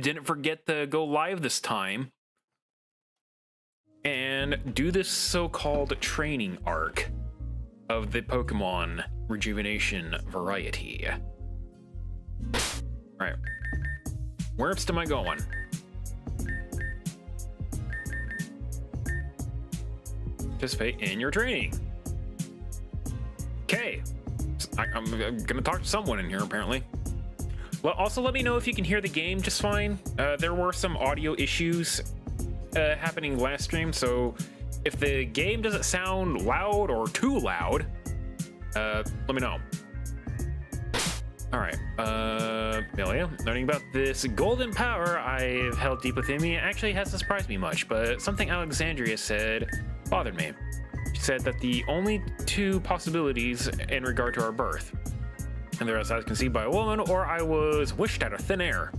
didn't forget to go live this time and do this so-called training arc of the Pokemon Rejuvenation variety. Right. Where else am I going? Participate in your training. Okay. I'm gonna talk to someone in here, apparently. Well, also let me know if you can hear the game just fine. There were some audio issues happening last stream, so if the game doesn't sound loud or too loud, let me know. All right, Amelia, learning about this golden power I've held deep within me actually hasn't surprised me much, but something Alexandria said bothered me. She said that the only two possibilities in regard to our birth, and the rest I was conceived by a woman or I was wished out of thin air.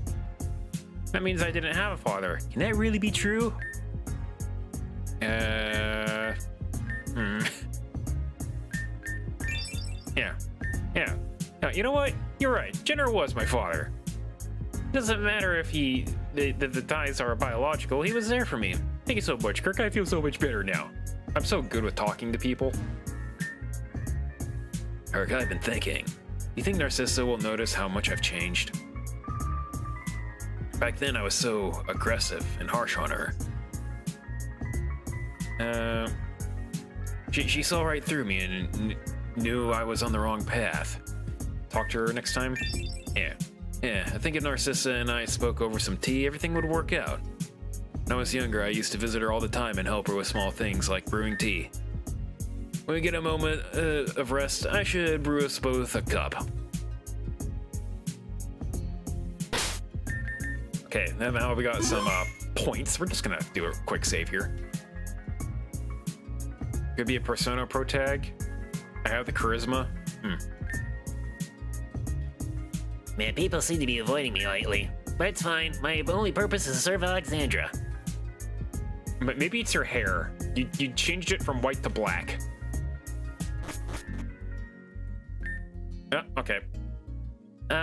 That means I didn't have a father. Can that really be true? Yeah. No, you know what? You're right. Jenner was my father. Doesn't matter if the ties are biological. He was there for me. Thank you so much, Kirk. I feel so much better now. I'm so good with talking to people. Kirk, I've been thinking. You think Narcissa will notice how much I've changed? Back then, I was so aggressive and harsh on her. She saw right through me and knew I was on the wrong path. Talk to her next time? Yeah, I think if Narcissa and I spoke over some tea, everything would work out. When I was younger, I used to visit her all the time and help her with small things like brewing tea. When we get a moment of rest, I should brew us both a cup. Okay, now we got some points. We're just gonna do a quick save here. Could be a Persona protag. I have the charisma. Man, people seem to be avoiding me lately. But it's fine. My only purpose is to serve Alexandra. But maybe it's your hair. You changed it from white to black. Yeah, okay.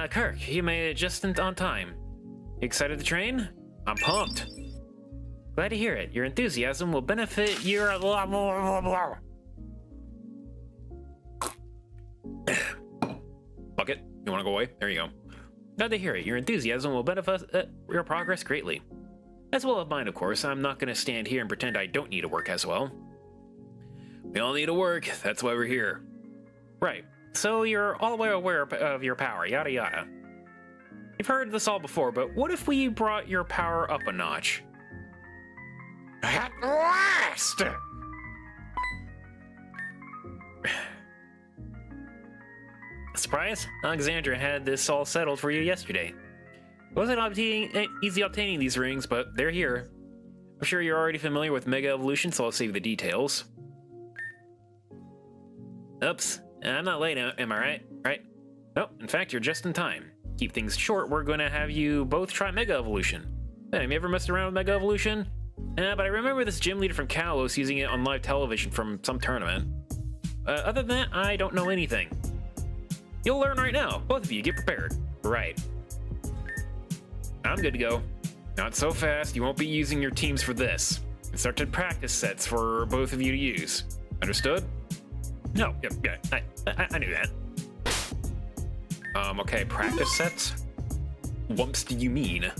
Kirk, you made it just on time. You excited to train? I'm pumped. Glad to hear it. Your enthusiasm will benefit your... Bucket, you want to go away? There you go. Glad to hear it. Your enthusiasm will benefit your progress greatly. As well as mine, of course. I'm not going to stand here and pretend I don't need to work as well. We all need to work. That's why we're here. Right. So you're all the way aware of your power, yada yada. You've heard this all before, but what if we brought your power up a notch? At last! Surprise? Alexandra had this all settled for you yesterday. It wasn't easy obtaining these rings, but they're here. I'm sure you're already familiar with Mega Evolution, so I'll save the details. Oops, I'm not late, am I right? Right? No, in fact, you're just in time. Keep things short, we're going to have you both try Mega Evolution. Hey, have you ever messed around with Mega Evolution? But I remember this gym leader from Kalos using it on live television from some tournament. Other than that, I don't know anything. You'll learn right now. Both of you, get prepared. Right. I'm good to go. Not so fast. You won't be using your teams for this. Instructed practice sets for both of you to use. Understood? No, yeah, I knew that. Okay, practice sets? Whumps do you mean?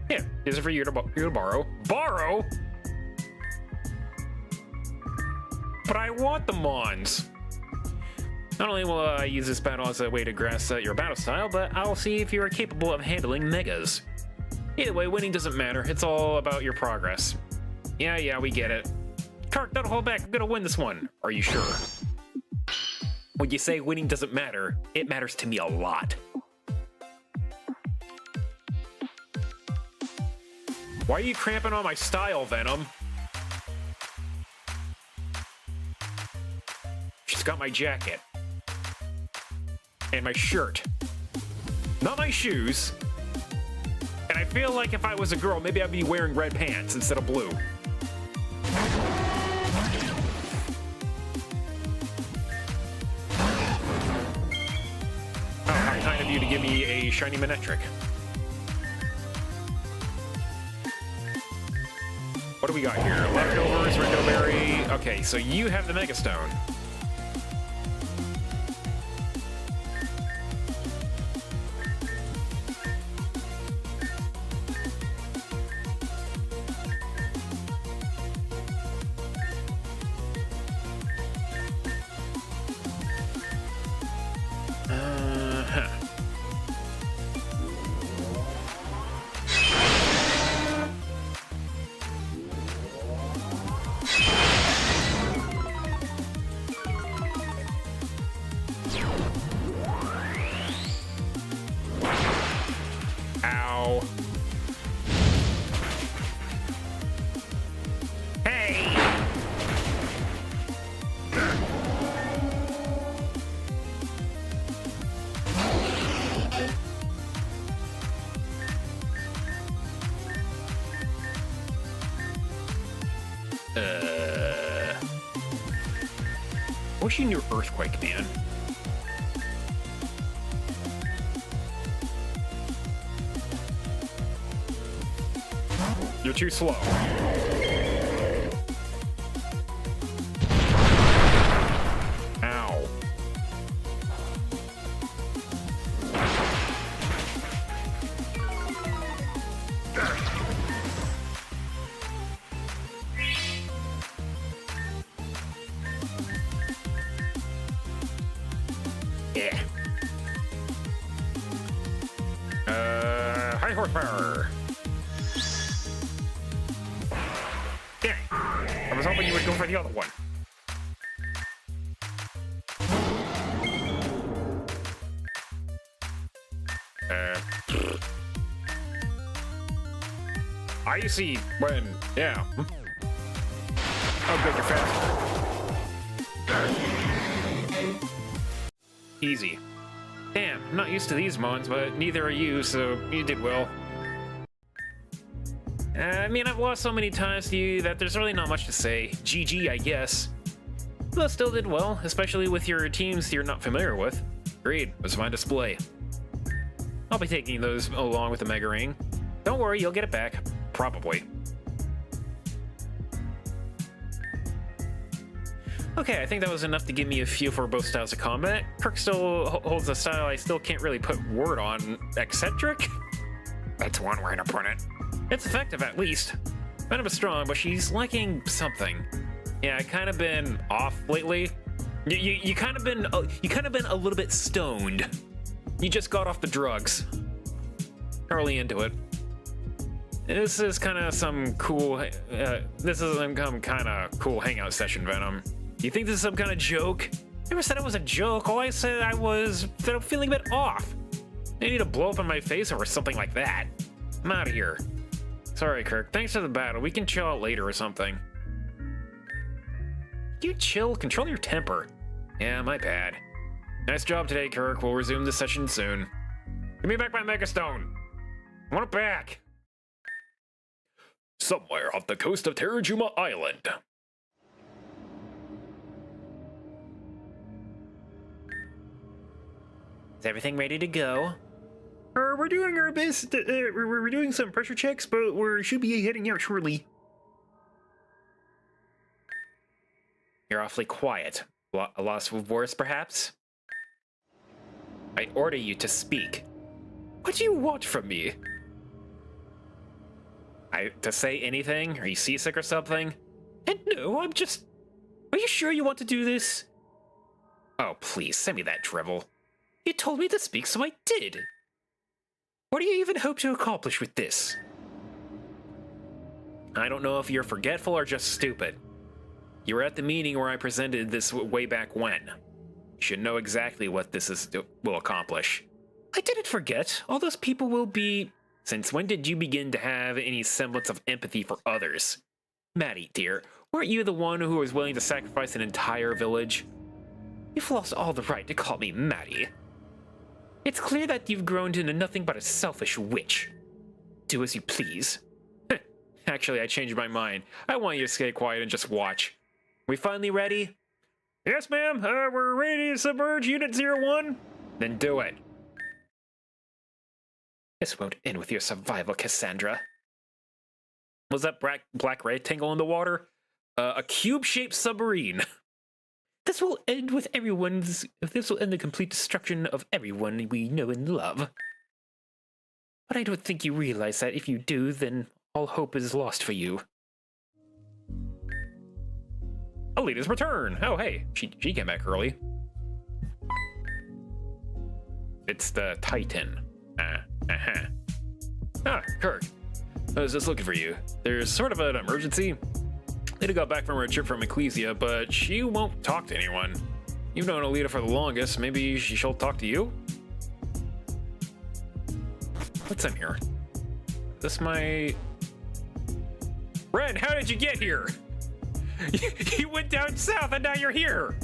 Yeah, these are for you to borrow. Borrow? But I want the Mons! Not only will I use this battle as a way to grasp your battle style, but I'll see if you are capable of handling Megas. Either way, winning doesn't matter. It's all about your progress. Yeah, we get it. Kirk, don't hold back. I'm gonna win this one. Are you sure? When you say winning doesn't matter, it matters to me a lot. Why are you cramping on my style, Venom? She's got my jacket. And my shirt. Not my shoes. And I feel like if I was a girl, maybe I'd be wearing red pants instead of blue. you to give me a shiny Manectric. What do we got here? Leftovers, Ringoberry. Okay, so you have the Mega Stone. Ow. Hey! I wish you knew Earthquake, man. You're too slow. Ow. Yeah. High horsepower. Yeah. I was hoping you would go for the other one. I see when, yeah. Oh, good, you're faster. Easy. Damn, I'm not used to these mons, but neither are you, so you did well. I mean, I've lost so many times to you that there's really not much to say. GG, I guess. But still did well, especially with your teams you're not familiar with. Agreed, it was a fine display. I'll be taking those along with the Mega Ring. Don't worry, you'll get it back. Probably. Okay, I think that was enough to give me a feel for both styles of combat. Kirk still holds a style I still can't really put word on. Eccentric? That's one way to put it. It's effective, at least. Venom is strong, but she's lacking something. Yeah, I kind of been off lately. You kind of been a little bit stoned. You just got off the drugs. Early into it. This is kind of some cool. This is some kind of cool hangout session, Venom. You think this is some kind of joke? I never said it was a joke. All I said that I'm feeling a bit off. I need to blow up in my face over something like that. I'm out of here. Sorry, Kirk. Thanks for the battle. We can chill out later or something. You chill? Control your temper. Yeah, my bad. Nice job today, Kirk. We'll resume this session soon. Give me back my Mega Stone. I want it back. Somewhere off the coast of Terrajuma Island. Is everything ready to go? We're doing our best. We're doing some pressure checks, but we should be heading out shortly. You're awfully quiet. A loss of voice, perhaps? I order you to speak. What do you want from me? To say anything? Are you seasick or something? And no, I'm just... Are you sure you want to do this? Oh, please, send me that drivel. You told me to speak, so I did. What do you even hope to accomplish with this? I don't know if you're forgetful or just stupid. You were at the meeting where I presented this way back when. You should know exactly what this will accomplish. I didn't forget. All those people will be... Since when did you begin to have any semblance of empathy for others? Maddie, dear, weren't you the one who was willing to sacrifice an entire village? You've lost all the right to call me Maddie. It's clear that you've grown into nothing but a selfish witch. Do as you please. Actually, I changed my mind. I want you to stay quiet and just watch. We finally ready? Yes, ma'am. We're ready to submerge Unit 01. Then do it. This won't end with your survival, Cassandra. Was that black rectangle in the water? A cube-shaped submarine. This will end the complete destruction of everyone we know and love. But I don't think you realize that if you do, then all hope is lost for you. Alita's return! Oh, hey, she came back early. It's the Titan. Ah, Kirk. I was just looking for you. There's sort of an emergency. Alita got back from her trip from Ecclesia, but she won't talk to anyone. You've known Alita for the longest. Maybe she'll talk to you? What's in here? Is this my... Ren, how did you get here? You went down south and now you're here!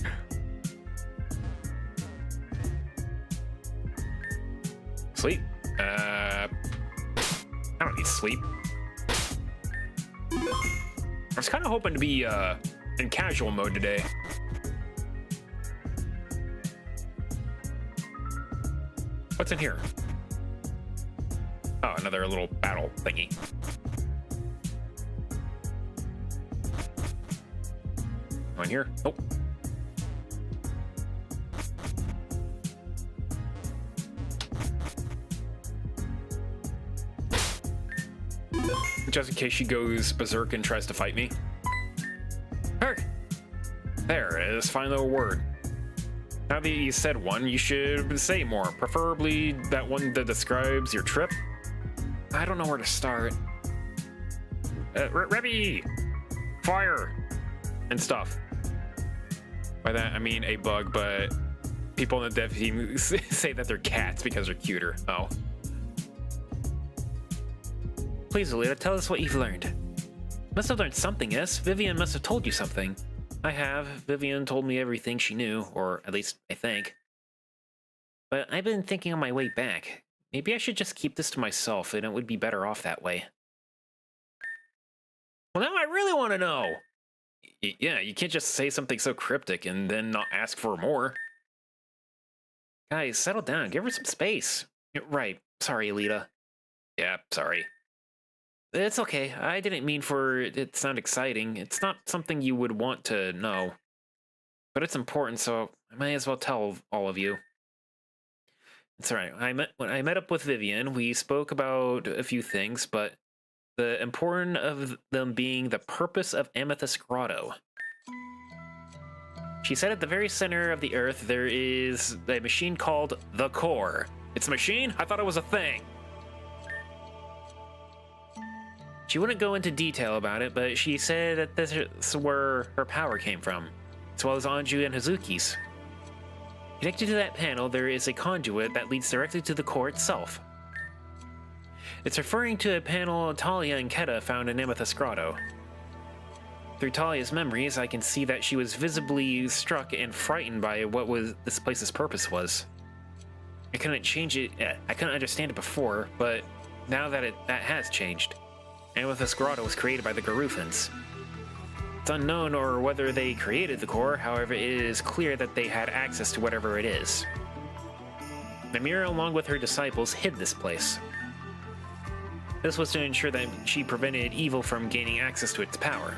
Sleep? I don't need sleep. I was kind of hoping to be in casual mode today. What's in here? Oh, another little battle thingy. Go in here? Nope. Just in case she goes berserk and tries to fight me. Kirk! There it is, final word. Now that you said one, you should say more. Preferably that one that describes your trip. I don't know where to start. Rebby! Fire! And stuff. By that, I mean a bug, but people in the dev team say that they're cats because they're cuter. Oh. Please, Alita, tell us what you've learned. Must have learned something, yes? Vivian must have told you something. I have. Vivian told me everything she knew, or at least I think. But I've been thinking on my way back. Maybe I should just keep this to myself, and it would be better off that way. Well, now I really want to know! Yeah, you can't just say something so cryptic and then not ask for more. Guys, settle down. Give her some space. Right. Sorry, Alita. Yeah, sorry. It's okay. I didn't mean for it to sound exciting. It's not something you would want to know. But it's important, so I might as well tell all of you. It's alright. When I met up with Vivian, we spoke about a few things, but the important of them being the purpose of Amethyst Grotto. She said at the very center of the Earth there is a machine called the Core. It's a machine? I thought it was a thing. She wouldn't go into detail about it, but she said that this is where her power came from, as well as Anju and Hazuki's. Connected to that panel, there is a conduit that leads directly to the core itself. It's referring to a panel Talia and Keta found in Amethyst Grotto. Through Talia's memories, I can see that she was visibly struck and frightened by what this place's purpose was. I couldn't change it. I couldn't understand it before, but now that that has changed. Amethyst Grotto was created by the Garufans. It's unknown or whether they created the core, however, it is clear that they had access to whatever it is. Namira, along with her disciples, hid this place. This was to ensure that she prevented evil from gaining access to its power.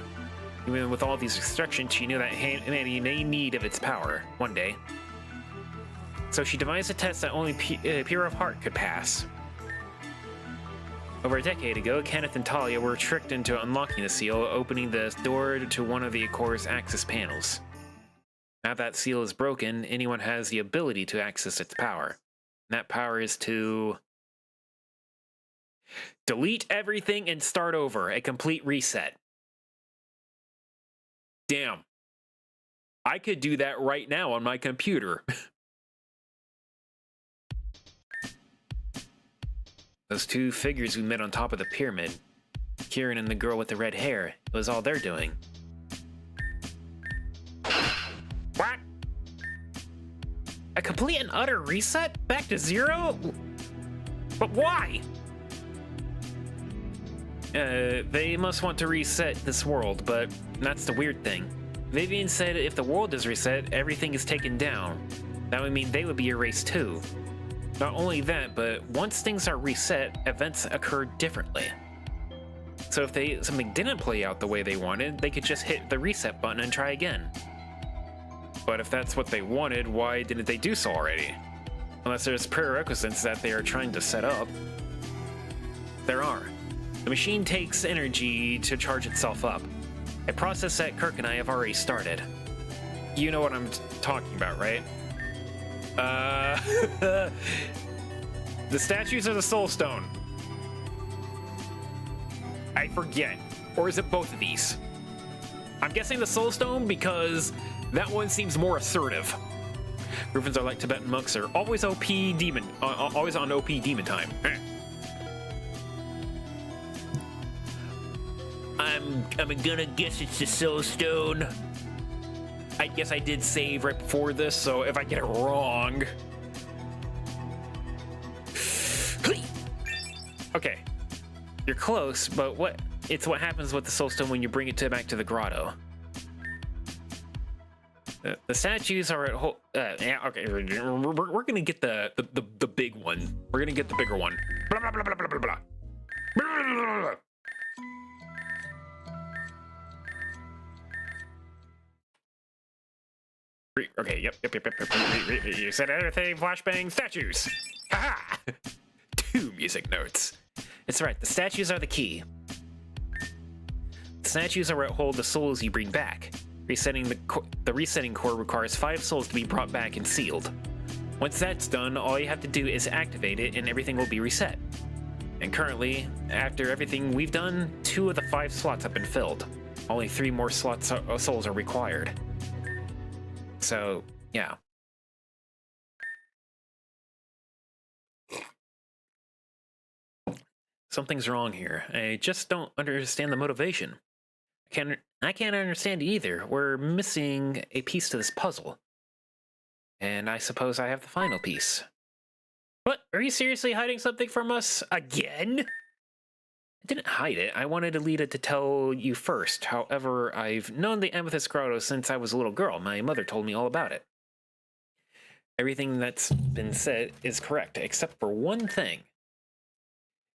Even with all these restrictions, she knew that humanity may need of its power, one day. So she devised a test that only pure of heart could pass. Over a decade ago, Kenneth and Talia were tricked into unlocking the seal, opening the door to one of the core's access panels. Now that seal is broken, anyone has the ability to access its power. And that power is to delete everything and start over, a complete reset. Damn. I could do that right now on my computer. Those two figures we met on top of the pyramid, Kieran and the girl with the red hair, it was all they're doing. What? A complete and utter reset? Back to zero? But why? They must want to reset this world, but that's the weird thing. Vivian said if the world is reset, everything is taken down. That would mean they would be erased too. Not only that, but once things are reset, events occur differently. So if something didn't play out the way they wanted, they could just hit the reset button and try again. But if that's what they wanted, why didn't they do so already? Unless there's prerequisites that they are trying to set up. There are. The machine takes energy to charge itself up. A process that Kirk and I have already started. You know what I'm talking about, right? The statues of the Soul Stone. I forget. Or is it both of these? I'm guessing the Soul Stone because that one seems more assertive. Griffins are like Tibetan monks, are always always on OP demon time. I'm gonna guess it's the Soul Stone. I guess I did save right before this, so if I get it wrong. Okay. You're close, but it's what happens with the Soul Stone when you bring it back to the grotto. The statues are at yeah, okay, we're gonna get the big one. We're gonna get the bigger one. Blah, blah, blah, blah, blah, blah, blah. Blah, blah, blah. Okay, yep. You said everything, flashbang, statues. Haha! 2 music notes. It's right, the statues are the key. The statues are what hold the souls you bring back. The resetting core requires 5 souls to be brought back and sealed. Once that's done, all you have to do is activate it and everything will be reset. And currently, after everything we've done, 2 of the 5 slots have been filled. Only 3 more souls are required. So, yeah. Something's wrong here. I just don't understand the motivation. I can't understand it either. We're missing a piece to this puzzle. And I suppose I have the final piece. What? Are you seriously hiding something from us? Again? I didn't hide it. I wanted Alita to tell you first. However, I've known the Amethyst Grotto since I was a little girl. My mother told me all about it. Everything that's been said is correct, except for one thing.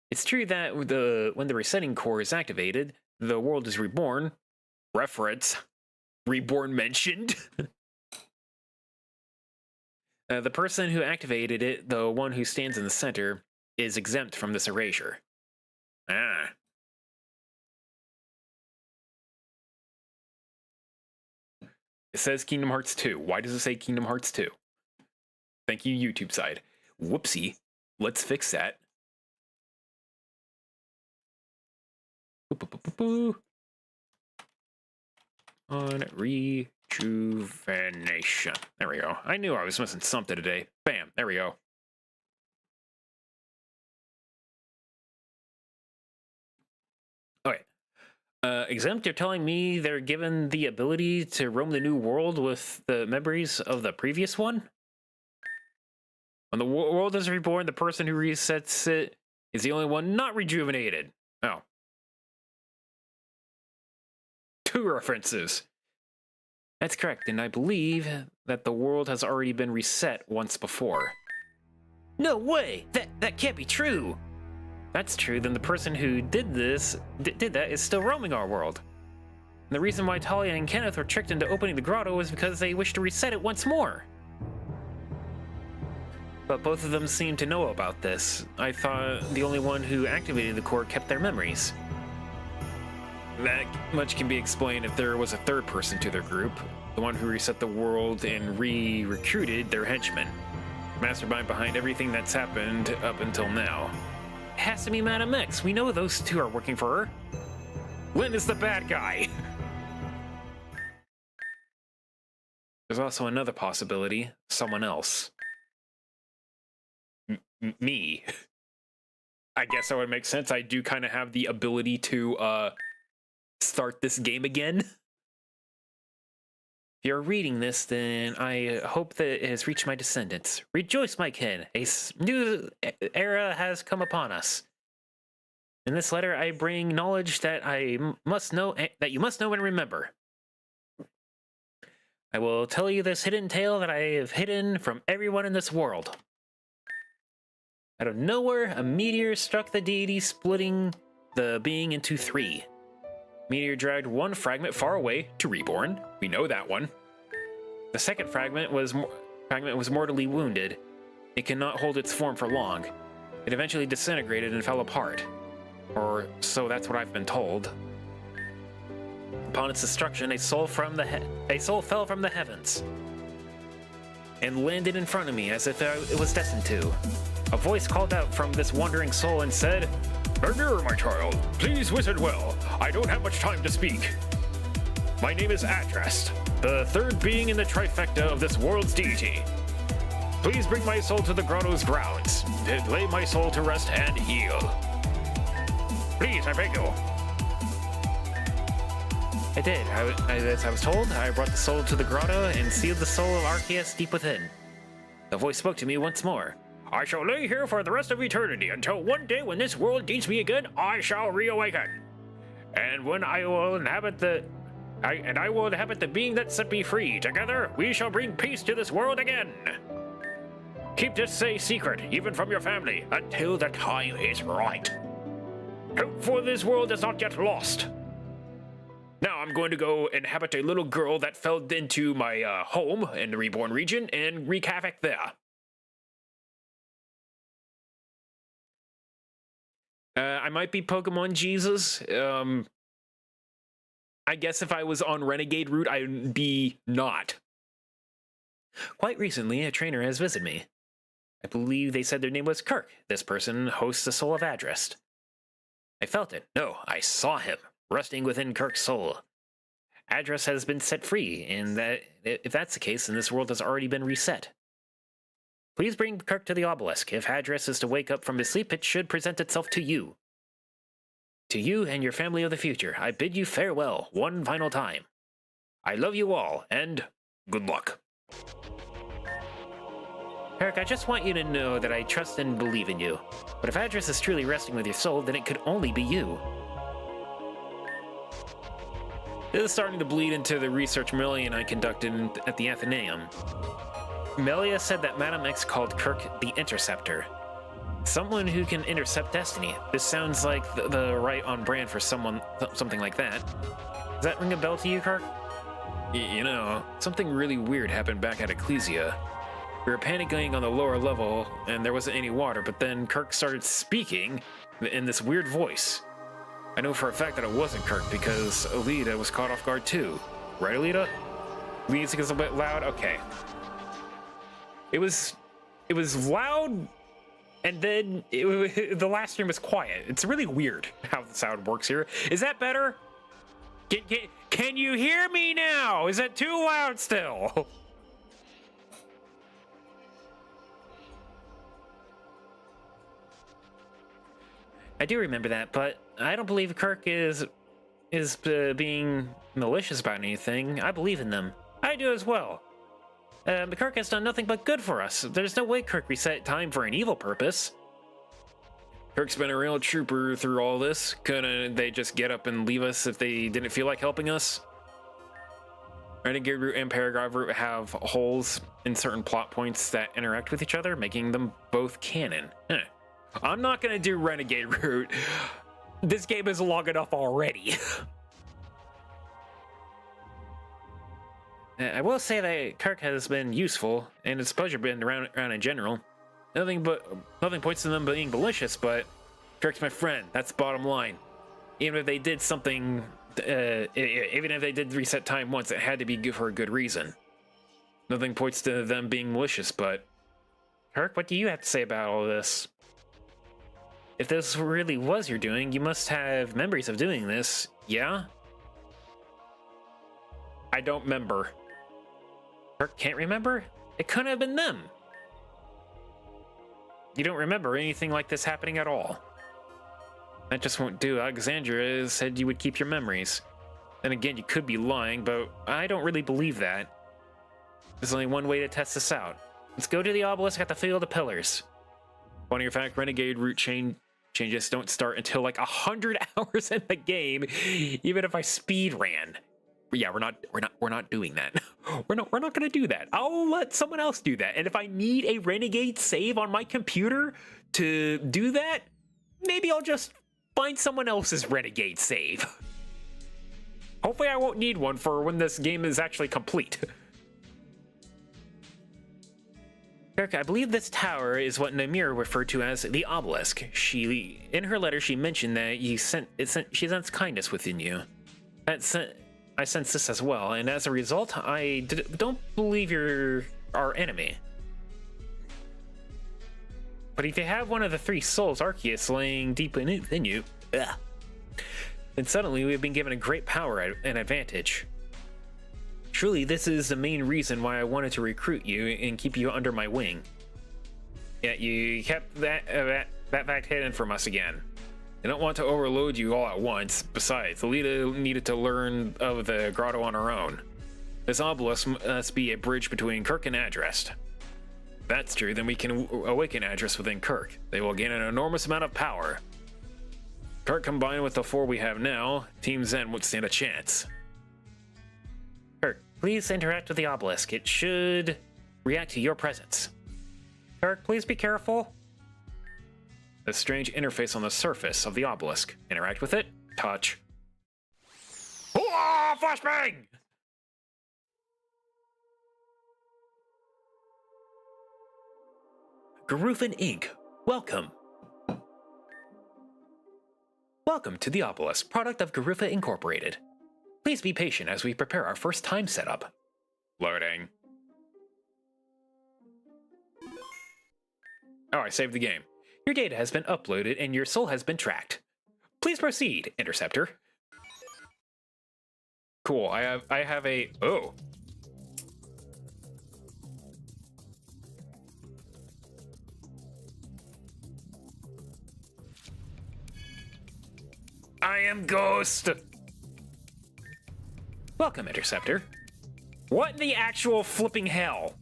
It's true that when the resetting core is activated, the world is reborn. Reference. Reborn mentioned. The person who activated it, the one who stands in the center, is exempt from this erasure. Ah. It says Kingdom Hearts 2. Why does it say Kingdom Hearts 2? Thank you, YouTube side. Whoopsie. Let's fix that. On Rejuvenation. There we go. I knew I was missing something today. Bam. There we go. Okay. Exempt, you're telling me they're given the ability to roam the new world with the memories of the previous one? When the world is reborn, the person who resets it is the only one not rejuvenated. Oh. 2 references. That's correct, and I believe that the world has already been reset once before. No way! That can't be true! That's true, then the person who did that is still roaming our world. And the reason why Talia and Kenneth were tricked into opening the grotto was because they wished to reset it once more. But both of them seem to know about this. I thought the only one who activated the core kept their memories. That much can be explained if there was a 3rd person to their group, the one who reset the world and recruited their henchmen. Mastermind behind everything that's happened up until now. It has to be Madam X. We know those 2 are working for her. Lynn is the bad guy. There's also another possibility. Someone else. Me. I guess that would make sense. I do kind of have the ability to, start this game again. If you're reading this, then I hope that it has reached my descendants. Rejoice, my kin. A new era has come upon us. In this letter, I bring knowledge that you must know and remember. I will tell you this hidden tale that I have hidden from everyone in this world. Out of nowhere, a meteor struck the deity, splitting the being into 3. Meteor dragged one fragment far away to Reborn. We know that one. The second fragment was mortally wounded. It cannot hold its form for long. It eventually disintegrated and fell apart. Or so that's what I've been told. Upon its destruction, a soul fell from the heavens and landed in front of me as if it was destined to. A voice called out from this wandering soul and said, "Berger, my child, please wizard well. I don't have much time to speak. My name is Adrest, the third being in the trifecta of this world's deity. Please bring my soul to the grotto's grounds. Lay my soul to rest and heal. Please, I beg you." I did. As I was told, I brought the soul to the grotto and sealed the soul of Arceus deep within. The voice spoke to me once more. "I shall lay here for the rest of eternity until one day when this world needs me again, I shall reawaken. And when I will inhabit the being that set me free. Together, we shall bring peace to this world again. Keep this a secret, even from your family, until the time is right. Hope for this world is not yet lost. Now I'm going to go inhabit a little girl that fell into my home in the Reborn region and wreak havoc there." I might be Pokemon Jesus. I guess if I was on Renegade route, I'd be not. Quite recently, a trainer has visited me. I believe they said their name was Kirk. This person hosts the soul of Adrest. I felt it. No, I saw him, resting within Kirk's soul. Adrest has been set free, and if that's the case, then this world has already been reset. Please bring Kirk to the obelisk. If Adrest is to wake up from his sleep, it should present itself to you. To you and your family of the future, I bid you farewell one final time. I love you all, and good luck. Kirk, I just want you to know that I trust and believe in you. But if Adrest is truly resting with your soul, then it could only be you. This is starting to bleed into the research Melia and I conducted at the Athenaeum. Melia said that Madam X called Kirk the Interceptor. Someone who can intercept destiny. This sounds like the right on brand for something like that. Does that ring a bell to you, Kirk? You know, something really weird happened back at Ecclesia. We were panicking on the lower level, and there wasn't any water, but then Kirk started speaking in this weird voice. I know for a fact that it wasn't Kirk, because Alita was caught off guard too. Right, Alita? Music is a bit loud? Okay. It was loud, and then the last stream was quiet. It's really weird how the sound works here. Is that better? Can you hear me now? Is that too loud still? I do remember that, but I don't believe Kirk is being malicious about anything. I believe in them. I do as well. Kirk has done nothing but good for us. There's no way Kirk reset time for an evil purpose. Kirk's been a real trooper through all this. Couldn't they just get up and leave us if they didn't feel like helping us? Renegade Route and Paragraph Route have holes in certain plot points that interact with each other, making them both canon. I'm not gonna do Renegade Route. This game is long enough already. I will say that Kirk has been useful, and his pleasure been around in general. Nothing points to them being malicious, but Kirk's my friend. That's the bottom line. Even if they did something, even if they did reset time once, it had to be for a good reason. Nothing points to them being malicious, but Kirk, what do you have to say about all this? If this really was your doing, you must have memories of doing this, yeah? I don't remember. Kirk can't remember? It couldn't have been them. You don't remember anything like this happening at all. That just won't do. Alexandria said you would keep your memories. Then again, you could be lying, but I don't really believe that. There's only one way to test this out. Let's go to the obelisk at the Field of Pillars. Funny fact, Renegade Route changes don't start until like 100 hours in the game, even if I speed ran. Yeah, we're not doing that. We're not gonna do that. I'll let someone else do that. And if I need a renegade save on my computer to do that, maybe I'll just find someone else's renegade save. Hopefully I won't need one for when this game is actually complete. Kirk, I believe this tower is what Naimira referred to as the obelisk. In her letter, she mentioned that she sensed kindness within you. I sense this as well, and as a result, I don't believe you're our enemy. But if you have one of the three souls Arceus laying deep within you, then suddenly we've been given a great power and advantage. Truly, this is the main reason why I wanted to recruit you and keep you under my wing. Yet you kept that fact hidden from us again. I don't want to overload you all at once. Besides, Alita needed to learn of the grotto on her own. This obelisk must be a bridge between Kirk and Adrest. If that's true, then we can awaken Adrest within Kirk. They will gain an enormous amount of power. Kirk combined with the 4 we have now, Team Zen would stand a chance. Kirk, please interact with the obelisk. It should react to your presence. Kirk, please be careful. A strange interface on the surface of the obelisk. Interact with it. Touch. Oh, flashbang! Garufin Inc. Welcome. Welcome to the obelisk, product of Garufa Incorporated. Please be patient as we prepare our first time setup. Loading. Oh, I saved the game. Your data has been uploaded and your soul has been tracked. Please proceed, Interceptor. Cool. I have a oh. I am Ghost. Welcome, Interceptor. What in the actual flipping hell?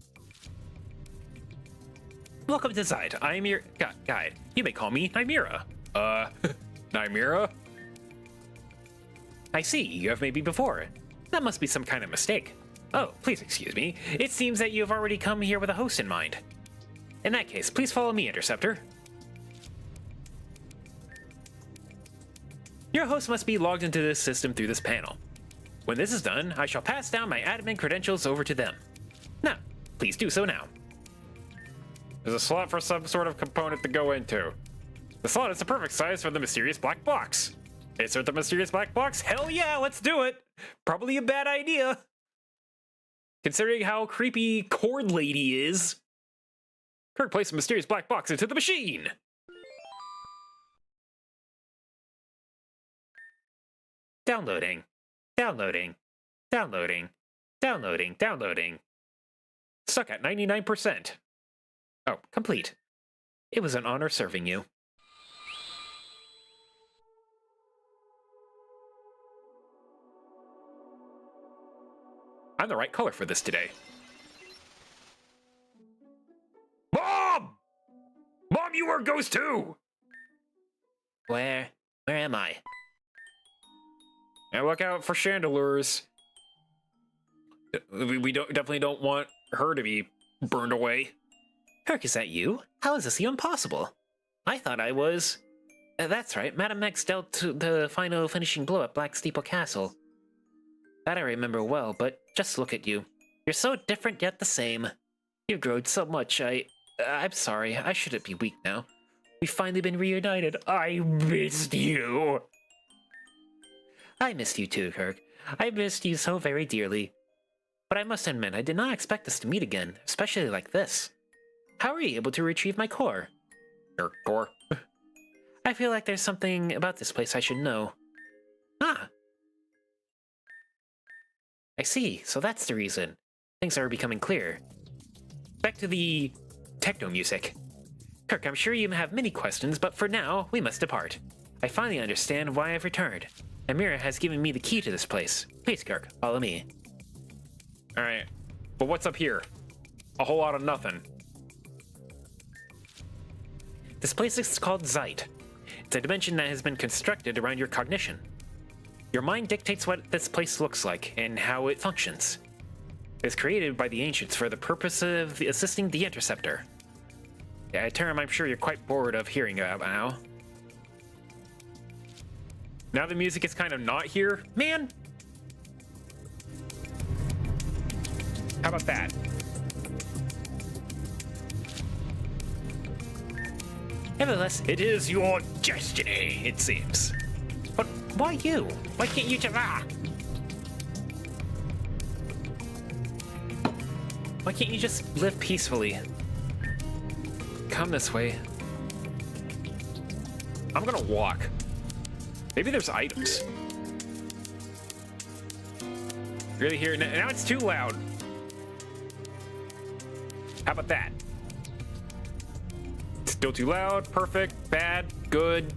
Welcome to Zide. I am your guide. You may call me Naimira. Naimira? I see, you have made me before. That must be some kind of mistake. Oh, please excuse me. It seems that you have already come here with a host in mind. In that case, please follow me, Interceptor. Your host must be logged into this system through this panel. When this is done, I shall pass down my admin credentials over to them. Now, please do so now. There's a slot for some sort of component to go into. The slot is the perfect size for the mysterious black box. Insert the mysterious black box? Hell yeah, let's do it! Probably a bad idea. Considering how creepy Cord Lady is. Kirk placed a mysterious black box into the machine! Downloading. Downloading. Downloading. Downloading. Downloading. Stuck at 99%. Oh, complete. It was an honor serving you. I'm the right color for this today. Mom! Mom, you are Ghost too! Where am I? And look out for chandeliers. We definitely don't want her to be burned away. Kirk, is that you? How is this even possible? I thought I was... that's right, Madame X dealt the final finishing blow at Black Steeple Castle. That I remember well, but just look at you. You're so different yet the same. You've grown so much, I'm sorry, I shouldn't be weak now. We've finally been reunited. I missed you! I missed you too, Kirk. I missed you so very dearly. But I must admit, I did not expect us to meet again, especially like this. How were you able to retrieve my core? Your core? I feel like there's something about this place I should know. Ah! I see, so that's the reason. Things are becoming clear. Back to the techno music. Kirk, I'm sure you have many questions, but for now, we must depart. I finally understand why I've returned. Naimira has given me the key to this place. Please, Kirk, follow me. Alright, but what's up here? A whole lot of nothing. This place is called Zeit. It's a dimension that has been constructed around your cognition. Your mind dictates what this place looks like and how it functions. It was created by the ancients for the purpose of assisting the interceptor. Yeah, a term I'm sure you're quite bored of hearing about now. Now the music is kind of not here. Man! How about that? Nevertheless, It is your destiny, it seems. but why you? Why can't you just Why can't you just live peacefully? Come this way. I'm gonna walk. Maybe there's items. Really here? Now it's too loud. How about that? Still too loud, perfect, bad, good.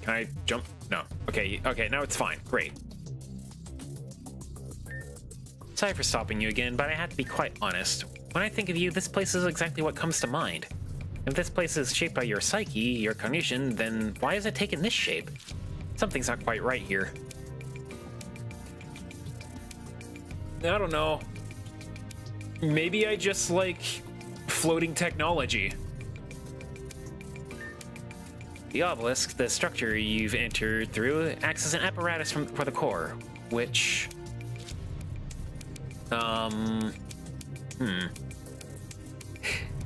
Can I jump? No. Okay, now it's fine. Great. Sorry for stopping you again, but I have to be quite honest. When I think of you, this place is exactly what comes to mind. If this place is shaped by your psyche, your cognition, then why is it taking this shape? Something's not quite right here. I don't know. Maybe I just like floating technology. The obelisk, the structure you've entered through, acts as an apparatus for the core, which...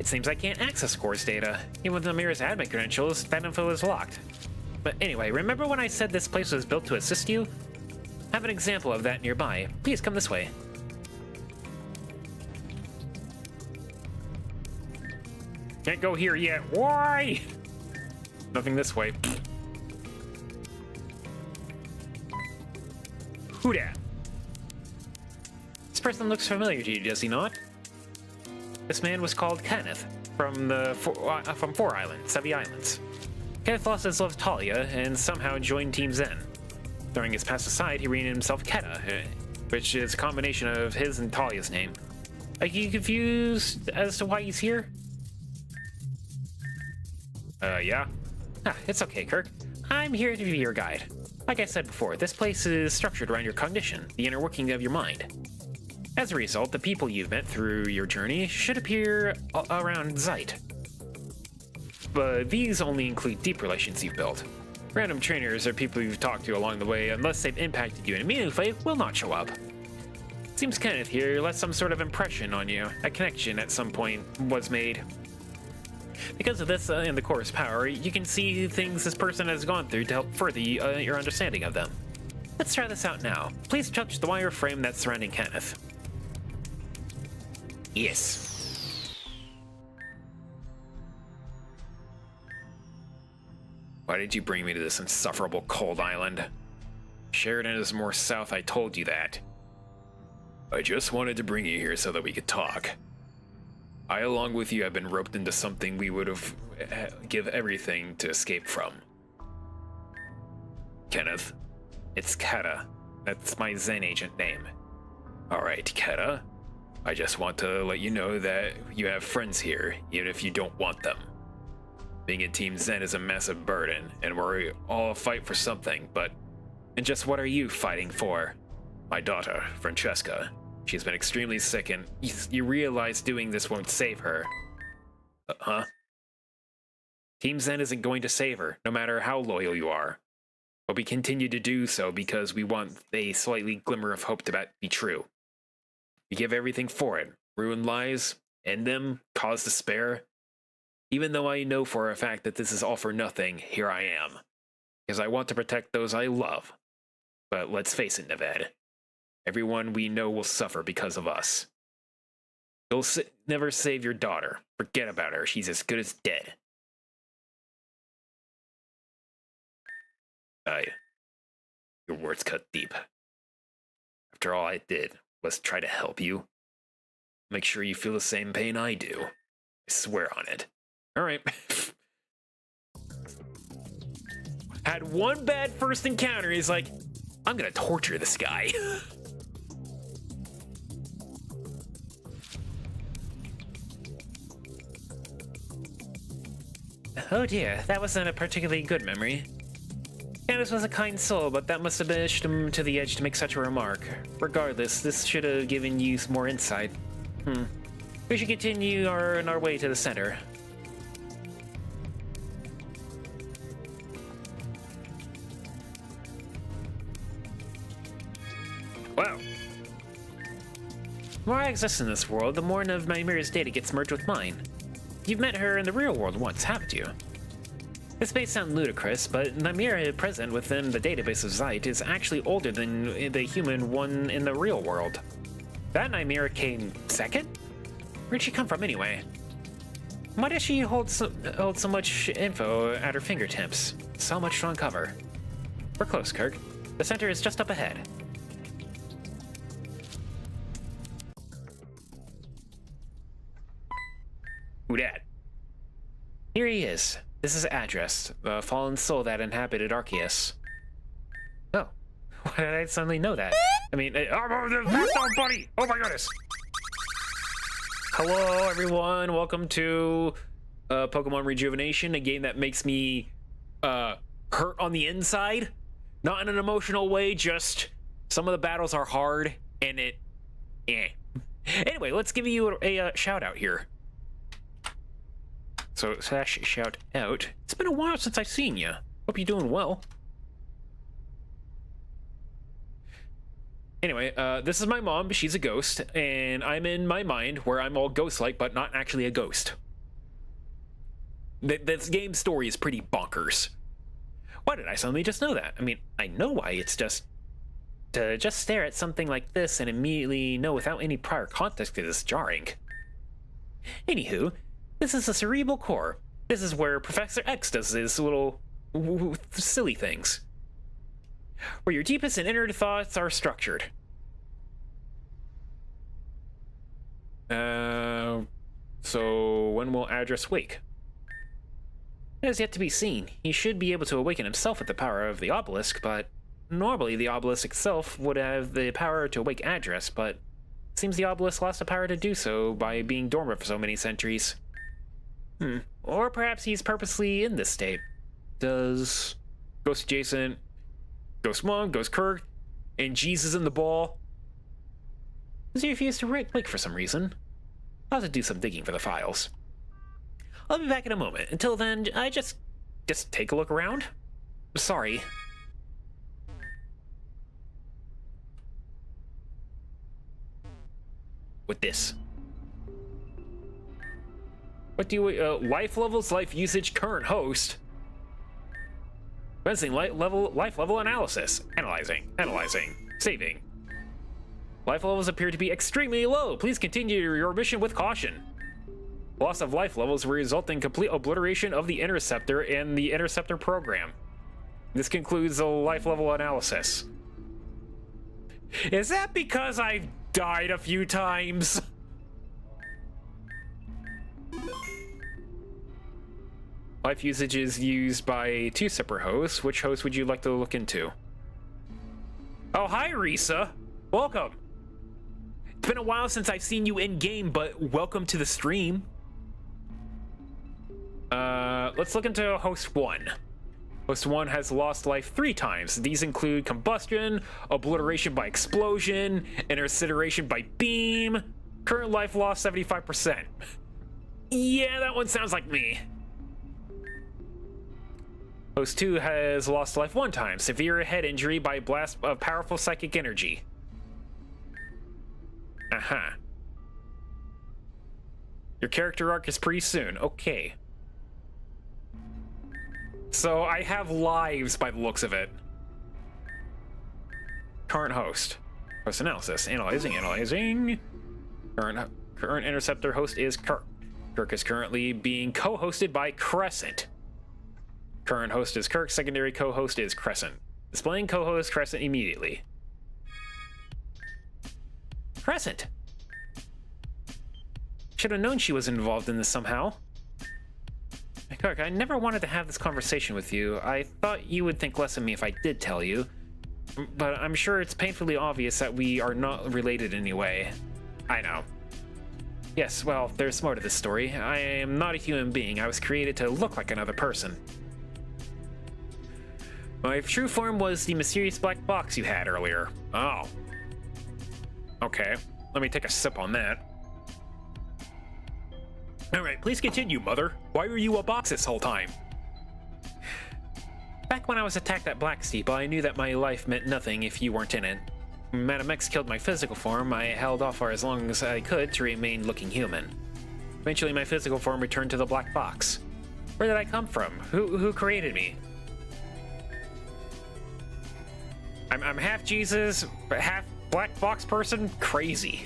It seems I can't access core's data. Even with Amira's admin credentials, that info is locked. But anyway, remember when I said this place was built to assist you? I have an example of that nearby. Please come this way. Can't go here yet. Why? Nothing this way. Who dat? This person looks familiar to you, does he not? This man was called Kenneth, from Four Islands, Sevi Islands. Kenneth lost his love Talia and somehow joined Team Zen. Throwing his past aside, he renamed himself Keta, which is a combination of his and Talia's name. Are you confused as to why he's here? Yeah. It's okay, Kirk. I'm here to be your guide. Like I said before, this place is structured around your cognition, the inner working of your mind. As a result, the people you've met through your journey should appear around Zeit. But these only include deep relations you've built. Random trainers or people you've talked to along the way, unless they've impacted you in a meaningful way, will not show up. Seems Kenneth here left some sort of impression on you. A connection at some point was made. Because of this and the core's power, you can see things this person has gone through to help further your understanding of them. Let's try this out now. Please touch the wire frame that's surrounding Kenneth. Yes. Why did you bring me to this insufferable cold island? Sheridan is more south, I told you that. I just wanted to bring you here so that we could talk. I, along with you, have been roped into something we would have give everything to escape from. Kenneth, it's Keta. That's my Zen agent name. Alright, Keta. I just want to let you know that you have friends here, even if you don't want them. Being in Team Zen is a massive burden, and we all fight for something, but... And just what are you fighting for? My daughter, Francesca. She's been extremely sick, and you realize doing this won't save her. Huh? Team Zen isn't going to save her, no matter how loyal you are. But we continue to do so because we want a slightly glimmer of hope to be true. We give everything for it. Ruin lives, end them, cause despair. Even though I know for a fact that this is all for nothing, here I am. Because I want to protect those I love. But let's face it, Neved. Everyone we know will suffer because of us. You'll never save your daughter. Forget about her. She's as good as dead. Your words cut deep. After all I did was try to help you. Make sure you feel the same pain I do. I swear on it. Alright. Had one bad first encounter, he's like, I'm gonna torture this guy. Oh dear, that wasn't a particularly good memory. Candace was a kind soul, but that must have pushed him to the edge to make such a remark. Regardless, this should have given you some more insight. We should continue on our way to the center. Wow. The more I exist in this world, the more of Nymira's data gets merged with mine. You've met her in the real world once, haven't you? This may sound ludicrous, but Nymira present within the database of Zeit is actually older than the human one in the real world. That Nymira came second? Where'd she come from anyway? Why does she hold so much info at her fingertips? So much to uncover. We're close, Kirk. The center is just up ahead. Who dat? Here he is. This is address, the fallen soul that inhabited Arceus. Oh, why did I suddenly know that? I mean, buddy! Oh my goodness! Hello, everyone. Welcome to Pokemon Rejuvenation, a game that makes me hurt on the inside. Not in an emotional way, just some of the battles are hard, and Anyway, let's give you a shout out here. So, / shout out. It's been a while since I've seen you. Hope you're doing well. Anyway, this is my mom. She's a ghost, and I'm in my mind where I'm all ghost-like, but not actually a ghost. This game's story is pretty bonkers. Why did I suddenly just know that? I mean, I know why. It's just to just stare at something like this and immediately know without any prior context is jarring. Anywho, this is the cerebral core. This is where Professor X does his little silly things. Where your deepest and inner thoughts are structured. So when will Address wake? It is yet to be seen. He should be able to awaken himself with the power of the obelisk, but normally the obelisk itself would have the power to awake Address, but it seems the obelisk lost the power to do so by being dormant for so many centuries. Or perhaps he's purposely in this state. Does Ghost Adjacent, Ghost Monk, Ghost Kirk, and Jesus in the ball? Does he refuse to wake for some reason? I'll have to do some digging for the files. I'll be back in a moment. Until then, I just take a look around. Sorry. With this. What do you, life levels, life usage, current host. Fencing life level analysis. Analyzing, saving. Life levels appear to be extremely low. Please continue your mission with caution. Loss of life levels will result in complete obliteration of the interceptor and the interceptor program. This concludes the life level analysis. Is that because I've died a few times? Life usage is used by 2 separate hosts. Which host would you like to look into? Oh, hi, Risa. Welcome. It's been a while since I've seen you in-game, but welcome to the stream. Let's look into host 1. Host 1 has lost life 3 times. These include combustion, obliteration by explosion, incineration by beam. Current life loss 75%. Yeah, that one sounds like me. Host 2 has lost life 1 time. Severe head injury by blast of powerful psychic energy. Your character arc is pretty soon. Okay. So I have lives by the looks of it. Current host. Host analysis. Analyzing. Current interceptor host is Kirk. Kirk is currently being co-hosted by Crescent. Current host is Kirk. Secondary co-host is Crescent. Displaying co-host Crescent immediately. Crescent. Should have known she was involved in this somehow. Kirk, I never wanted to have this conversation with you. I thought you would think less of me if I did tell you. But I'm sure it's painfully obvious that we are not related in any way. I know. Yes, well, there's more to this story. I am not a human being. I was created to look like another person. My true form was the mysterious black box you had earlier. Oh. Okay, let me take a sip on that. Alright, please continue, Mother. Why were you a box this whole time? Back when I was attacked at Black Steeple, I knew that my life meant nothing if you weren't in it. Madam X killed my physical form. I held off for as long as I could to remain looking human. Eventually, my physical form returned to the black box. Where did I come from? Who created me? I'm half Jesus, but half black box person? Crazy.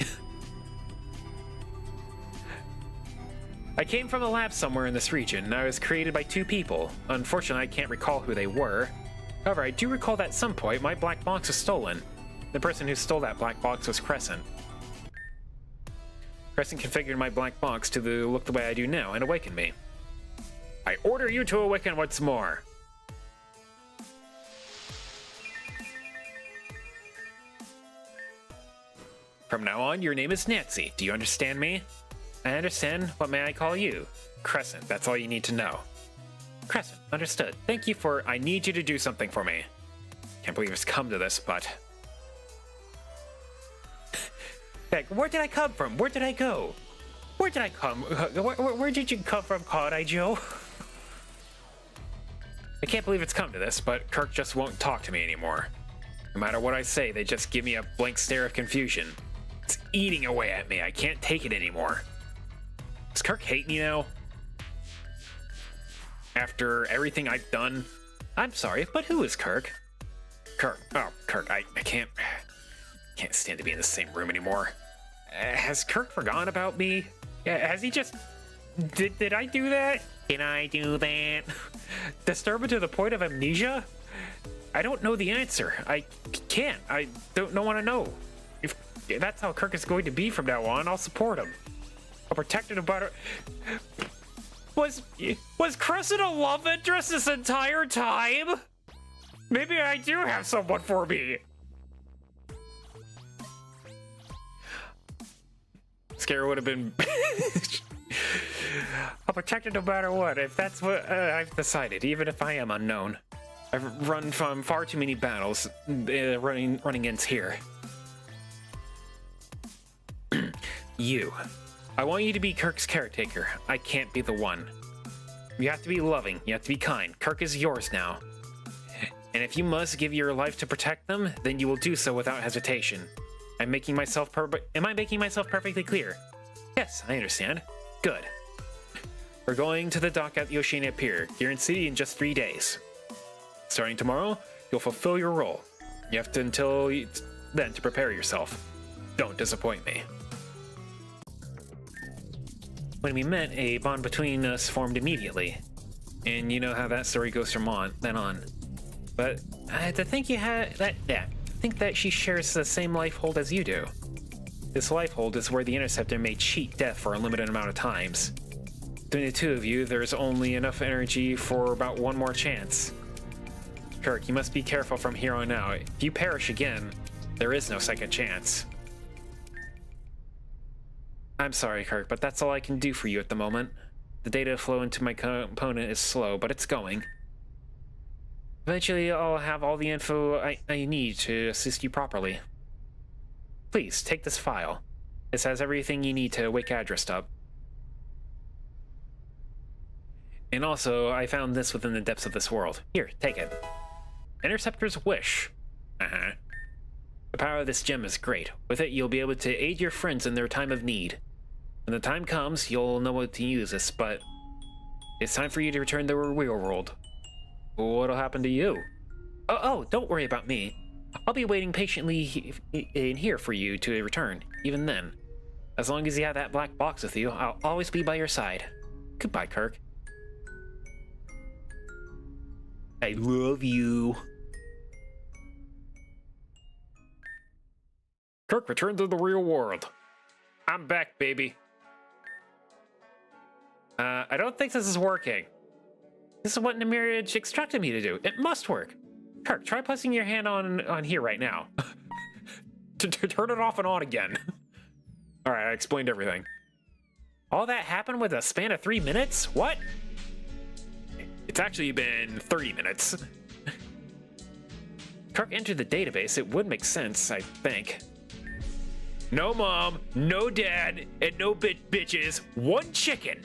I came from a lab somewhere in this region. I was created by two people. Unfortunately, I can't recall who they were. However, I do recall that at some point, my black box was stolen. The person who stole that black box was Crescent. Crescent configured my black box to look the way I do now and awakened me. I order you to awaken once more. From now on, your name is Nancy. Do you understand me? I understand. What may I call you? Crescent. That's all you need to know. Crescent. Understood. Thank you for... I need you to do something for me. Can't believe it's come to this, but... Heck, where did I come from? Where did I go? Where did I come? Where did you come from, Cod-Eye Joe? I can't believe it's come to this, but Kirk just won't talk to me anymore. No matter what I say, they just give me a blank stare of confusion. It's eating away at me. I can't take it anymore. Does Kirk hate me now? After everything I've done? I'm sorry, but who is Kirk? Kirk. Oh, Kirk. I can't stand to be in the same room anymore. Has Kirk forgotten about me? Has he just... Did I do that? Did I do that? Disturb him to the point of amnesia? I don't know the answer. I can't. I don't want to know. If that's how Kirk is going to be from now on, I'll support him. I'll protect him about it. Was Crescent a love interest this entire time? Maybe I do have someone for me. Scare would have been... I'll protect it no matter what, if that's what I've decided, even if I am unknown. I've run from far too many battles, running ends here. You. I want you to be Kirk's caretaker. I can't be the one. You have to be loving, you have to be kind. Kirk is yours now. And if you must give your life to protect them, then you will do so without hesitation. Am I making myself perfectly clear? Yes, I understand. Good. We're going to the dock at the Oceania Pier. You're in city in just 3 days. Starting tomorrow, you'll fulfill your role. You have to until then to prepare yourself. Don't disappoint me. When we met, a bond between us formed immediately. And you know how that story goes from then on. But to think think that she shares the same life hold as you do. This life hold is where the Interceptor may cheat death for a limited amount of times. Between the two of you, there's only enough energy for about one more chance. Kirk, you must be careful from here on out. If you perish again, there is no second chance. I'm sorry, Kirk, but that's all I can do for you at the moment. The data flow into my component is slow, but it's going. Eventually, I'll have all the info I need to assist you properly. Please, take this file. This has everything you need to wake Address up. And also, I found this within the depths of this world. Here, take it. Interceptor's Wish. The power of this gem is great. With it, you'll be able to aid your friends in their time of need. When the time comes, you'll know what to use this, but it's time for you to return to the real world. What'll happen to you? Oh, don't worry about me. I'll be waiting patiently in here for you to return, even then. As long as you have that black box with you, I'll always be by your side. Goodbye, Kirk. I love you. Kirk, return to the real world. I'm back, baby. I don't think this is working. This is what Nemirage extracted me to do. It must work. Kirk, try placing your hand on here right now. to turn it off and on again. Alright, I explained everything. All that happened with a span of 3 minutes? What? It's actually been 30 minutes. Kirk entered the database. It would make sense, I think. No mom, no dad, and no bitches. 1 chicken.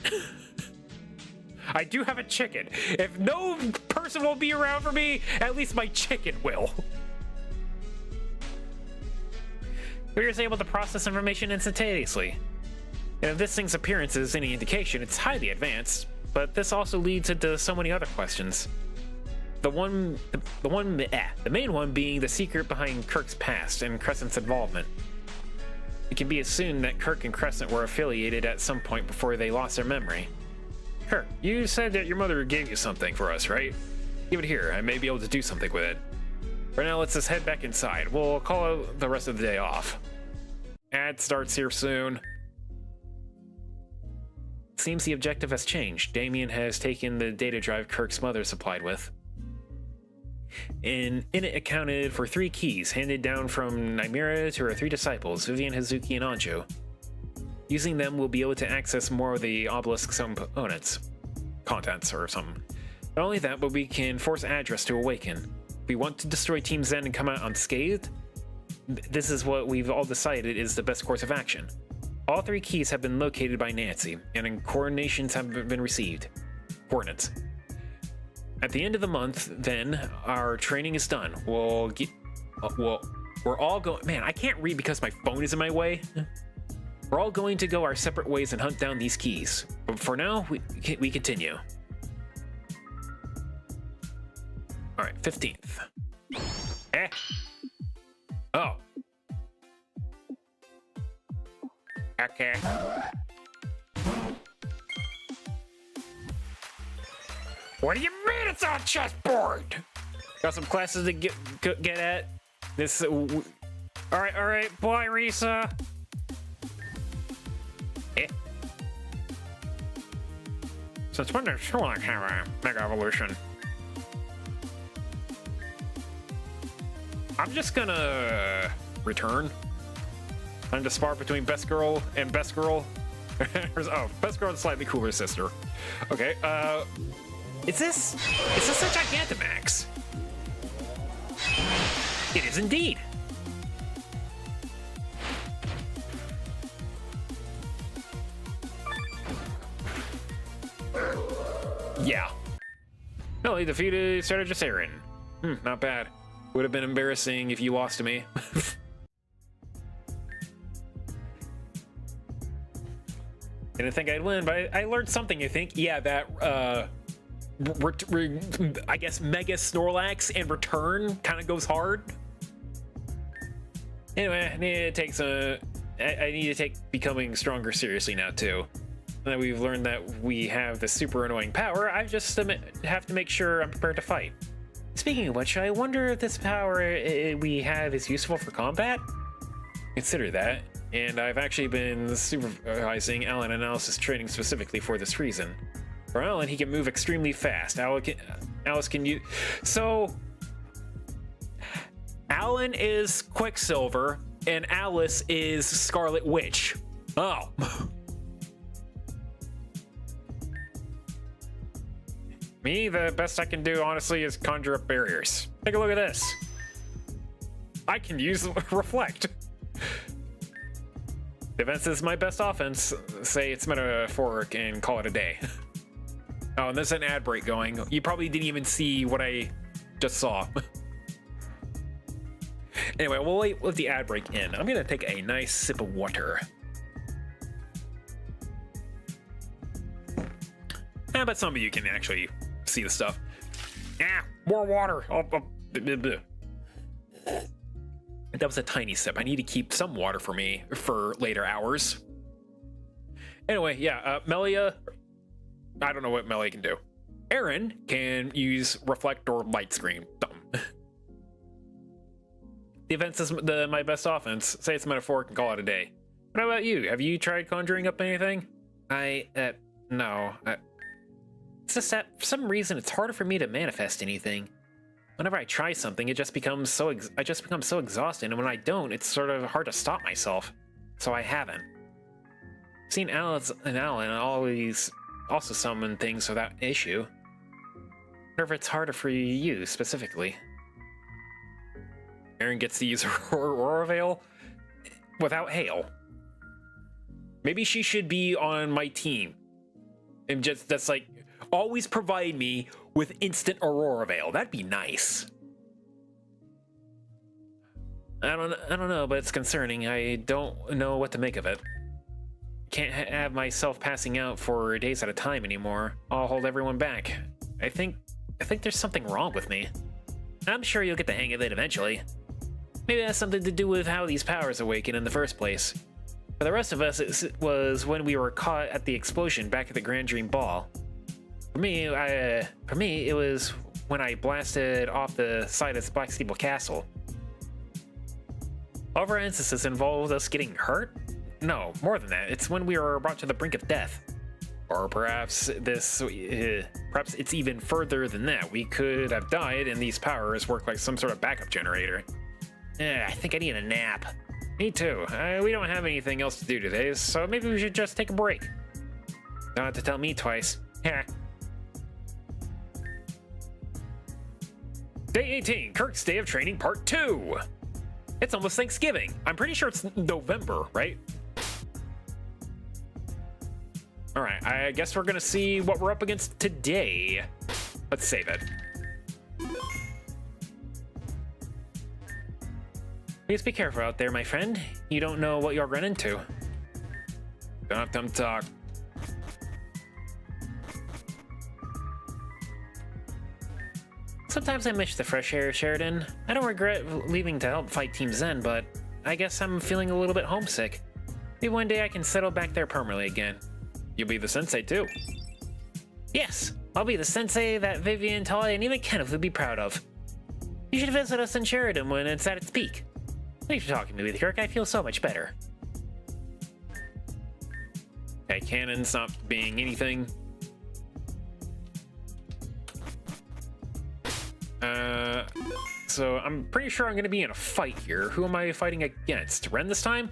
I do have a chicken. If no person will be around for me, at least my chicken will. We were able to process information instantaneously. And if this thing's appearance is any indication, it's highly advanced. But this also leads into so many other questions. The main one being the secret behind Kirk's past and Crescent's involvement. It can be assumed that Kirk and Crescent were affiliated at some point before they lost their memory. Kirk, you said that your mother gave you something for us, right? Give it here. I may be able to do something with it. For now, let's just head back inside. We'll call out the rest of the day off. Ad starts here soon. Seems the objective has changed. Damien has taken the data drive Kirk's mother supplied with. And in it accounted for 3 keys handed down from Nymera to her 3 disciples, Vivian, Hazuki, and Anjo. Using them, we'll be able to access more of the obelisk's contents or something. Not only that, but we can force Address to awaken. If we want to destroy Team Zen and come out unscathed, this is what we've all decided is the best course of action. All 3 keys have been located by Nancy, and coordinations have been received. Coordinates. At the end of the month, then, our training is done. We're all going... Man, I can't read because my phone is in my way. We're all going to go our separate ways and hunt down these keys. But for now, we continue. Alright, 15th. Eh? Oh. Okay. What do you mean it's on chessboard? Got some classes to get at. This. All right, boy, Risa. Eh. Since when does Sherlock have a mega evolution? I'm just gonna return. I'm to spar between best girl and best girl. Oh, best girl and slightly cooler sister. Okay, is this a Gigantamax? It is indeed. Yeah. No, he defeated Strategist Aaron. Not bad. Would have been embarrassing if you lost to me. Didn't think I'd win, but I learned something, I think. Yeah, that, I guess Mega Snorlax and Return kind of goes hard. Anyway, I need to take becoming stronger seriously now, too. Now that we've learned that we have the super annoying power, I just have to make sure I'm prepared to fight. Speaking of which, I wonder if this power we have is useful for combat? Consider that. And I've actually been supervising Alan Analysis training specifically for this reason. For Alan, he can move extremely fast. Alice can use... So... Alan is Quicksilver, and Alice is Scarlet Witch. Oh. Me, the best I can do, honestly, is conjure up barriers. Take a look at this. I can use Reflect. Defense is my best offense. Say it's metaphoric and call it a day. Oh, and there's an ad break going. You probably didn't even see what I just saw. Anyway, we'll let the ad break in. I'm gonna take a nice sip of water. Yeah, but some of you can actually see the stuff. Ah, more water. That was a tiny sip. I need to keep some water for me for later hours. Anyway, yeah, Melia, I don't know what Melia can do. Aaron can use Reflect or Light Screen. Dumb. Defense is my best offense. Say it's metaphoric and call it a day. What about you? Have you tried conjuring up anything? No. It's just that for some reason it's harder for me to manifest anything. Whenever I try something, I just become so exhausted, and when I don't, it's sort of hard to stop myself. So I haven't. seen Alice and Alan always also summon things without issue. I wonder if it's harder for you specifically. Aaron gets to use Aurora Veil without hail. Maybe she should be on my team. And just, that's like, always provide me with instant Aurora Veil. That'd be nice. I don't know, but it's concerning. I don't know what to make of it. Can't have myself passing out for days at a time anymore. I'll hold everyone back. I think there's something wrong with me. I'm sure you'll get the hang of it eventually. Maybe it has something to do with how these powers awaken in the first place. For the rest of us, it was when we were caught at the explosion back at the Grand Dream Ball. For me, it was when I blasted off the side of Black Steeple Castle. All of our instances involved us getting hurt? No, more than that. It's when we were brought to the brink of death. Or perhaps perhaps it's even further than that. We could have died and these powers work like some sort of backup generator. I think I need a nap. Me too. We don't have anything else to do today, so maybe we should just take a break. Don't have to tell me twice. Day 18, Kirk's Day of Training Part 2. It's almost Thanksgiving. I'm pretty sure it's November, right? All right, I guess we're gonna see what we're up against today. Let's save it. Please be careful out there, my friend. You don't know what you'll run into. Don't have time to talk. Sometimes I miss the fresh air, Sheridan. I don't regret leaving to help fight Team Zen, but I guess I'm feeling a little bit homesick. Maybe one day I can settle back there permanently again. You'll be the sensei too. Yes, I'll be the sensei that Vivian, Talia, and even Kenneth would be proud of. You should visit us in Sheridan when it's at its peak. Thanks for talking to me, Kirk. I feel so much better. Okay, Cannon's not being anything. So I'm pretty sure I'm gonna be in a fight here. Who am I fighting against? Ren this time?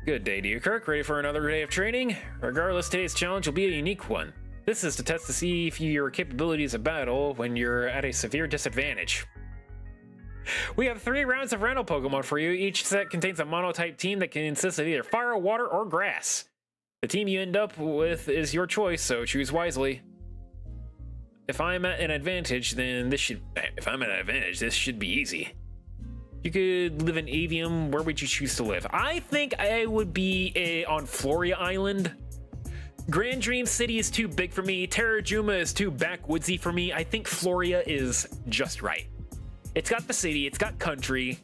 Good day to you, Kirk. Ready for another day of training? Regardless, today's challenge will be a unique one. This is to test to see if your capabilities of battle when you're at a severe disadvantage. We have 3 rounds of random Pokemon for you. Each set contains a monotype team that can consist of either fire, water, or grass. The team you end up with is your choice, so choose wisely. If I'm at an advantage, this should be easy. You could live in Avium. Where would you choose to live? I think I would be on Floria Island. Grand Dream City is too big for me. Terrajuma is too backwoodsy for me. I think Floria is just right. It's got the city, it's got country.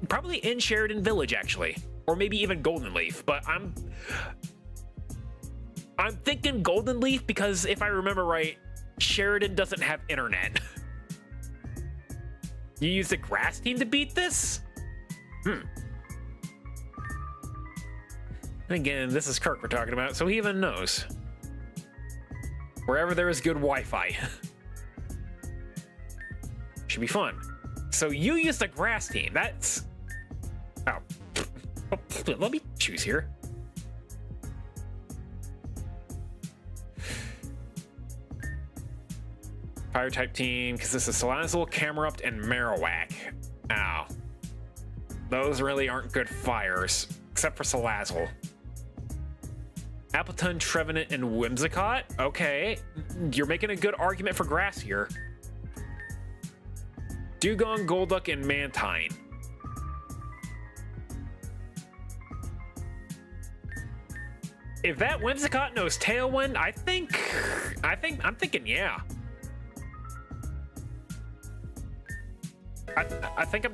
Probably in Sheridan Village, actually. Or maybe even Golden Leaf, but I'm thinking Golden Leaf because if I remember right, Sheridan doesn't have internet. You used a grass team to beat this? And again, this is Kirk we're talking about, so he even knows. Wherever there is good Wi-Fi. Should be fun. So you used a grass team. That's... Oh. Let me choose here. Fire type team, because this is Salazzle, Camerupt, and Marowak. Ow. Those really aren't good fires, except for Salazzle. Appletun, Trevenant, and Whimsicott? Okay, you're making a good argument for grass here. Dugong, Golduck, and Mantine. If that Whimsicott knows Tailwind, I'm thinking yeah. I think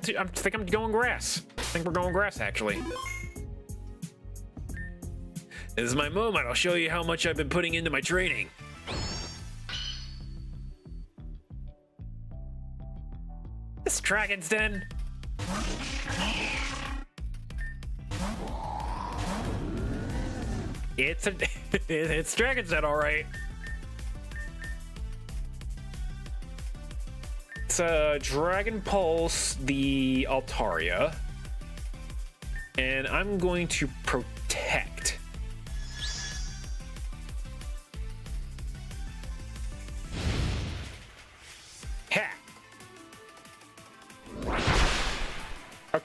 I'm going grass. I think we're going grass, actually. This is my moment. I'll show you how much I've been putting into my training. This Dragon's Den. It's Dragon's Den, all right. It's Dragon Pulse, the Altaria, and I'm going to protect.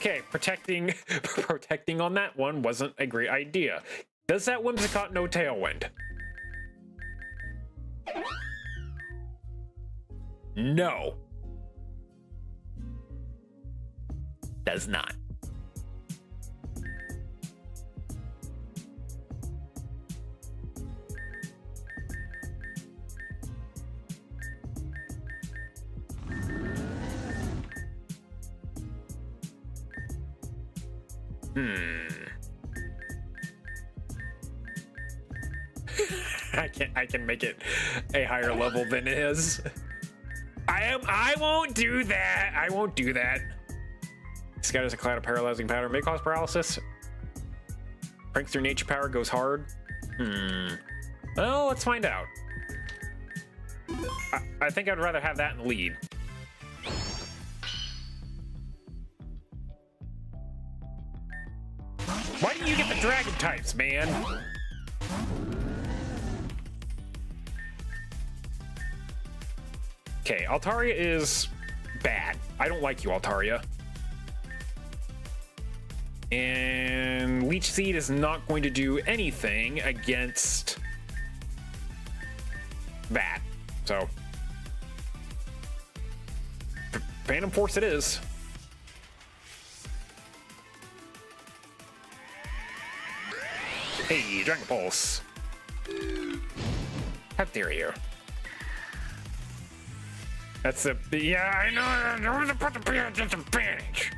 Okay, protecting protecting on that one wasn't a great idea. Does that Whimsicott know Tailwind? No. Does not. I can make it a higher level than it is. I won't do that. I won't do that. Scatters a cloud of paralyzing powder, may cause paralysis. Prankster nature power goes hard. Well, let's find out. I think I'd rather have that in the lead. Why do you get the dragon types, man? Okay, Altaria is bad. I don't like you, Altaria. And Leech Seed is not going to do anything against that. So, Phantom Force it is. Hey, Dragon Pulse. How dare you? That's a... Yeah, I know. I want to put the beer at disadvantage.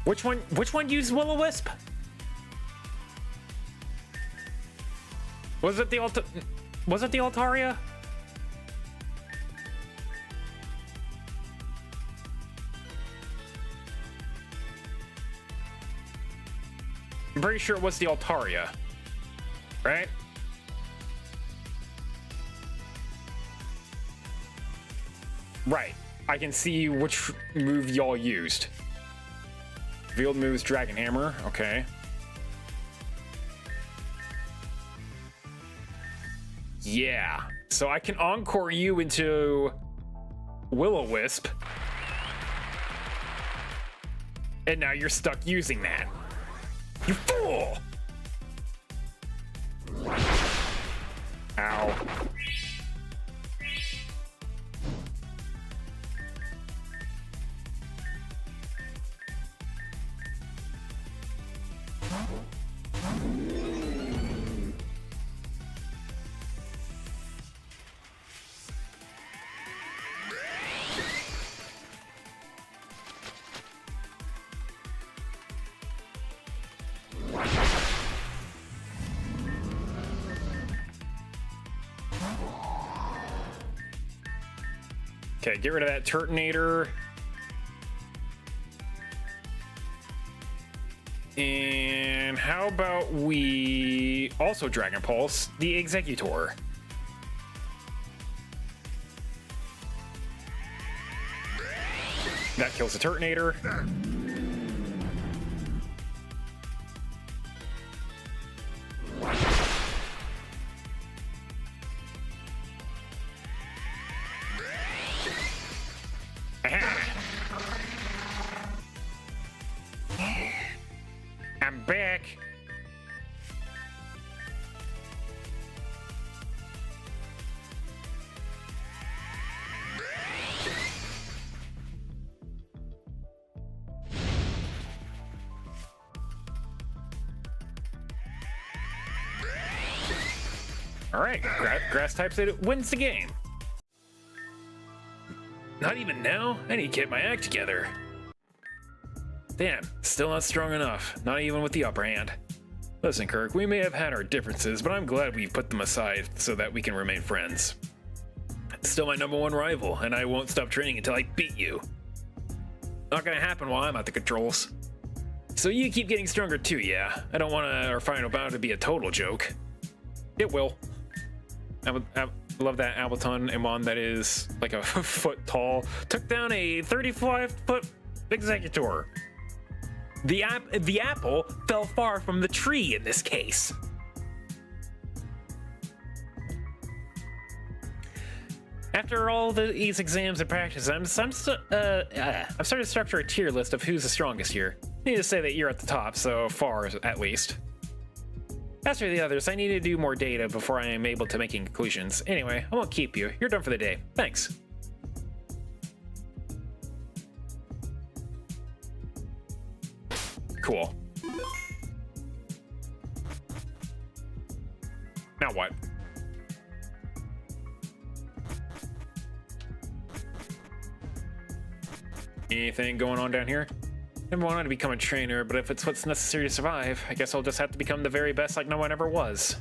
Which one used Will-O-Wisp? Was it the Altaria? I'm pretty sure it was the Altaria, right? Right. I can see which move y'all used. Revealed moves Dragon Hammer, okay. Yeah, so I can encore you into Will-O-Wisp. And now you're stuck using that. You fool! Ow. Okay, get rid of that Turtonator. And how about we also Dragon Pulse the Executor? That kills the Turtonator. I'm back. All right, grass types it wins the game. Not even now? I need to get my act together. Damn, still not strong enough. Not even with the upper hand. Listen, Kirk, we may have had our differences, but I'm glad we put them aside so that we can remain friends. It's still my #1 rival, and I won't stop training until I beat you. Not gonna happen while I'm at the controls. So you keep getting stronger too, yeah? I don't want our final bout to be a total joke. It will. I love that Ableton Amon that is like a foot tall. Took down a 35-foot Executor. The apple fell far from the tree in this case. After all these exams and practice, I'm starting to structure a tier list of who's the strongest here. Need to say that you're at the top, so far at least. As for the others, I need to do more data before I am able to make conclusions. Anyway, I won't keep you. You're done for the day. Thanks. Cool. Now what? Anything going on down here? Never wanted to become a trainer, but if it's what's necessary to survive, I guess I'll just have to become the very best like no one ever was.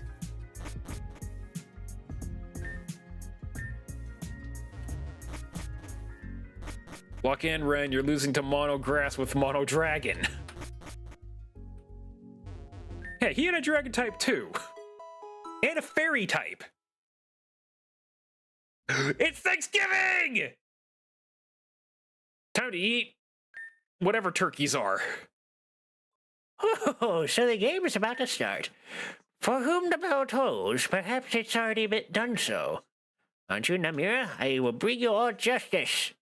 Lock in, Ren. You're losing to Mono Grass with Mono Dragon. Hey, he had a Dragon type too. And a Fairy type. It's Thanksgiving! Time to eat whatever turkeys are. Oh, so the game is about to start. For whom the bell tolls, perhaps it's already been done so. Aren't you, Namira? I will bring you all justice.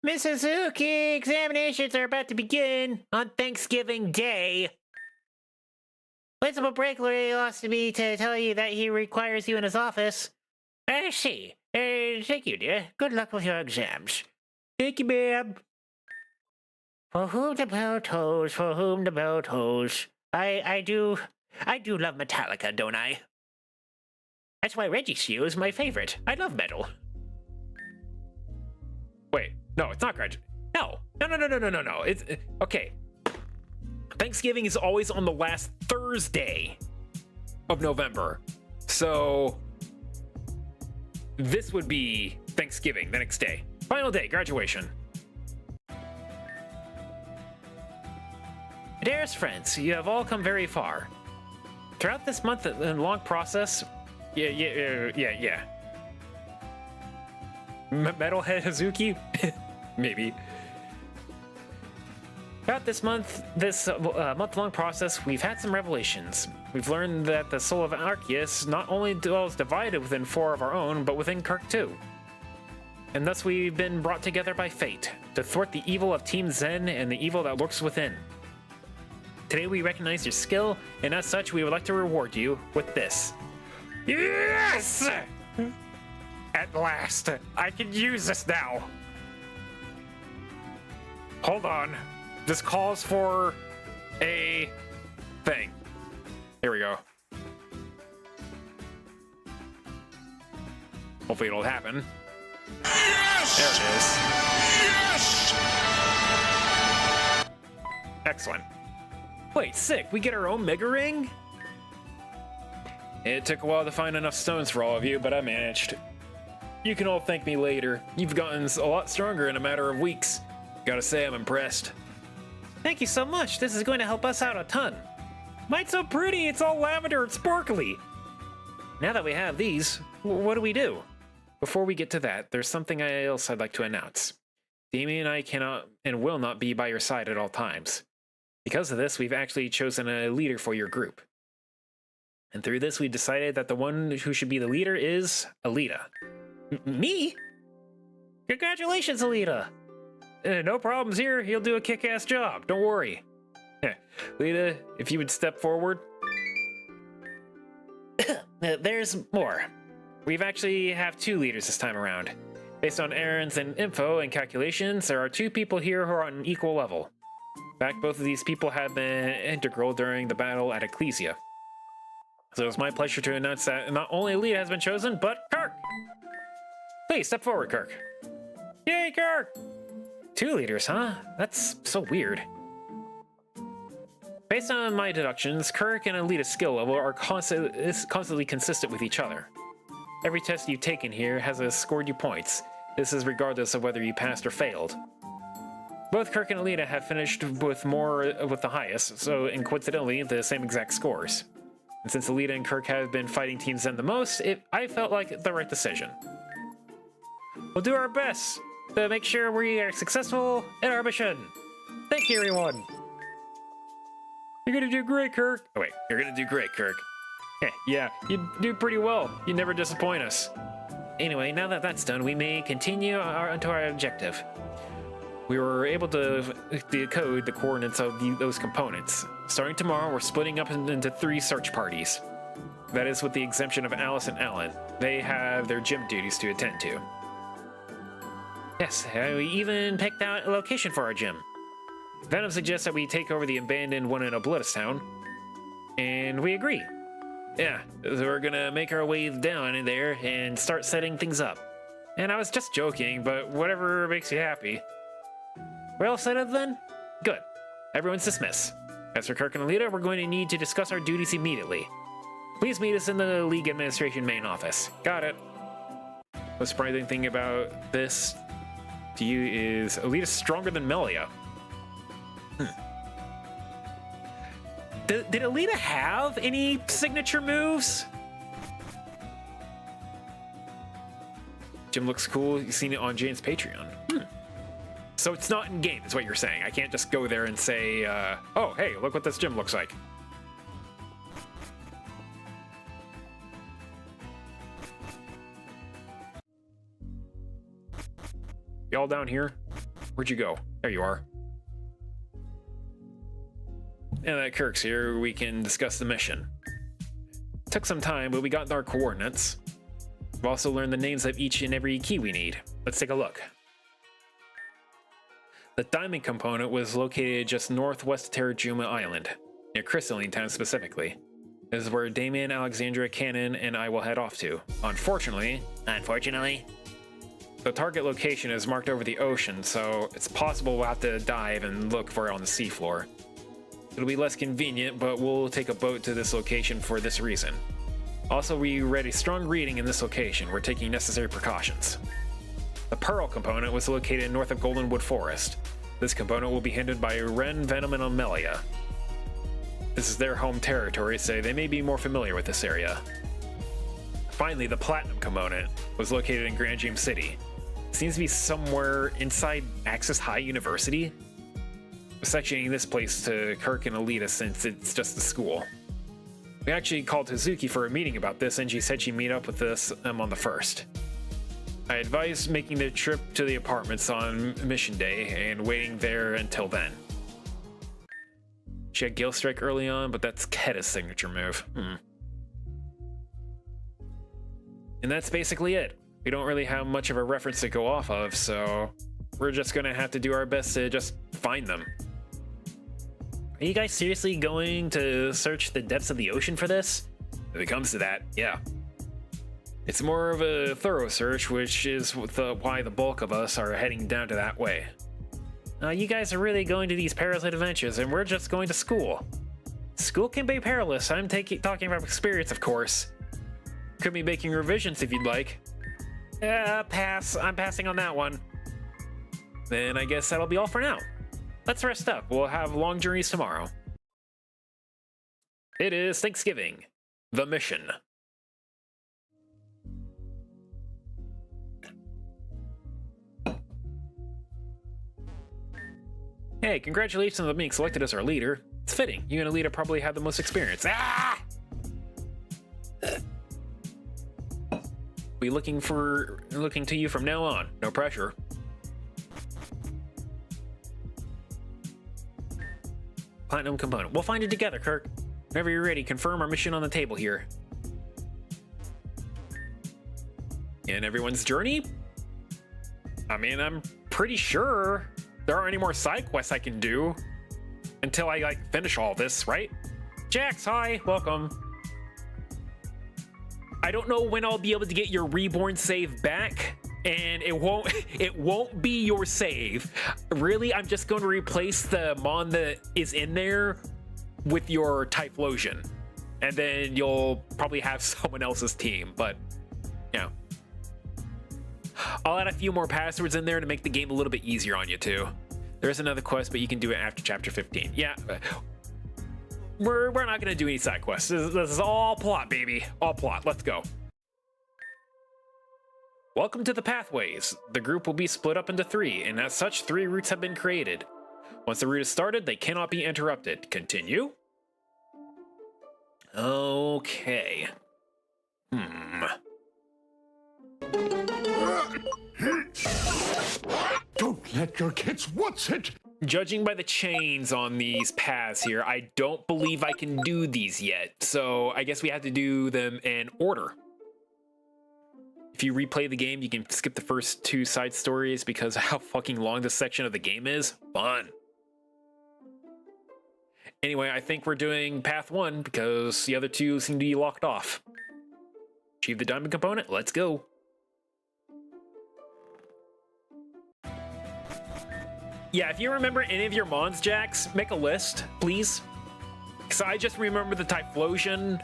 Miss Suzuki, examinations are about to begin on Thanksgiving Day. Principal Breakley lost to me to tell you that he requires you in his office. I see. Thank you, dear. Good luck with your exams. Thank you, ma'am. For whom the bell tolls, for whom the bell tolls. I do love Metallica, don't I? That's why Reggie is my favorite. I love metal. Wait, no, it's not graduate. No. It's okay. Thanksgiving is always on the last Thursday of November. So this would be Thanksgiving, the next day. Final day, graduation. Dearest friends, you have all come very far. Throughout this month and long process, yeah. Metalhead Hazuki? Maybe. Throughout this month-long process, we've had some revelations. We've learned that the soul of Arceus not only dwells divided within 4 of our own, but within Kirk too. And thus we've been brought together by fate, to thwart the evil of Team Zen and the evil that lurks within. Today we recognize your skill, and as such we would like to reward you with this. Yes! At last, I can use this now. Hold on. This calls for a thing. Here we go. Hopefully it'll happen. Yes! There it is. Yes! Excellent. Wait, sick. We get our own Mega Ring? It took a while to find enough stones for all of you, but I managed. You can all thank me later. You've gotten a lot stronger in a matter of weeks. Gotta say, I'm impressed. Thank you so much. This is going to help us out a ton. Mine's so pretty. It's all lavender and sparkly. Now that we have these, what do we do? Before we get to that, there's something else I'd like to announce. Damien and I cannot and will not be by your side at all times. Because of this, we've actually chosen a leader for your group. And through this, we decided that the one who should be the leader is Alita. Me? Congratulations, Alita! No problems here. He'll do a kick-ass job. Don't worry. Alita, if you would step forward. There's more. We've actually have 2 leaders this time around. Based on errands and info and calculations, there are 2 people here who are on an equal level. In fact, both of these people have been integral during the battle at Ecclesia. So it's my pleasure to announce that not only Alita has been chosen, but Kirk! Please, step forward, Kirk. Yay, Kirk! 2 leaders, huh? That's so weird. Based on my deductions, Kirk and Alita's skill level are constantly consistent with each other. Every test you've taken here has scored you points. This is regardless of whether you passed or failed. Both Kirk and Alita have finished with the highest, and coincidentally, the same exact scores. And since Alita and Kirk have been fighting Team Zen the most, I felt like the right decision. We'll do our best to make sure we are successful in our mission. Thank you, everyone. You're gonna do great, Kirk. Oh wait, you're gonna do great, Kirk. Yeah, you do pretty well. You never disappoint us. Anyway, now that that's done, we may continue onto our objective. We were able to decode the coordinates of those components. Starting tomorrow, we're splitting up into 3 search parties. That is with the exemption of Alice and Ellen. They have their gym duties to attend to. Yes, we even picked out a location for our gym. Venom suggests that we take over the abandoned one in Oblitus Town, and we agree. Yeah, so we're gonna make our way down in there and start setting things up. And I was just joking, but whatever makes you happy. We're all set up then? Good. Everyone's dismissed. As for Kirk and Alita, we're going to need to discuss our duties immediately. Please meet us in the League Administration main office. Got it. The surprising thing about this to you is Alita's stronger than Melia. Did Alita have any signature moves? Gym looks cool. You've seen it on Jane's Patreon. So it's not in game, is what you're saying. I can't just go there and say, oh, hey, look what this gym looks like. Y'all down here? Where'd you go? There you are. Now that Kirk's here, we can discuss the mission. Took some time, but we got our coordinates. We've also learned the names of each and every key we need. Let's take a look. The diamond component was located just northwest of Terrajuma Island, near Crystalline Town specifically. This is where Damien, Alexandra, Cannon, and I will head off to. Unfortunately, the target location is marked over the ocean, so it's possible we'll have to dive and look for it on the seafloor. It'll be less convenient, but we'll take a boat to this location for this reason. Also, we read a strong reading in this location. We're taking necessary precautions. The Pearl component was located north of Goldenwood Forest. This component will be hindered by Ren, Venom, and Amelia. This is their home territory, so they may be more familiar with this area. Finally, the Platinum component was located in Grand James City. It seems to be somewhere inside Axis High University. We're sectioning this place to Kirk and Alita since it's just a school. We actually called Hazuki for a meeting about this, and she said she'd meet up with us on the 1st. I advised making the trip to the apartments on mission day and waiting there until then. She had Gale Strike early on, but that's Ketta's signature move. And that's basically it. We don't really have much of a reference to go off of, so we're just gonna have to do our best to just find them. Are you guys seriously going to search the depths of the ocean for this? If it comes to that, yeah. It's more of a thorough search, which is why the bulk of us are heading down to that way. You guys are really going to these perilous adventures, and we're just going to school. School can be perilous. I'm talking about experience, of course. Could be making revisions if you'd like. Pass. I'm passing on that one. Then I guess that'll be all for now. Let's rest up. We'll have long journeys tomorrow. It is Thanksgiving. The mission. Hey, congratulations on being selected as our leader. It's fitting. You and Alita probably have the most experience. Ah! Be looking to you from now on. No pressure. Platinum component. We'll find it together, Kirk. Whenever you're ready, confirm our mission on the table here. And everyone's journey? I mean, I'm pretty sure there aren't any more side quests I can do until I finish all this, right? Jax, hi, welcome. I don't know when I'll be able to get your reborn save back, and it won't be your save. Really, I'm just going to replace the mon that is in there with your Typhlosion, and then you'll probably have someone else's team, but you know. I'll add a few more passwords in there to make the game a little bit easier on you too. There is another quest, but you can do it after chapter 15. Yeah, we're not gonna do any side quests. This is all plot, baby. All plot. Let's go. Welcome to the Pathways. The group will be split up into 3, and as such, 3 routes have been created. Once the route is started, they cannot be interrupted. Continue. Okay. Don't let your kids. What's it? Judging by the chains on these paths here, I don't believe I can do these yet. So I guess we have to do them in order. If you replay the game, you can skip the first 2 side stories because of how fucking long this section of the game is. Fun. Anyway, I think we're doing path 1 because the other 2 seem to be locked off. Achieve the diamond component. Let's go. Yeah, if you remember any of your Mons, Jax, make a list, please. Because I just remember the Typhlosion,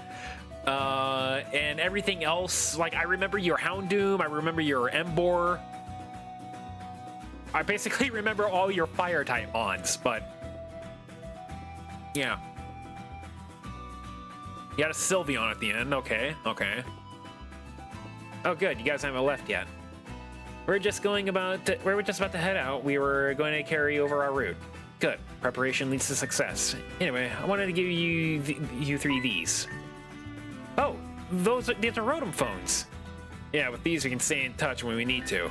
and everything else. Like, I remember your Houndoom, I remember your Embor. I basically remember all your Fire-type Mons, but... yeah. You got a Sylveon at the end, okay, okay. Oh good, you guys haven't left yet. We're just about to head out. We were going to carry over our route. Good. Preparation leads to success. Anyway, I wanted to give you 3 these. Oh, these are Rotom phones. Yeah, with these we can stay in touch when we need to.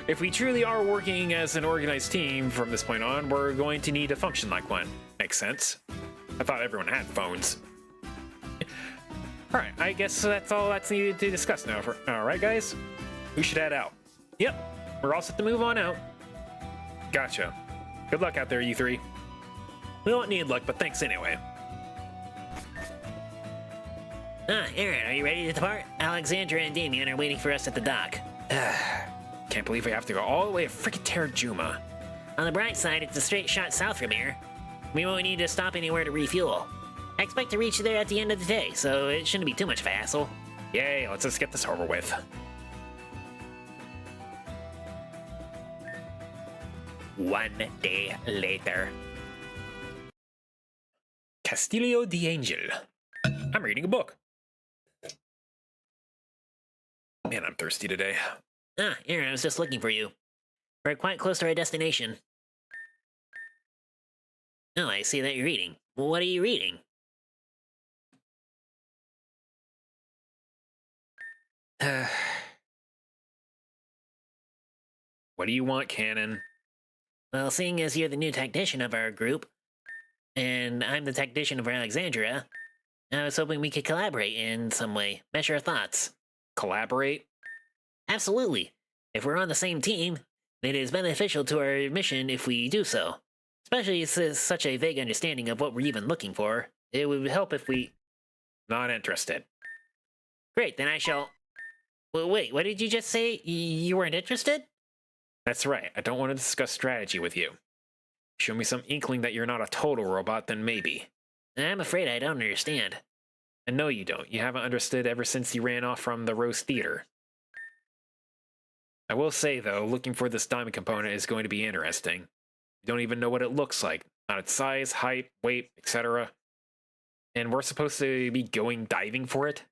If we truly are working as an organized team from this point on, we're going to need to function like one. Makes sense. I thought everyone had phones. Alright, I guess that's all that's needed to discuss now. Alright, guys? We should head out. Yep, we're all set to move on out. Gotcha. Good luck out there, you 3. We won't need luck, but thanks anyway. Aaron, are you ready to depart? Alexandra and Damien are waiting for us at the dock. Can't believe we have to go all the way to frickin' Terrajuma. On the bright side, it's a straight shot south from here. We won't need to stop anywhere to refuel. I expect to reach there at the end of the day, so it shouldn't be too much of a hassle. Yay, let's just get this over with. One day later. Castillo de Angel. I'm reading a book. Man, I'm thirsty today. Aaron, I was just looking for you. We're quite close to our destination. Oh, I see that you're reading. What are you reading? What do you want, Cannon? Well, seeing as you're the new technician of our group, and I'm the technician of Alexandria, I was hoping we could collaborate in some way, measure our thoughts. Collaborate? Absolutely. If we're on the same team, it is beneficial to our mission if we do so. Especially since such a vague understanding of what we're even looking for. It would help if we... Not interested. Great, then I shall... Well, wait, what did you just say? You weren't interested? That's right, I don't want to discuss strategy with you. Show me some inkling that you're not a total robot, then maybe. I'm afraid I don't understand. And no, you don't. You haven't understood ever since you ran off from the Rose Theater. I will say, though, looking for this diamond component is going to be interesting. You don't even know what it looks like. Not its size, height, weight, etc. And we're supposed to be going diving for it?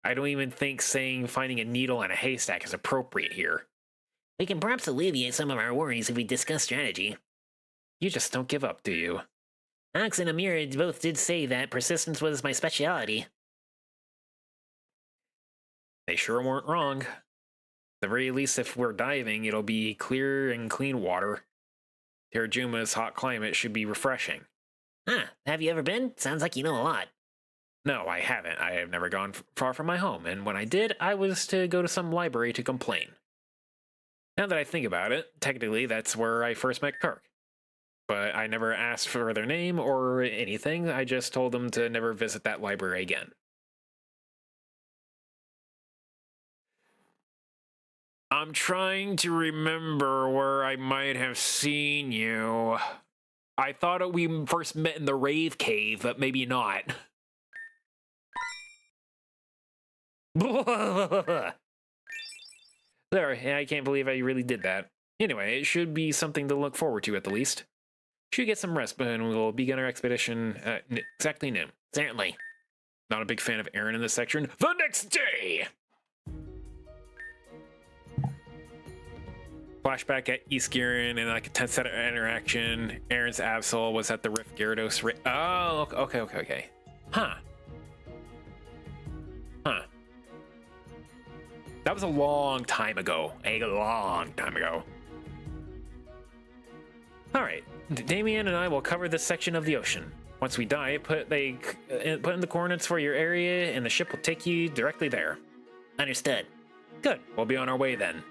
I don't even think saying finding a needle in a haystack is appropriate here. We can perhaps alleviate some of our worries if we discuss strategy. You just don't give up, do you? Alex and Amira both did say that persistence was my specialty. They sure weren't wrong. At the very least, if we're diving, it'll be clear and clean water. Terrajuma's hot climate should be refreshing. Have you ever been? Sounds like you know a lot. No, I haven't. I have never gone far from my home, and when I did, I was to go to some library to complain. Now that I think about it, technically that's where I first met Kirk. But I never asked for their name or anything, I just told them to never visit that library again. I'm trying to remember where I might have seen you. I thought we first met in the Rave Cave, but maybe not. There, I can't believe I really did that. Anyway, it should be something to look forward to at the least. Should get some rest, but we'll begin our expedition at exactly noon. Certainly. Not a big fan of Aaron in this section. The next day! Flashback at East Gyrin and like a tense set of interaction. Aaron's Absol was at the Rift Gyarados. Oh, okay. Huh. That was a long time ago. A long time ago. All right, Damien and I will cover this section of the ocean. Once we die, put in the coordinates for your area, and the ship will take you directly there. Understood. Good. We'll be on our way then.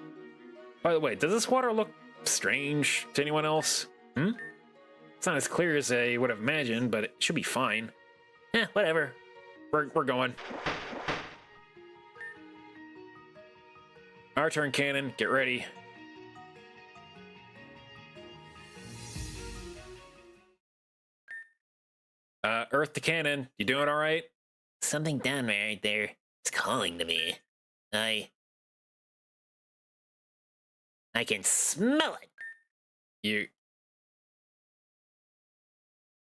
By the way, does this water look strange to anyone else? It's not as clear as I would have imagined, but it should be fine. Whatever. We're going. Our turn, Cannon. Get ready. Earth to Cannon. You doing all right? Something down right there. It's calling to me. I can smell it.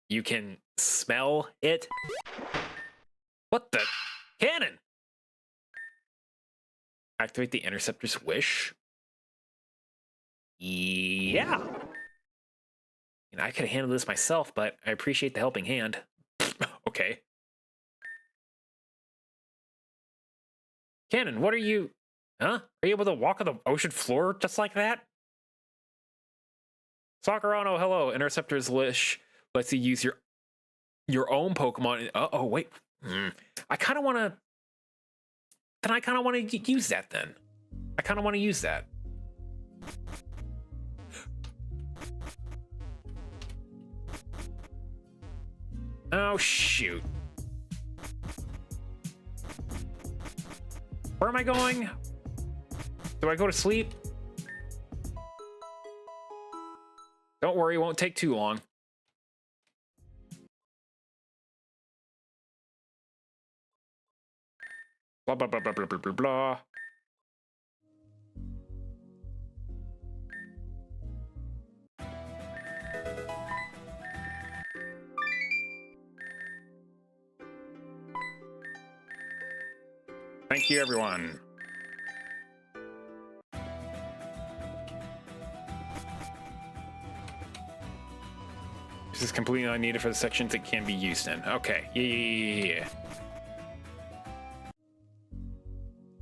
You can smell it? What the? Cannon! Activate the interceptor's wish? Yeah. I could have handled this myself, but I appreciate the helping hand. Okay. Cannon, what are you... Huh? Are you able to walk on the ocean floor just like that? Sakurano, hello. Interceptor's wish lets you use your own Pokemon. Oh, wait. I kind of want to... Then I kind of want to use that then. I kind of want to use that. Oh, shoot. Where am I going? Do I go to sleep? Don't worry, it won't take too long. Blah, blah, blah, blah, blah, blah, blah, blah. Thank you, everyone. This is completely unneeded for the sections it can be used in. Okay, yeah.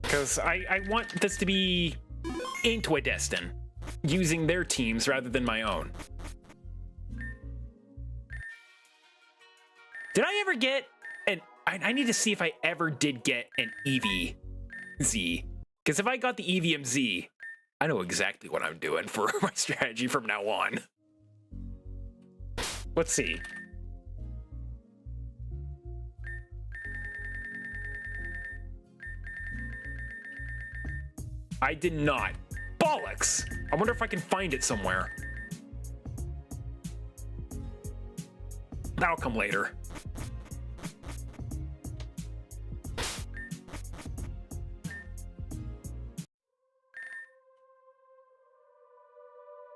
Because I want this to be Intwidestin, using their teams rather than my own. Did I ever get an... I need to see if I ever did get an EVZ. Because if I got the EVMZ, I know exactly what I'm doing for my strategy from now on. Let's see. I did not. Bollocks! I wonder if I can find it somewhere. That'll come later.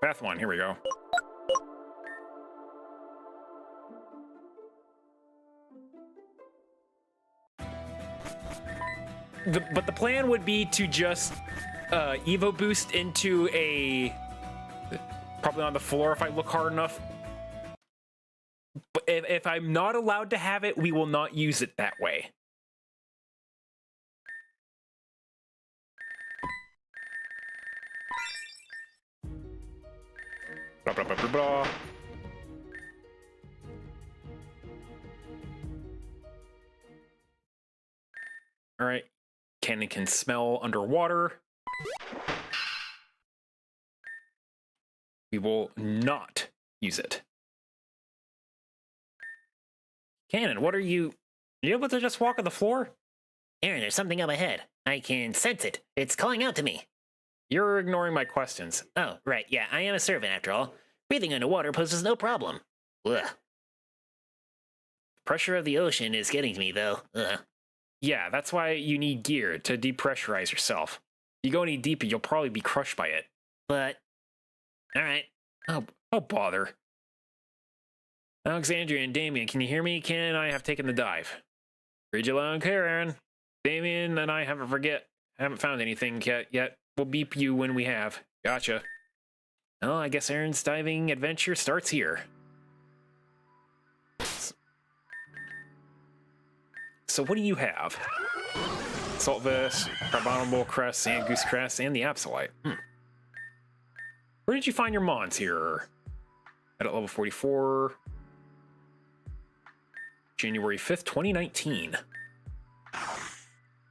Path 1, here we go. But the plan would be to just Evo boost into a... Probably on the floor if I look hard enough. But if I'm not allowed to have it, we will not use it that way. Blah, blah, blah, blah, blah. All right. Cannon can smell underwater. We will not use it. Cannon, what are you... Are you able to just walk on the floor? Aaron, there's something up ahead. I can sense it. It's calling out to me. You're ignoring my questions. Oh, right, yeah, I am a servant after all. Breathing underwater poses no problem. Ugh. The pressure of the ocean is getting to me, though. Ugh. Yeah, that's why you need gear to depressurize yourself. You go any deeper, you'll probably be crushed by it. But... Alright. Oh, bother. Alexandria and Damien, can you hear me? Ken and I have taken the dive. Read you loud and clear, Aaron. Damien and I haven't found anything yet. We'll beep you when we have. Gotcha. Well, I guess Aaron's diving adventure starts here. So what do you have? Salt Vest, Carbonable Crest, Sand Goose Crest, and the Absolite. Where did you find your mons here? At level 44. January 5th, 2019.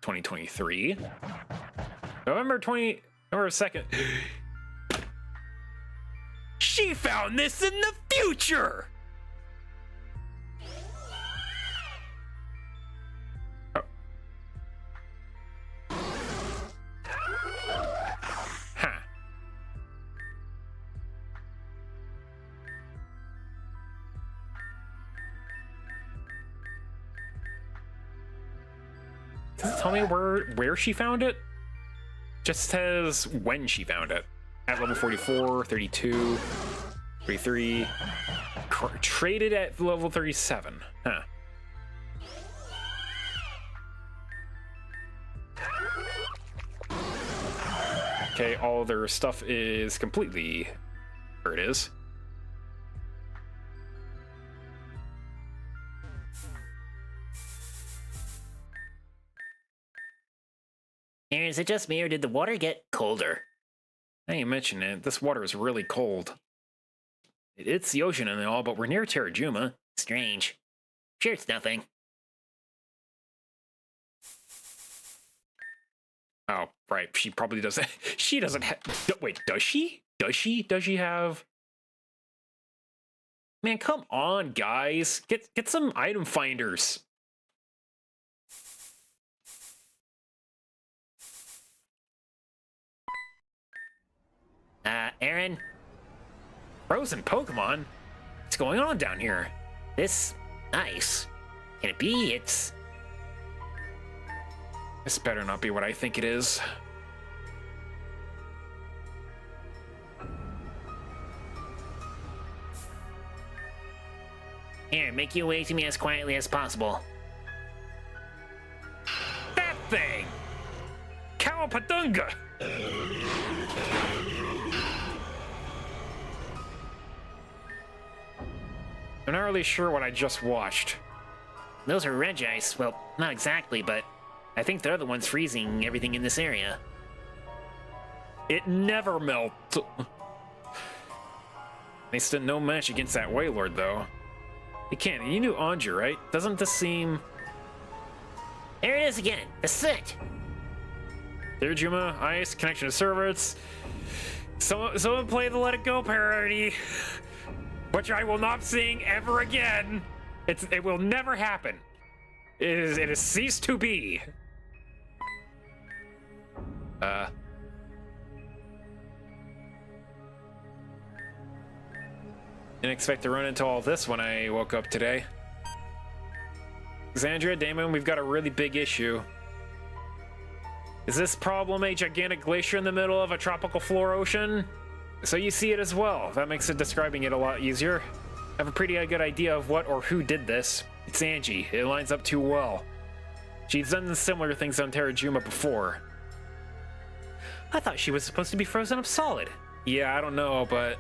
2023. November 2nd. She found this in the future! Oh. Huh. Does it tell me where she found it? Just says when she found it. At level 44, 32, 33. Traded at level 37. Huh. Okay, all their stuff is completely... Where it is. Aaron, is it just me or did the water get colder? Now you mention it, this water is really cold. It's the ocean and all, but we're near Terrajuma. Strange. Sure, it's nothing. Oh, right. She probably doesn't. She doesn't have. Wait, does she? Does she? Does she have? Man, come on, guys. Get some item finders. Aaron? Frozen Pokemon? What's going on down here? This ice. Can it be? It's... This better not be what I think it is. Here, make your way to me as quietly as possible. That thing! Cowapadunga! I'm not really sure what I just watched. Those are Regice. Well, not exactly, but I think they're the ones freezing everything in this area. It never melts. They stood no match against that Wailord, though. It can't. You knew Anju, right? Doesn't this seem... There it is again. The scent. Terrajuma, Ice, connection to servers. Someone play the Let It Go parody, which I will not sing ever again. It will never happen. It has ceased to be. Didn't expect to run into all this when I woke up today. Xandria, Damon, we've got a really big issue. Is this problem a gigantic glacier in the middle of a tropical floor ocean? So you see it as well. That makes describing it a lot easier. I have a pretty good idea of what or who did this. It's Angie. It lines up too well. She's done similar things on Terrajuma before. I thought she was supposed to be frozen up solid. Yeah, I don't know, but...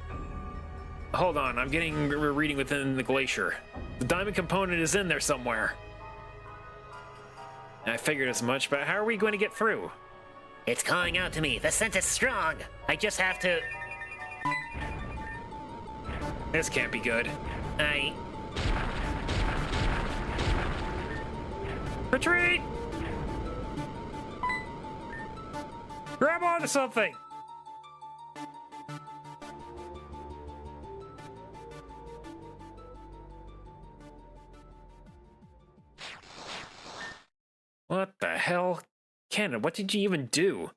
Hold on, I'm getting a reading within the glacier. The diamond component is in there somewhere. I figured as much, but how are we going to get through? It's calling out to me. The scent is strong. I just have to... This can't be good. Retreat! Grab onto something! What the hell? Cannon, what did you even do?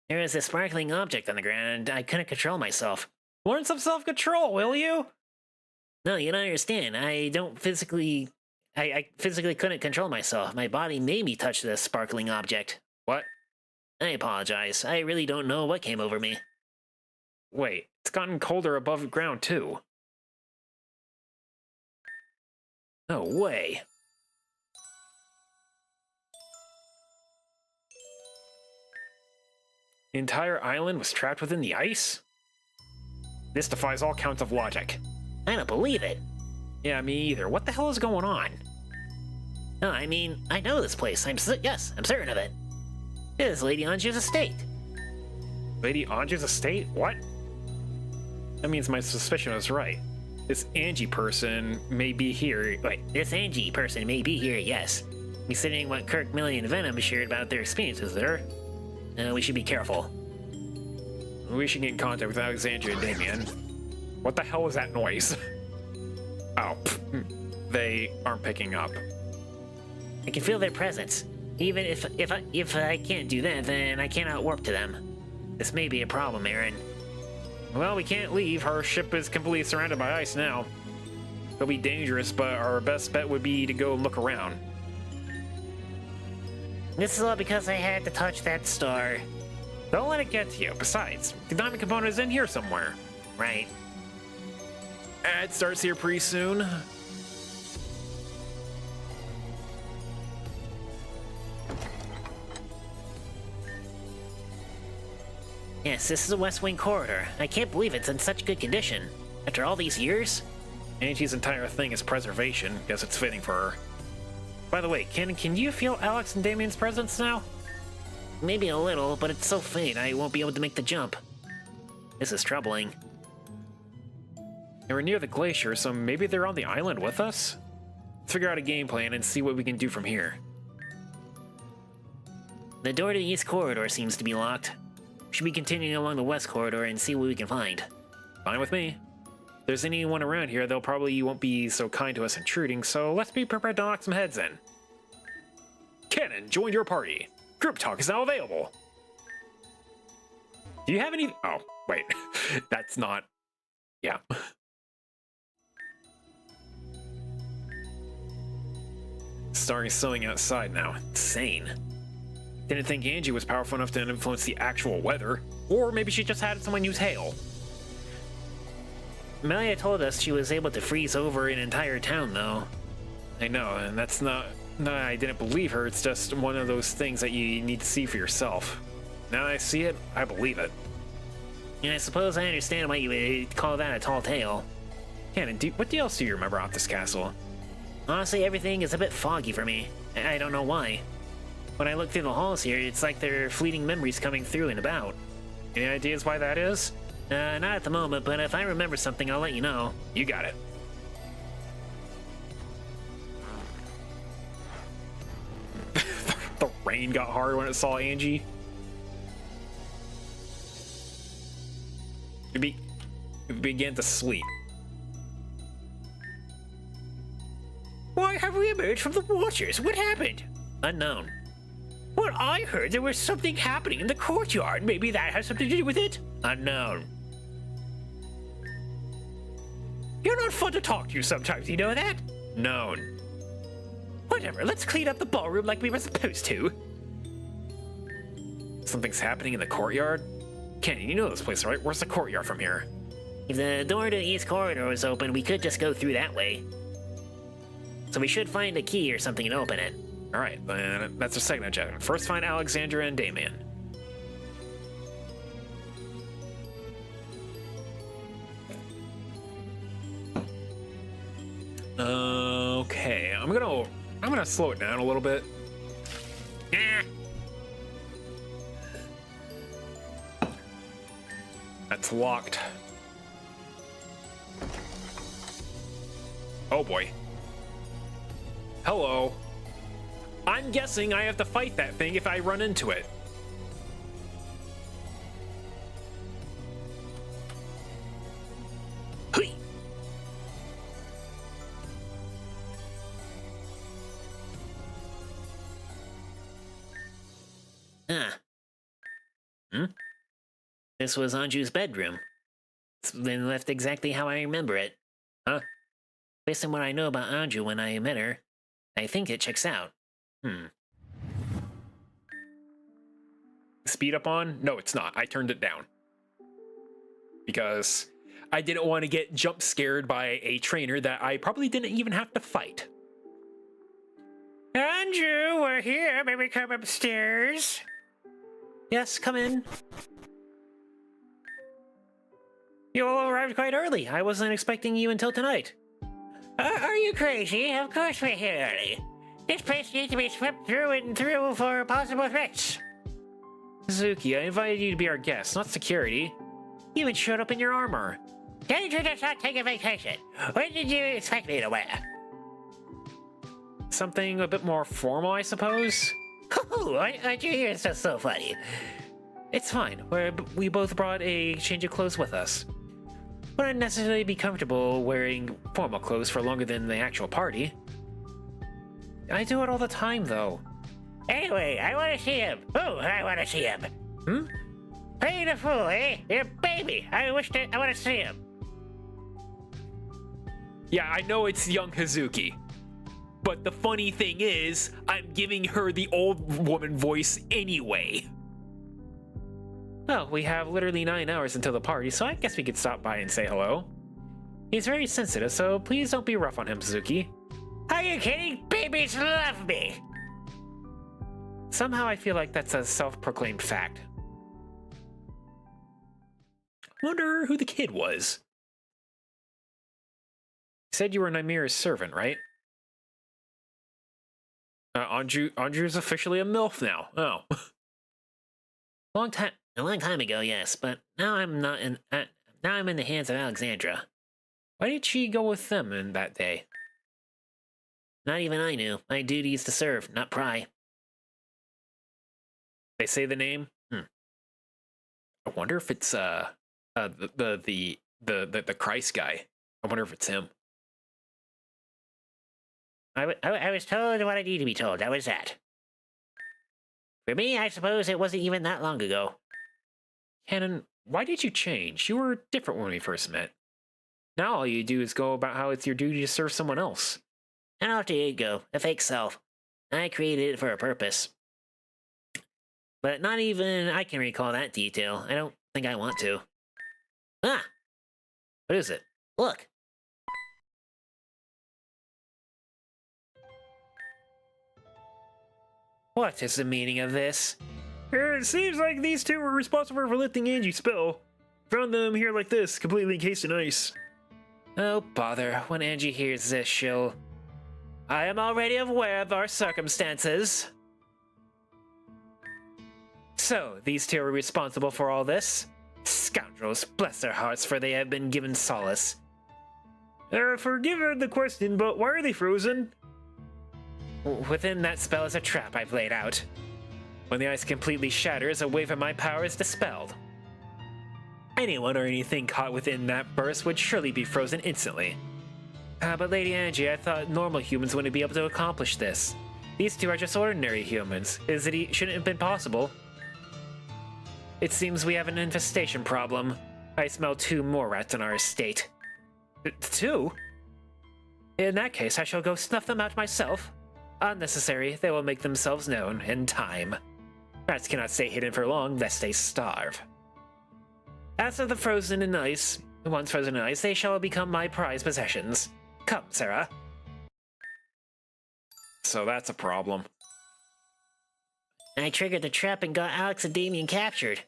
There was a sparkling object on the ground. I couldn't control myself. Learn some self-control, will you? No, you don't understand. I physically couldn't control myself. My body made me touch this sparkling object. What? I apologize. I really don't know what came over me. Wait, it's gotten colder above ground, too. No way. The entire island was trapped within the ice? This defies all counts of logic. I don't believe it. Yeah, me either. What the hell is going on? No, I mean, I know this place. Yes, I'm certain of it. It is Lady Anju's estate. Lady Anju's estate? What? That means my suspicion was right. This Angie person may be here. Wait, this Angie person may be here, yes. Considering what Kirk, Millie, and Venom shared about their experiences there, we should be careful. We should get in contact with Alexandria and Damien. What the hell was that noise? Oh, they aren't picking up. I can feel their presence. Even if I can't do that, then I cannot warp to them. This may be a problem, Aaron. Well, we can't leave. Our ship is completely surrounded by ice now. It'll be dangerous, but our best bet would be to go look around. This is all because I had to touch that star. Don't let it get to you. Besides, the diamond component is in here somewhere. Right. It starts here pretty soon. Yes, this is the West Wing corridor. I can't believe it's in such good condition. After all these years? Angie's entire thing is preservation. Guess it's fitting for her. By the way, can you feel Alex and Damien's presence now? Maybe a little, but it's so faint I won't be able to make the jump. This is troubling. And we're near the glacier, so maybe they're on the island with us? Let's figure out a game plan and see what we can do from here. The door to the east corridor seems to be locked. We should be continuing along the west corridor and see what we can find. Fine with me. If there's anyone around here, they'll probably won't be so kind to us intruding, so let's be prepared to knock some heads in. Cannon, join your party. Group talk is now available. Do you have any... Oh, wait. That's not... Yeah. Starring sewing outside now. Insane. Didn't think Angie was powerful enough to influence the actual weather. Or maybe she just had someone use hail. Melia told us she was able to freeze over an entire town, though. I know, and that's not... No, I didn't believe her. It's just one of those things that you need to see for yourself. Now that I see it, I believe it. And I suppose I understand why you would call that a tall tale. Cannon, what else do you remember about this castle? Honestly, everything is a bit foggy for me. I don't know why. When I look through the halls here, it's like there are fleeting memories coming through and about. Any ideas why that is? Not at the moment, but if I remember something, I'll let you know. You got it. The rain got hard when it saw Angie. It began to sleep. Why have we emerged from the waters? What happened? Unknown. Well, I heard there was something happening in the courtyard. Maybe that has something to do with it? Unknown. You're not fun to talk to sometimes, you know that? Known. Whatever, let's clean up the ballroom like we were supposed to. Something's happening in the courtyard? Kenny, you know this place, right? Where's the courtyard from here? If the door to the east corridor is open, we could just go through that way. So we should find a key or something and open it. Alright, then that's our second objective. First find Alexandria and Damien. Okay, I'm gonna slow it down a little bit. That's locked. Oh boy. Hello. I'm guessing I have to fight that thing if I run into it. Hui. This was Anju's bedroom. It's been left exactly how I remember it. Huh? Based on what I know about Anju when I met her, I think it checks out. Speed up on? No, it's not. I turned it down. Because I didn't want to get jump scared by a trainer that I probably didn't even have to fight. Anju, we're here. May we come upstairs? Yes, come in. You all arrived quite early. I wasn't expecting you until tonight. Are you crazy? Of course we're here early. This place needs to be swept through and through for possible threats. Hazuki, I invited you to be our guest, not security. You even showed up in your armor. Danger does not take a vacation. What did you expect me to wear? Something a bit more formal, I suppose? Hoo-hoo, aren't you here so funny? It's fine. We both brought a change of clothes with us. Wouldn't necessarily be comfortable wearing formal clothes for longer than the actual party. I do it all the time, though. Anyway, I want to see him. Oh, I want to see him. Hmm? Play the fool, eh? You're a baby. I want to see him. Yeah, I know it's young Hazuki. But the funny thing is, I'm giving her the old woman voice anyway. Well, we have literally 9 hours until the party, so I guess we could stop by and say hello. He's very sensitive, so please don't be rough on him, Suzuki. Are you kidding? Babies love me. Somehow I feel like that's a self-proclaimed fact. Wonder who the kid was. You said you were Nymira's servant, right? Anju's officially a MILF now. Oh. A long time ago, yes, but now I'm not in. Now I'm in the hands of Alexandra. Why did she go with them in that day? Not even I knew. My duty is to serve, not pry. They say the name? I wonder if it's the Christ guy. I wonder if it's him. I was told what I need to be told. That was that. For me, I suppose it wasn't even that long ago. Canon, why did you change? You were different when we first met. Now all you do is go about how it's your duty to serve someone else. An alter ego, a fake self. I created it for a purpose. But not even I can recall that detail. I don't think I want to. Ah! What is it? Look! What is the meaning of this? It seems like these two were responsible for lifting Angie's spell. Found them here like this, completely encased in ice. Oh, bother. When Angie hears this, she'll... I am already aware of our circumstances. So, these two are responsible for all this? Scoundrels, bless their hearts, for they have been given solace. Forgive the question, but why are they frozen? Within that spell is a trap I've laid out. When the ice completely shatters, a wave of my power is dispelled. Anyone or anything caught within that burst would surely be frozen instantly. But Lady Angie, I thought normal humans wouldn't be able to accomplish this. These two are just ordinary humans. Shouldn't have been possible. It seems we have an infestation problem. I smell 2 more rats in our estate. 2? In that case, I shall go snuff them out myself. Unnecessary, they will make themselves known in time. Rats cannot stay hidden for long, lest they starve. As for the ones frozen in ice, they shall become my prized possessions. Come, Sarah. So that's a problem. I triggered the trap and got Alex and Damien captured.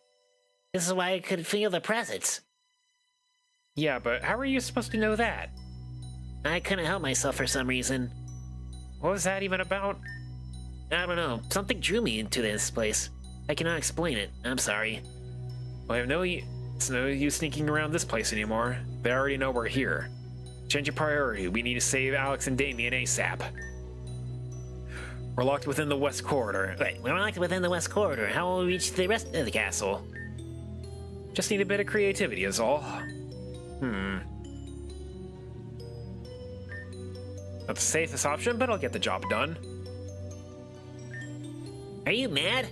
This is why I could feel the presence. Yeah, but how are you supposed to know that? I couldn't help myself for some reason. What was that even about? I don't know. Something drew me into this place. I cannot explain it. I'm sorry. Well, it's no use sneaking around this place anymore. They already know we're here. Change your priority. We need to save Alex and Damien ASAP. We're locked within the West Corridor. Wait, we're locked within the West Corridor. How will we reach the rest of the castle? Just need a bit of creativity is all. Not the safest option, but I'll get the job done. Are you mad?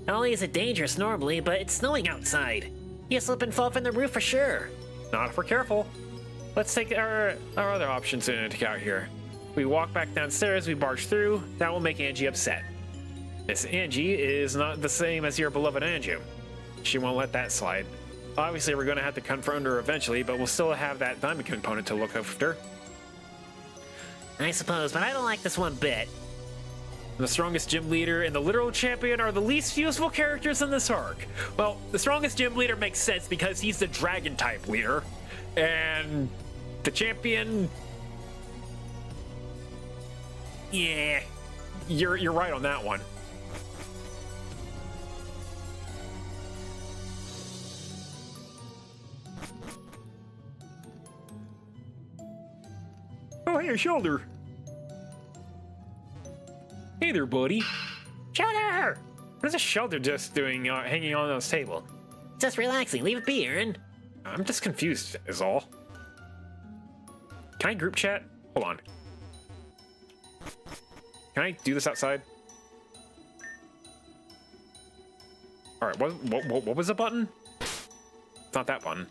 Not only is it dangerous normally, but it's snowing outside. You'll slip and fall from the roof for sure. Not if we're careful. Let's take our other options into account here. We walk back downstairs, we barge through. That will make Angie upset. Miss Angie is not the same as your beloved Angie. She won't let that slide. Obviously, we're going to have to confront her eventually, but we'll still have that diamond component to look after. I suppose, but I don't like this one bit. The strongest gym leader and the literal champion are the least useful characters in this arc. Well, the strongest gym leader makes sense because he's the dragon type leader. And the champion... Yeah, you're right on that one. Hey, Shoulder. Hey there, buddy. Shoulder! What is a Shoulder just doing hanging on this table? Just relaxing. Leave it be, Aaron. I'm just confused, is all. Can I group chat? Hold on. Can I do this outside? All right, what was the button? It's not that button.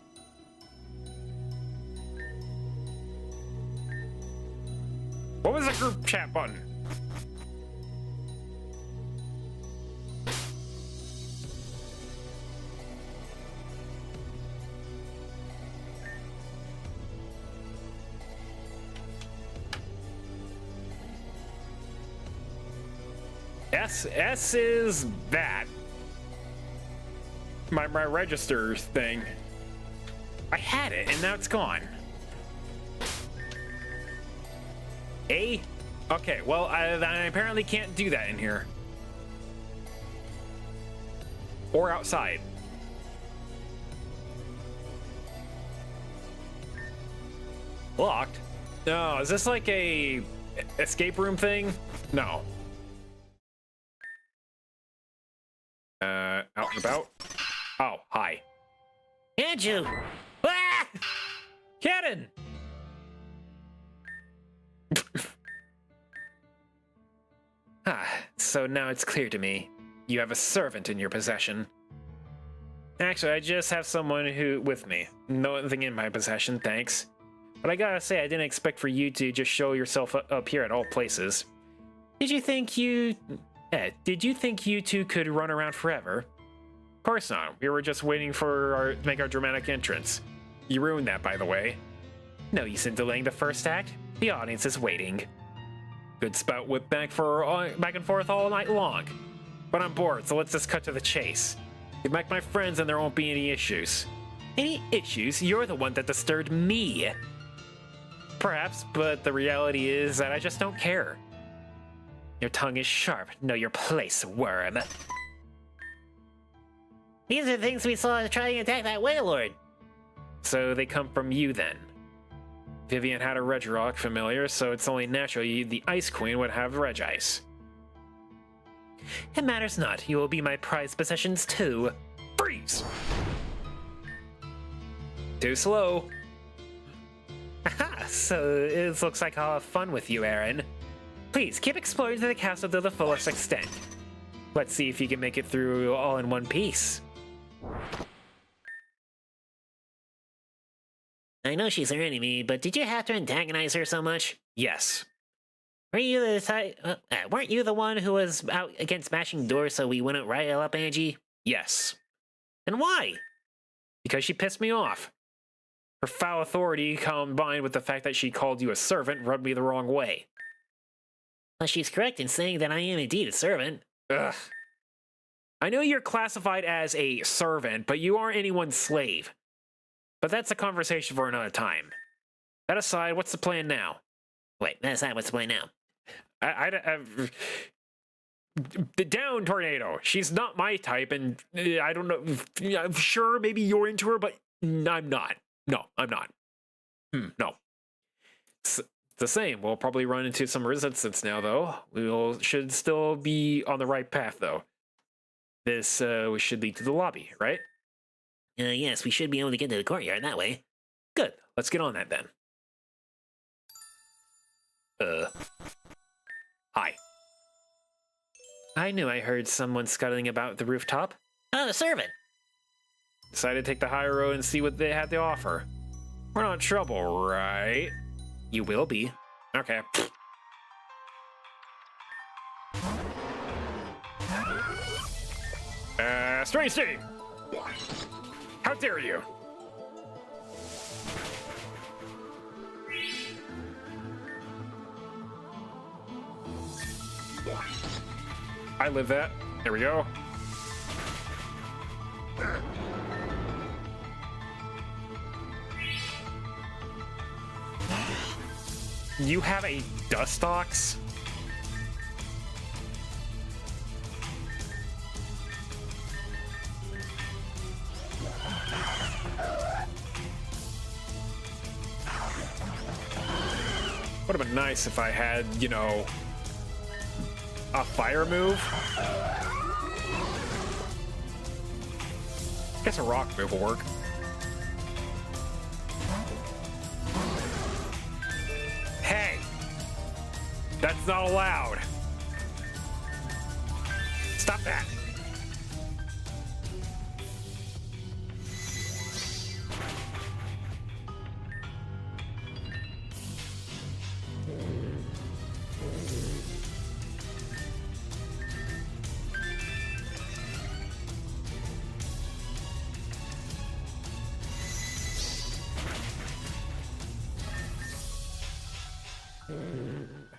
What was the group chat button? S is that. My register thing. I had it and now it's gone. A? Okay, well, I apparently can't do that in here. Or outside. Locked? No, is this like a escape room thing? No. Out and about? Oh, hi. Andrew! Ah! Kladen! So now it's clear to me. You have a servant in your possession. Actually, I just have someone with me. Nothing in my possession, thanks. But I gotta say, I didn't expect for you to just show yourself up here at all places. Did you think you two could run around forever? Of course not. We were just waiting to make our dramatic entrance. You ruined that, by the way. No use in delaying the first act. The audience is waiting. Good spout whip back and forth all night long. But I'm bored, so let's just cut to the chase. Get back my friends and there won't be any issues. Any issues? You're the one that disturbed me. Perhaps, but the reality is that I just don't care. Your tongue is sharp. Know your place, worm. These are the things we saw trying to attack that whale lord. So they come from you then. Vivian had a Regirock familiar, so it's only natural the Ice Queen would have Regice. It matters not. You will be my prized possessions too. Freeze! Too slow. Aha! So it looks like I'll have fun with you, Aaron. Please, keep exploring the castle to the fullest extent. Let's see if you can make it through all in one piece. I know she's our enemy, but did you have to antagonize her so much? Yes. Weren't you the one who was out against smashing doors so we wouldn't rile up Angie? Yes. And why? Because she pissed me off. Her foul authority combined with the fact that she called you a servant rubbed me the wrong way. Well, she's correct in saying that I am indeed a servant. Ugh. I know you're classified as a servant, but you aren't anyone's slave. But that's a conversation for another time. That aside, what's the plan now? Wait, that's not what's the plan now. The down tornado. She's not my type, and I don't know. I'm sure maybe you're into her, but I'm not. No, I'm not. No. It's the same. We'll probably run into some resistance now, though. Should still be on the right path, though. This should lead to the lobby, right? Yes, we should be able to get to the courtyard that way. Good. Let's get on that then. Hi. I knew I heard someone scuttling about the rooftop. Oh, the servant! Decided to take the high road and see what they had to offer. We're not in trouble, right? You will be. Okay. Strange Steve! How dare you? I live that. There we go. You have a dust ox? Would have been nice if I had, you know, a fire move. Guess a rock move will work. Hey! That's not allowed. Stop that.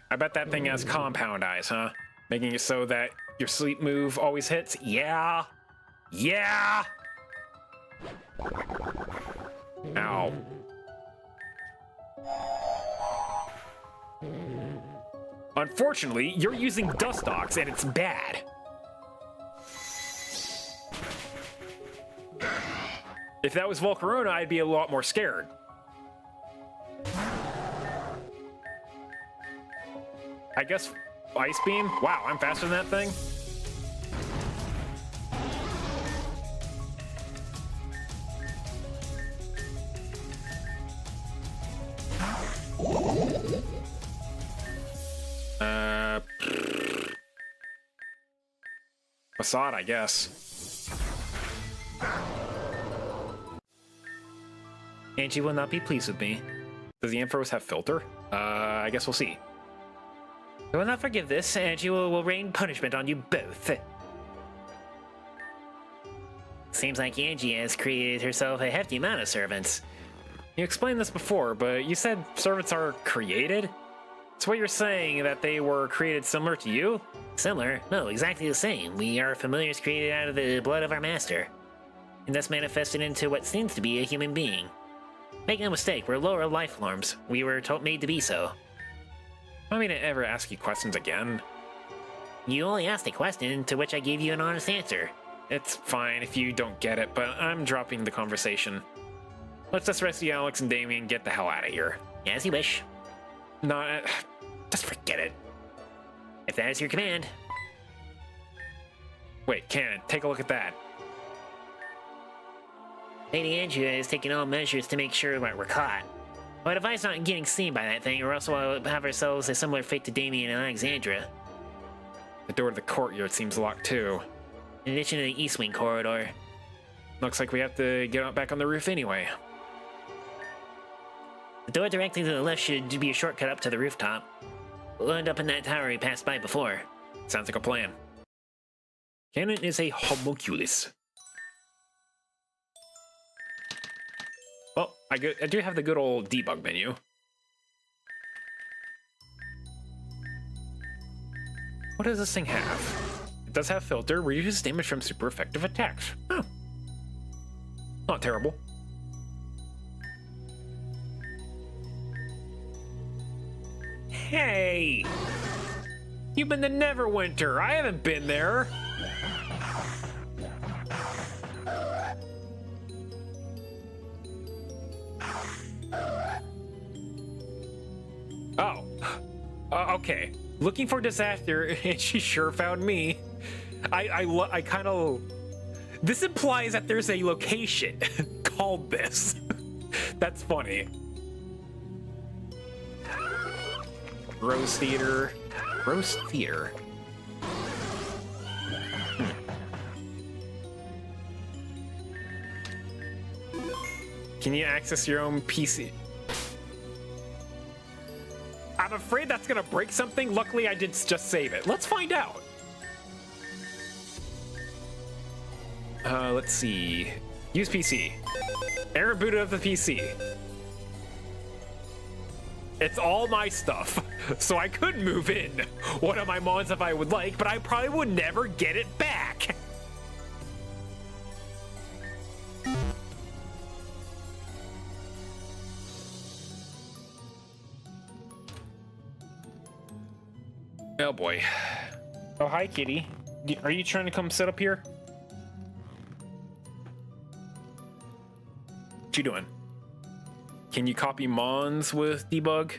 I bet that thing has compound eyes, huh? Making it so that your sleep move always hits? Yeah! Yeah! Ow. Unfortunately, you're using Dustox and it's bad. If that was Volcarona, I'd be a lot more scared. I guess Ice Beam? Wow, I'm faster than that thing? Facade, I guess. Angie will not be pleased with me. Does the Ampharos have filter? I guess we'll see. I will not forgive this, and she will rain punishment on you both. Seems like Angie has created herself a hefty amount of servants. You explained this before, but you said servants are created? So what you're saying, that they were created similar to you? Similar? No, exactly the same. We are familiars created out of the blood of our master, and thus manifested into what seems to be a human being. Make no mistake, we're lower life forms. We were made to be so. I mean, to ever ask you questions again. You only asked a question to which I gave you an honest answer. It's fine if you don't get it, but I'm dropping the conversation. Let's just rescue Alex and Damien and get the hell out of here. As you wish. No, just forget it. If that is your command. Wait, Cannon, take a look at that. Lady Andrea is taking all measures to make sure that we're caught. But advise not getting seen by that thing, or else we'll have ourselves a similar fate to Damien and Alexandra. The door to the courtyard seems locked too. In addition to the East Wing corridor. Looks like we have to get back on the roof anyway. The door directly to the left should be a shortcut up to the rooftop. We'll end up in that tower we passed by before. Sounds like a plan. Cannon is a homunculus. Well, I do have the good old debug menu. What does this thing have? It does have filter, reduces damage from super effective attacks. Oh. Not terrible. Hey! You've been to Neverwinter. I haven't been there. Oh. Okay. Looking for disaster, and she sure found me. I kind of... This implies that there's a location called this. That's funny. Rose Theater. Rose Theater. Can you access your own PC? I'm afraid that's gonna break something. Luckily, I did just save it. Let's find out. Let's see. Use PC. Error booted up the PC. It's all my stuff, so I could move in one of my mods if I would like, but I probably would never get it back. Oh boy. Oh, hi, kitty. Are you trying to come sit up here? What you doing? Can you copy Mons with debug?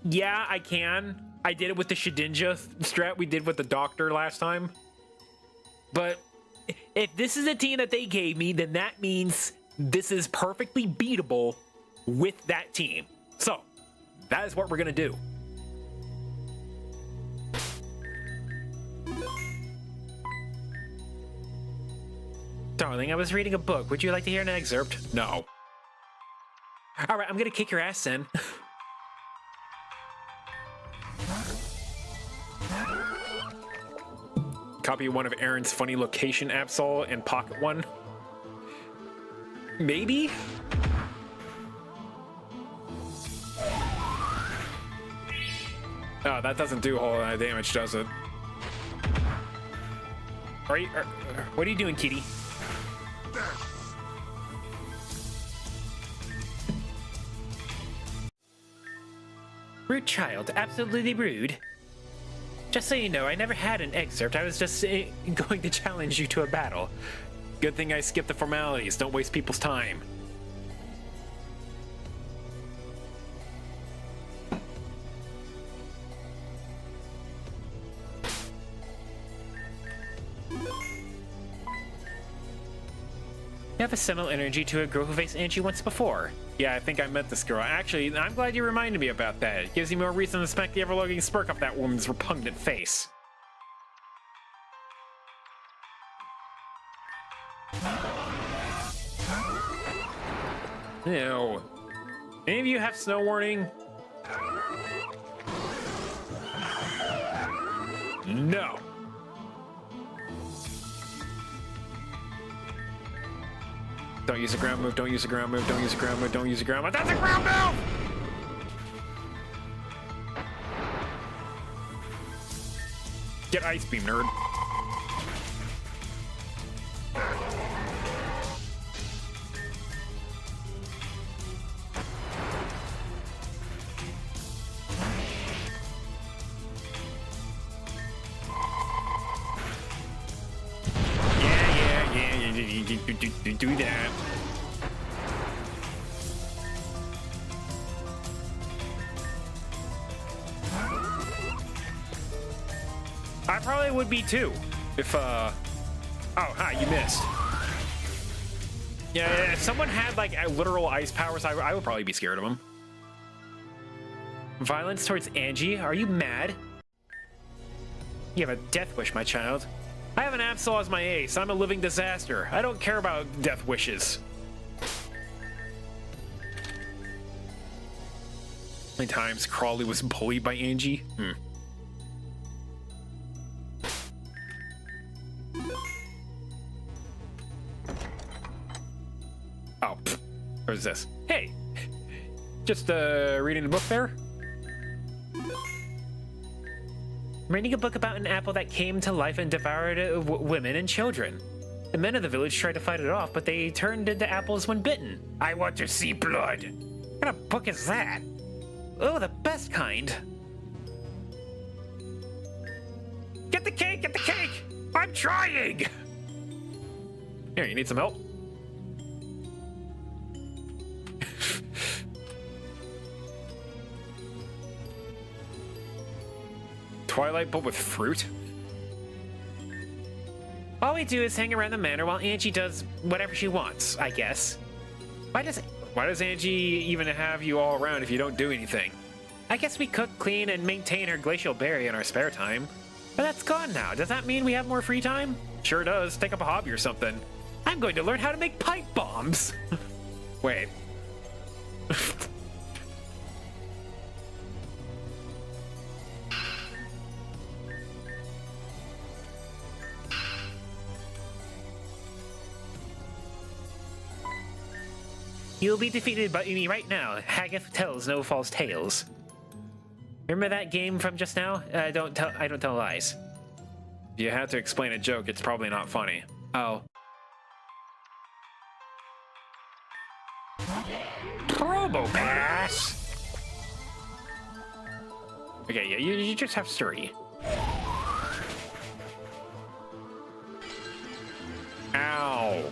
Yeah, I can. I did it with the Shedinja strat we did with the doctor last time. But if this is a team that they gave me, then that means this is perfectly beatable with that team. So, that is what we're gonna do. Darling, I was reading a book. Would you like to hear an excerpt? No. All right, I'm gonna kick your ass then. Copy one of Aaron's funny location Absol and pocket one. Maybe? Oh, that doesn't do a whole lot of damage, does it? What are you doing, kitty? Rude child, absolutely rude. Just so you know, I never had an excerpt. I was just going to challenge you to a battle. Good thing I skipped the formalities. Don't waste people's time. You have a similar energy to a girl who faced Angie once before. Yeah, I think I met this girl. Actually, I'm glad you reminded me about that. It gives me more reason to smack the ever-looking smirk off that woman's repugnant face. Ew. Any of you have snow warning? No. Don't use a ground move, don't use a ground move, don't use a ground move, don't use a ground move. That's a ground move! Get Ice Beam, nerd. Do that. I probably would be too, if oh, hi, you missed. Yeah, if someone had like literal ice powers, I would probably be scared of them. Violence towards Angie? Are you mad? You have a death wish, my child. I have an Absol as my ace. I'm a living disaster. I don't care about death wishes. How many times Crawley was bullied by Angie? Oh, what is this? Hey, just reading the book there? Reading a book about an apple that came to life and devoured women and children. The men of the village tried to fight it off, but they turned into apples when bitten. I want to see blood. What kind of book is that? Oh, the best kind. Get the cake, get the cake! I'm trying! Here, you need some help? Twilight, but with fruit? All we do is hang around the manor while Angie does whatever she wants, I guess. Why does Angie even have you all around if you don't do anything? I guess we cook, clean, and maintain her glacial berry in our spare time. But that's gone now. Does that mean we have more free time? Sure does. Take up a hobby or something. I'm going to learn how to make pipe bombs. Wait. You'll be defeated by me right now. Haggith tells no false tales. Remember that game from just now? I don't tell lies. If you had to explain a joke, it's probably not funny. Oh. Probo Pass! Okay, yeah, you just have sturdy. Ow.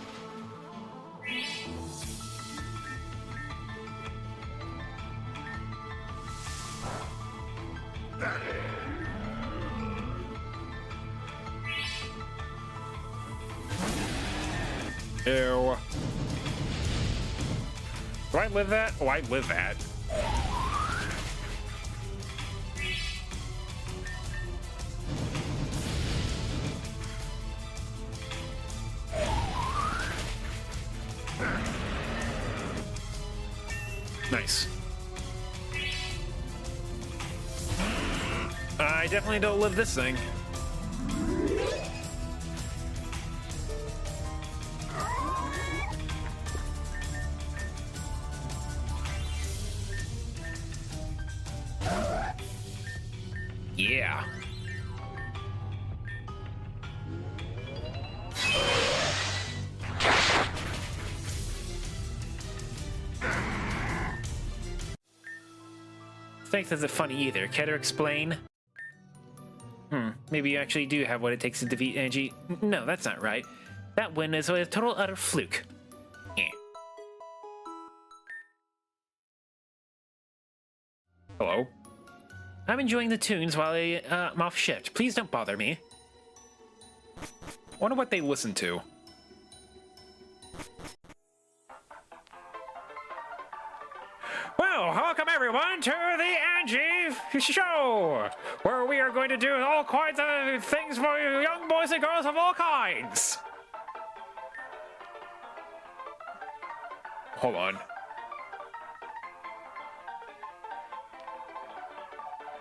Ew. Do I live that? Oh, I live that. Nice. I definitely don't live this thing. Yeah. Thanks isn't funny either. Care to explain? Maybe you actually do have what it takes to defeat Angie. No, that's not right. That win is a total utter fluke. Eh. Hello? I'm enjoying the tunes while I'm off shift. Please don't bother me. Wonder what they listen to. Well, welcome everyone to the Angie Show, where we are going to do all kinds of things for you young boys and girls of all kinds. Hold on.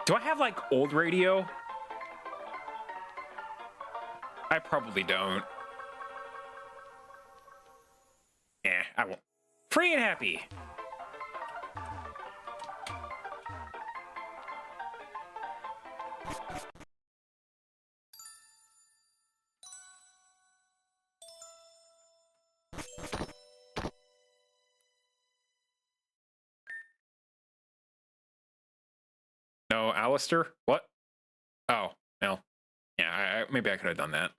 Do I have, like, old radio? I probably don't. Yeah, I won't. Free and happy. No, Alistair? What? Oh, no. Yeah, maybe I could have done that.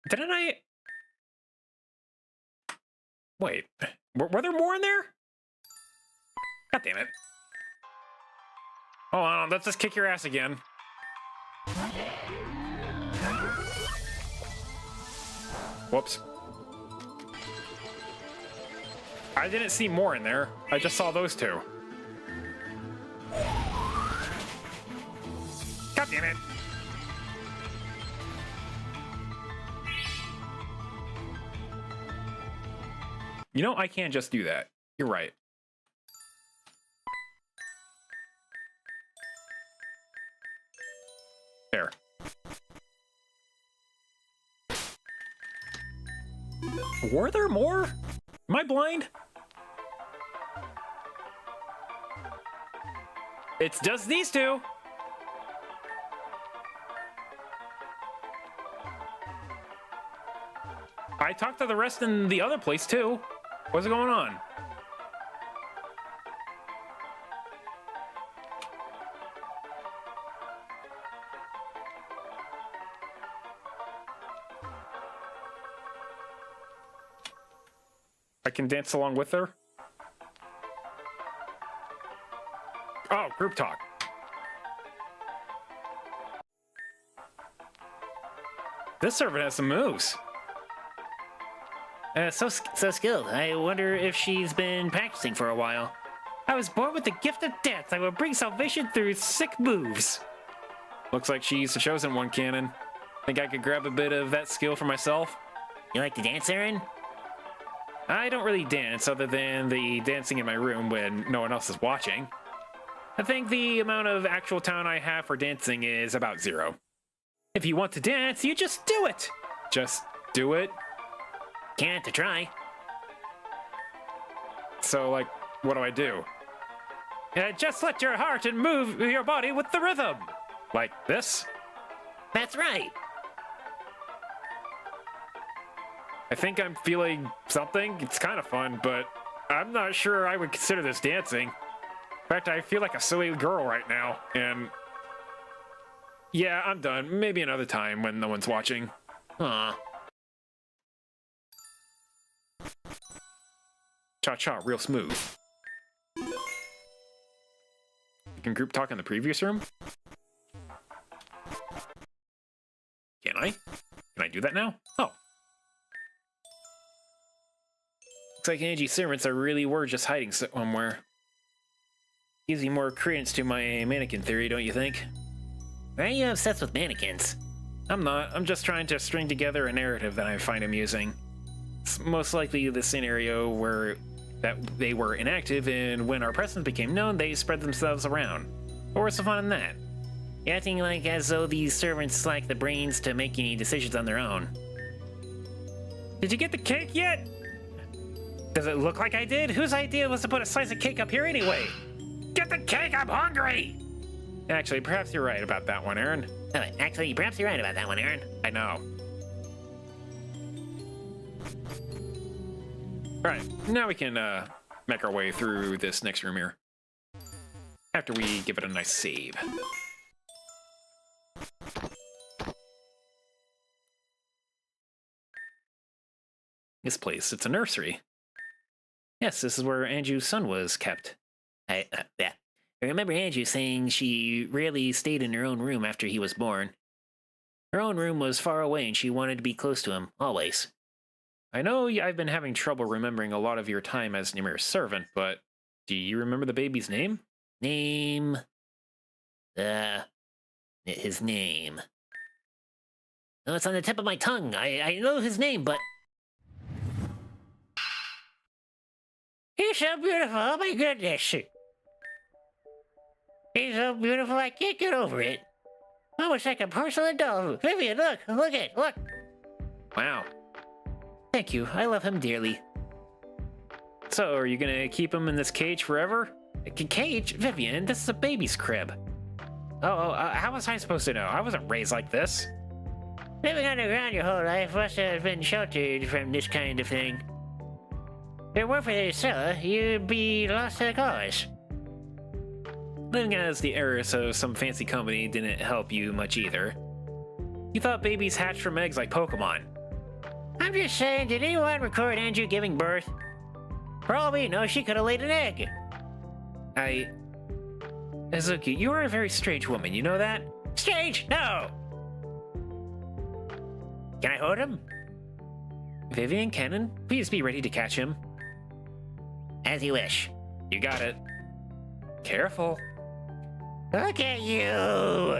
Didn't I? Wait, were there more in there? God damn it. Hold on, let's just kick your ass again. Whoops. I didn't see more in there. I just saw those two. God damn it. You know, I can't just do that. You're right. There. Were there more? Am I blind? It's just these two. I talked to the rest in the other place too. What's going on? I can dance along with her? Oh, group talk. This servant has some moves. So skilled. I wonder if she's been practicing for a while. I was born with the gift of dance. I will bring salvation through sick moves. Looks like she's the chosen one, Canon. Think I could grab a bit of that skill for myself? You like to dance, Aaron? I don't really dance other than the dancing in my room when no one else is watching. I think the amount of actual talent I have for dancing is about 0. If you want to dance, you just do it. Just do it. Can't to try. So, like, what do I do? Just let your heart and move your body with the rhythm. Like this? That's right. I think I'm feeling something. It's kind of fun, but I'm not sure I would consider this dancing. In fact, I feel like a silly girl right now, and yeah, I'm done. Maybe another time when no one's watching. Aw. Cha-cha, real smooth. You can group talk in the previous room? Can I? Can I do that now? Oh. Looks like Angie's servants were just hiding somewhere. Gives you more credence to my mannequin theory, don't you think? Why are you obsessed with mannequins? I'm not. I'm just trying to string together a narrative that I find amusing. It's most likely the scenario where that they were inactive, and when our presence became known, they spread themselves around. But what's the fun in that? You're acting like as though these servants lack the brains to make any decisions on their own. Did you get the cake yet? Does it look like I did? Whose idea was to put a slice of cake up here anyway? Get the cake, I'm hungry! Actually, perhaps you're right about that one, Aaron. Oh, actually, perhaps you're right about that one, Aaron. I know. Alright, now we can make our way through this next room here. After we give it a nice save. This place, it's a nursery. Yes, this is where Andrew's son was kept. I remember Andrew saying she rarely stayed in her own room after he was born. Her own room was far away and she wanted to be close to him, always. I know I've been having trouble remembering a lot of your time as Nimir's servant, but do you remember the baby's name? His name. Oh, it's on the tip of my tongue. I know his name, but... He's so beautiful, oh my goodness. He's so beautiful I can't get over it. Almost like a porcelain doll. Vivian, look, look. Wow. Thank you, I love him dearly. So, are you gonna keep him in this cage forever? Cage? Vivian, this is a baby's crib. How was I supposed to know? I wasn't raised like this. Living underground your whole life must have been sheltered from this kind of thing. If it weren't for the cellar, you'd be lost to the cause. Living as the heiress of some fancy company didn't help you much either. You thought babies hatched from eggs like Pokemon. I'm just saying, did anyone record Andrew giving birth? For all we know, she could have laid an egg. Izuki, you are a very strange woman, you know that? Strange? No! Can I hold him? Vivian, Cannon, please be ready to catch him. As you wish. You got it. Careful. Look at you!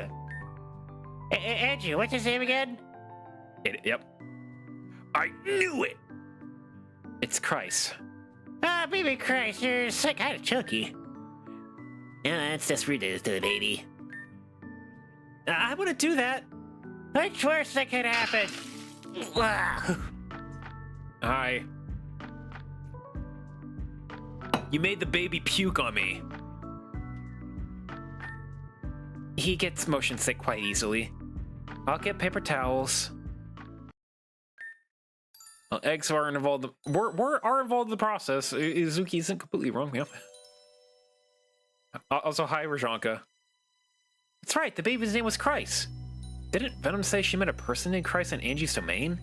Andrew, what's his name again? Yep. I knew it! It's Christ. Ah, baby Christ, you're so kind of chunky. Yeah, that's just rude to the baby. I wouldn't do that. What's worse that could happen? Hi. You made the baby puke on me. He gets motion sick quite easily. I'll get paper towels. Well, eggs are involved. Are involved in the process. Izuki isn't completely wrong. Yep. Also, hi, Rajanka. That's right. The baby's name was Christ. Didn't Venom say she met a person named Christ in Angie's domain?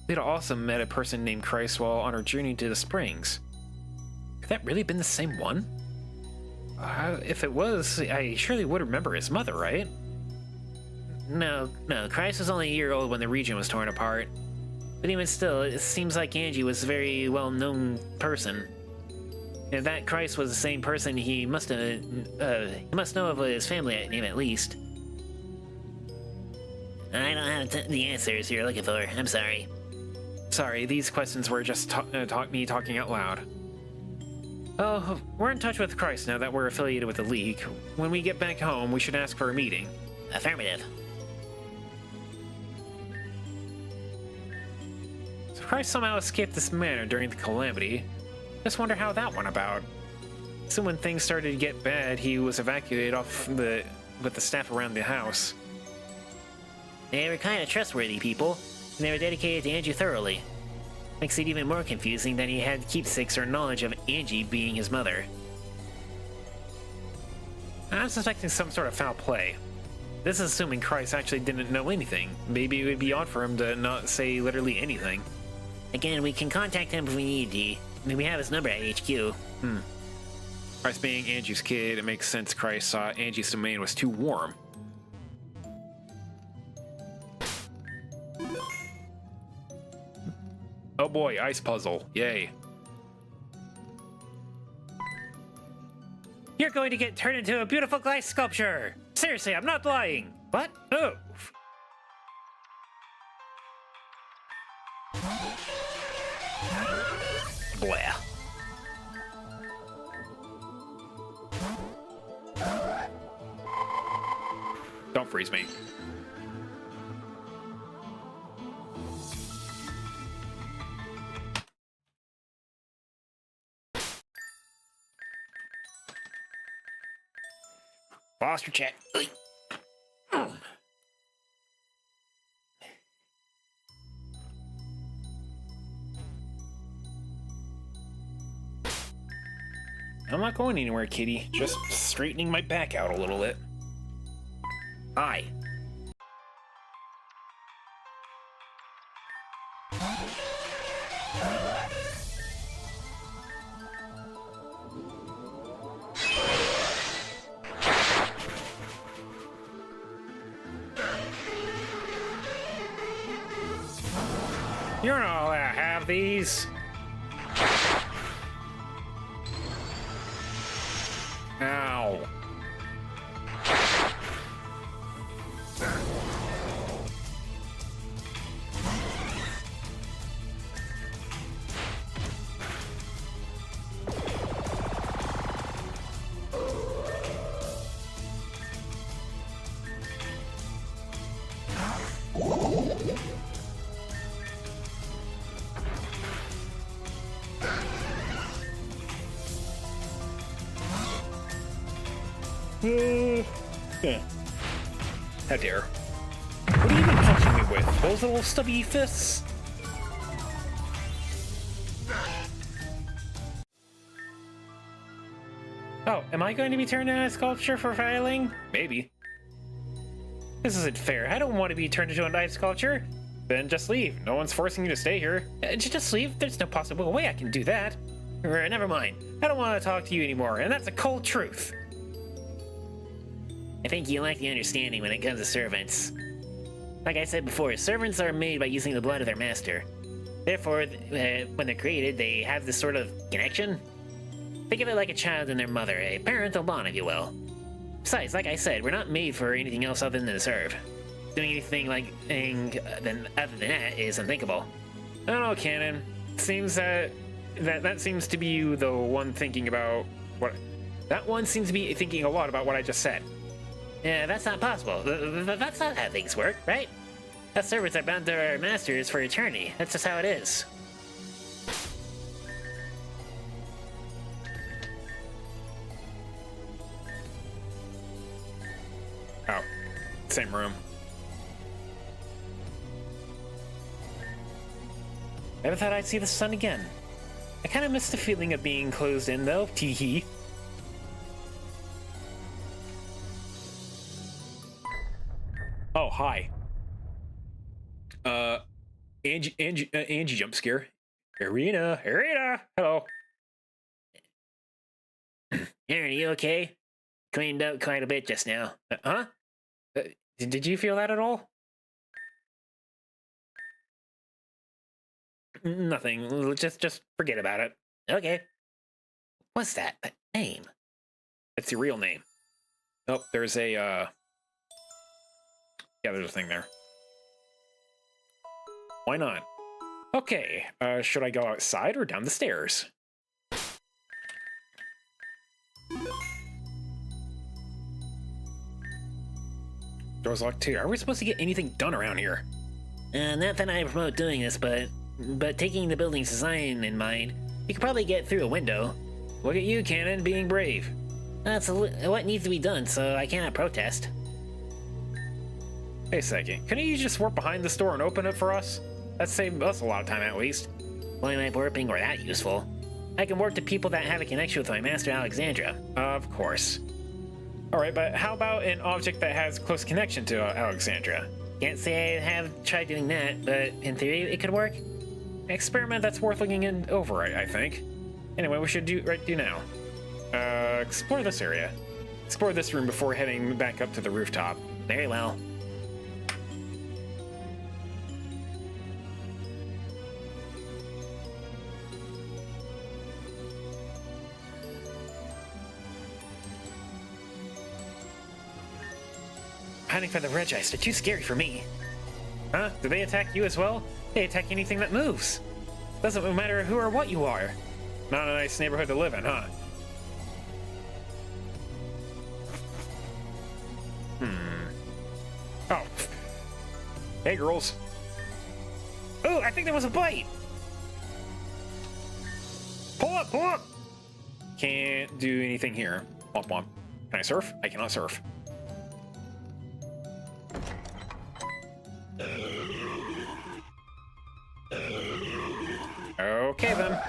Lita also met a person named Christ while on her journey to the springs. Could that really been the same one? If it was, I surely would remember his mother, right? No, Christ was only a year old when the region was torn apart. But even still, it seems like Angie was a very well-known person. If that Christ was the same person, he must know of his family name at least. I don't have the answers you're looking for. I'm sorry. Sorry, these questions were just me talking out loud. Oh, we're in touch with Christ now that we're affiliated with the League. When we get back home, we should ask for a meeting. Affirmative. So Christ somehow escaped this manor during the calamity. Just wonder how that went about. So when things started to get bad, he was evacuated with the staff around the house. They were kind of trustworthy people, and they were dedicated to Angie thoroughly. Makes it even more confusing that he had keepsakes or knowledge of Angie being his mother. I'm suspecting some sort of foul play. This is assuming Christ actually didn't know anything. Maybe it would be odd for him to not say literally anything. Again, we can contact him if we need to. I mean, we have his number at HQ. Christ being Angie's kid, it makes sense Christ saw Angie's domain was too warm. Oh boy, ice puzzle. Yay. You're going to get turned into a beautiful glass sculpture. Seriously, I'm not lying. What? Oh. Blah. Don't freeze me. Foster check. I'm not going anywhere, kitty. Just straightening my back out a little bit. Aye. You're not allowed to have these. Ow. How dare. What are you even punching me with? Those little stubby fists? Oh, am I going to be turned into a sculpture for failing? Maybe. This isn't fair. I don't want to be turned into an ice sculpture. Then just leave. No one's forcing you to stay here. Just leave? There's no possible way I can do that. Never mind. I don't want to talk to you anymore, and that's a cold truth. I think you lack the understanding when it comes to servants. Like I said before, servants are made by using the blood of their master. Therefore, when they're created, they have this sort of connection. Think of it like a child and their mother, a parental bond, if you will. Besides, like I said, we're not made for anything else other than to serve. Doing anything other than that is unthinkable. I don't know, Canon. Seems that seems to be you, the one thinking about what. That one seems to be thinking a lot about what I just said. Yeah, that's not possible. That's not how things work, right? Us servants are bound to our masters for eternity. That's just how it is. Oh, same room. Never thought I'd see the sun again. I kind of miss the feeling of being closed in, though. Tee-hee. Oh, hi. Angie jump scare. Irina, hello. Aaron, are you okay? Cleaned up quite a bit just now. Huh? Did you feel that at all? Nothing. Just forget about it. Okay. What's that? That name? That's your real name. Oh, there's a, yeah, there's a thing there. Why not? Okay, should I go outside or down the stairs? Door's locked too. Are we supposed to get anything done around here? Not that I promote doing this, but taking the building's design in mind, you could probably get through a window. Look at you, Cannon, being brave. That's what needs to be done, so I cannot protest. Hey, second. Couldn't you just warp behind this door and open it for us? That'd save us a lot of time, at least. Why am I warping or that useful? I can warp to people that have a connection with my master, Alexandra. Of course. Alright, but how about an object that has close connection to Alexandra? Can't say I have tried doing that, but in theory, it could work. Experiment that's worth looking over, I think. Anyway, we should do now. Explore this area. Explore this room before heading back up to the rooftop. Very well. hiding from the Regice. They're too scary for me. Huh? Do they attack you as well? They attack anything that moves. Doesn't matter who or what you are. Not a nice neighborhood to live in, huh? Oh. Hey, girls. Oh, I think there was a bite. Pull up, pull up. Can't do anything here. Womp womp. Can I surf? I cannot surf. Okay then.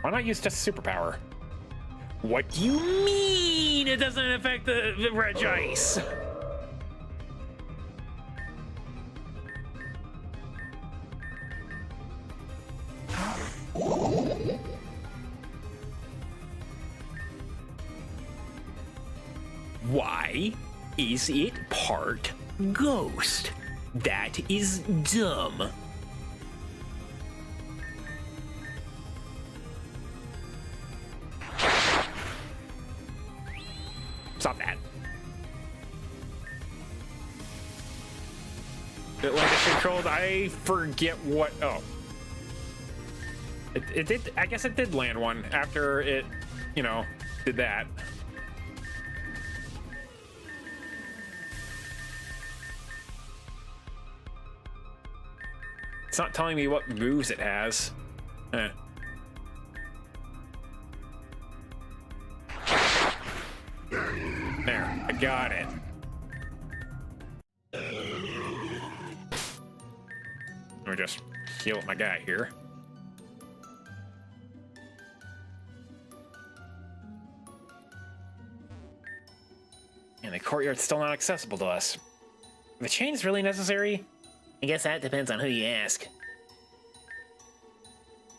Why not use just superpower? What do you mean it doesn't affect the Regice? Why is it part ghost? That is dumb. Stop that. It landed controlled. I forget what. Oh. It did. I guess it did land one after it, you know, did that. It's not telling me what moves it has. Eh. There, I got it. Let me just heal up my guy here. And the courtyard's still not accessible to us. Are the chains really necessary? I guess that depends on who you ask.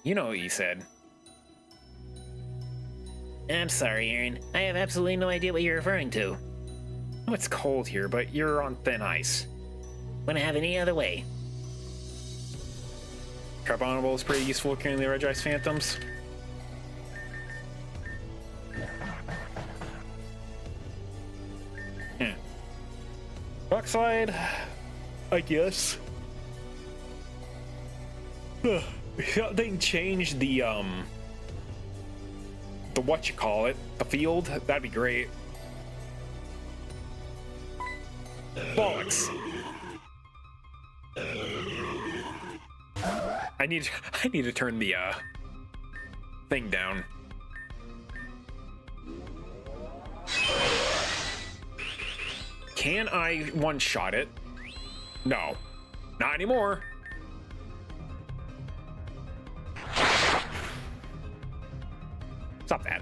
You know what you said. I'm sorry, Aaron. I have absolutely no idea what you're referring to. Oh, it's cold here, but you're on thin ice. Wouldn't have any other way. Carbonable is pretty useful carrying the Regice Phantoms. Yeah. Rock slide, I guess. They can change the what you call it, the field. That'd be great. Bollocks. I need to turn the thing down. Can I one-shot it? No. Not anymore. Stop that.